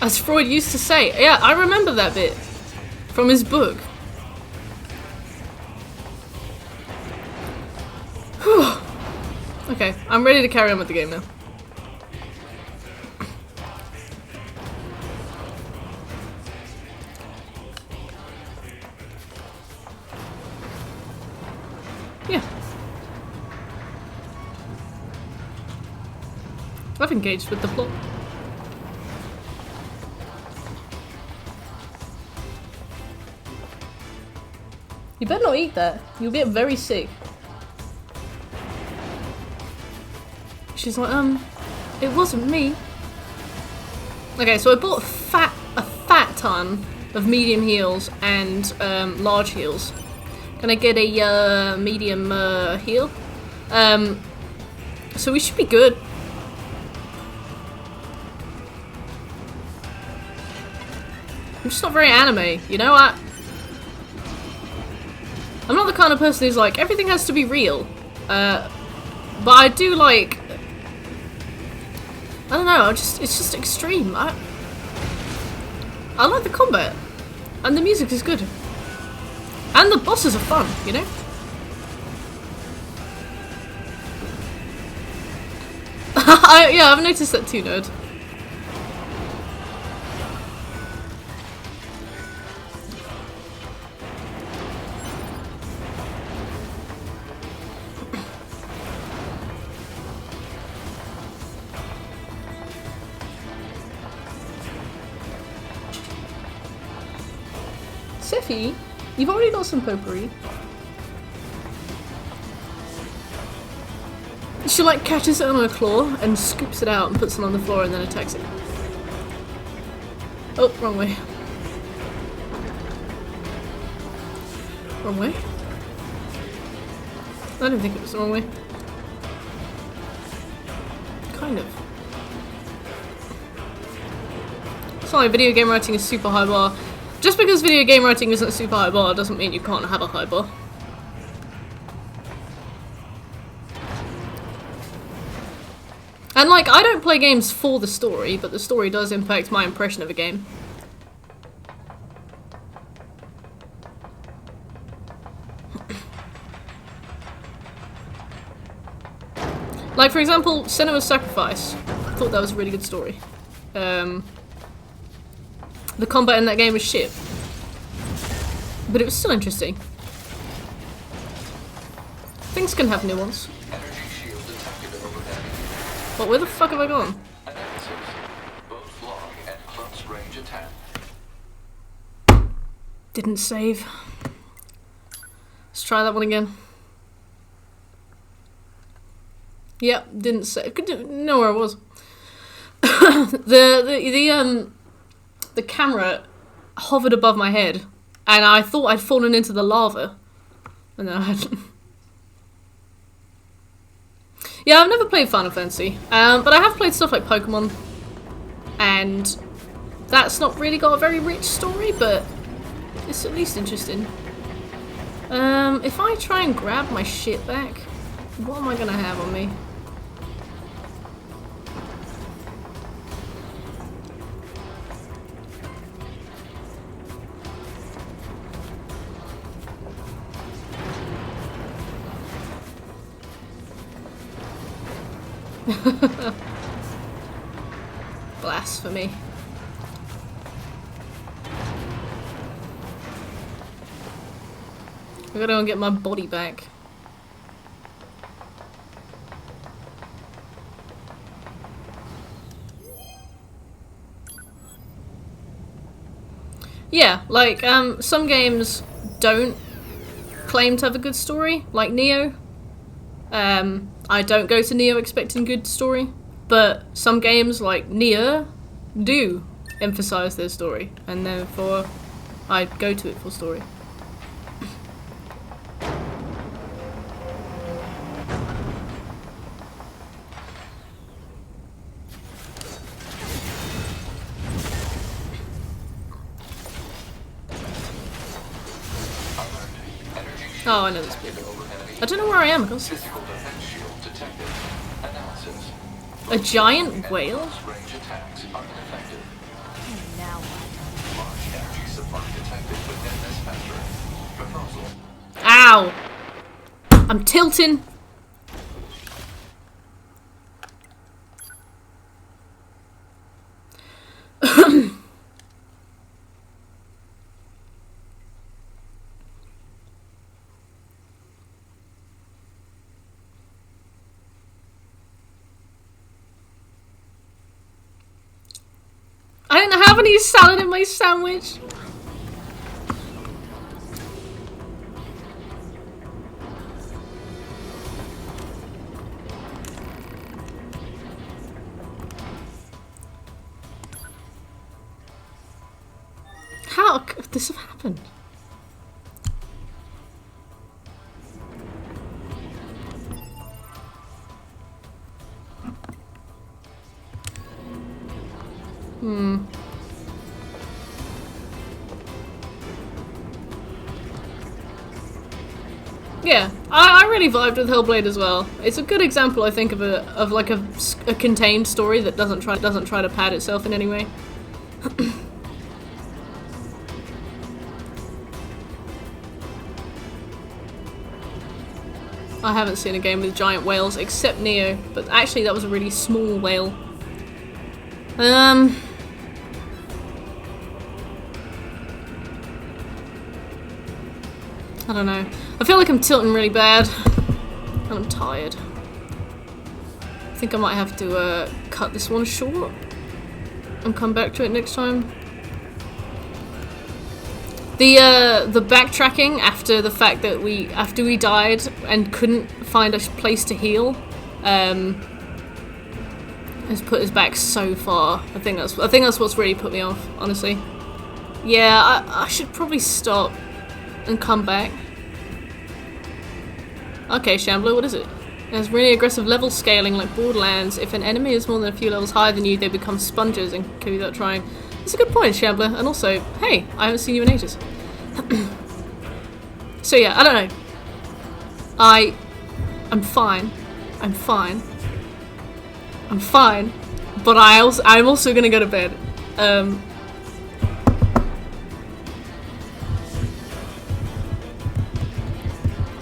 [SPEAKER 1] As Freud used to say. Yeah, I remember that bit from his book. Whew. Okay, I'm ready to carry on with the game now. Yeah. I've engaged with the plot. You better not eat that. You'll get very sick. She's like, it wasn't me. Okay, so I bought a fat ton of medium heals and large heals. Can I get a medium heal? So we should be good. I'm just not very anime, you know? I'm not the kind of person who's like, everything has to be real. But I do like... I don't know, it's just extreme. I like the combat. And the music is good. And the bosses are fun, you know? Yeah, I've noticed that too, Nerd. Seffi, you've already got some potpourri. She like catches it on her claw and scoops it out and puts it on the floor and then attacks it. Oh, wrong way. Wrong way? I don't think it was the wrong way. Kind of. It's not like video game writing is super high bar. Just because video game writing isn't a super high bar doesn't mean you can't have a high bar. And like, I don't play games for the story, but the story does impact my impression of a game. Like, for example, Senua's Sacrifice. I thought that was a really good story. The combat in that game was shit. But it was still interesting. Things can have nuance. But where the fuck have I gone? Didn't save. Let's try that one again. Yep, didn't save. Couldn't know where I was. The camera hovered above my head, and I thought I'd fallen into the lava, and then I hadn't. Yeah, I've never played Final Fantasy, but I have played stuff like Pokemon, and that's not really got a very rich story, but it's at least interesting. If I try and grab my shit back, what am I gonna have on me? Blasphemy. I gotta go and get my body back. Yeah, like, some games don't claim to have a good story, like Nioh. I don't go to Nioh expecting good story, but some games like NieR do emphasize their story, and therefore I go to it for story. Oh, I know this bit. I don't know where I am, because a giant whale? Ow! I'm tilting! I didn't have any salad in my sandwich. How? could this have happened? Yeah, I really vibed with Hellblade as well. It's a good example, I think, of a contained story that doesn't try to pad itself in any way. I haven't seen a game with giant whales except Neo, but actually that was a really small whale. I don't know. I feel like I'm tilting really bad, and I'm tired. I think I might have to cut this one short and come back to it next time. The backtracking after the fact that we died and couldn't find a place to heal has put us back so far. I think that's what's really put me off, honestly. Yeah, I should probably stop and come back. Okay, Shambler, what is it? It has really aggressive level scaling like Borderlands. If an enemy is more than a few levels higher than you, they become sponges and kill you without trying. That's a good point, Shambler. And also, hey, I haven't seen you in ages. So yeah, I don't know. I'm fine. I'm fine. I'm fine. But I'm also gonna go to bed.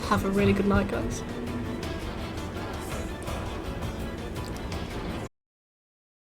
[SPEAKER 1] Have a really good night, guys.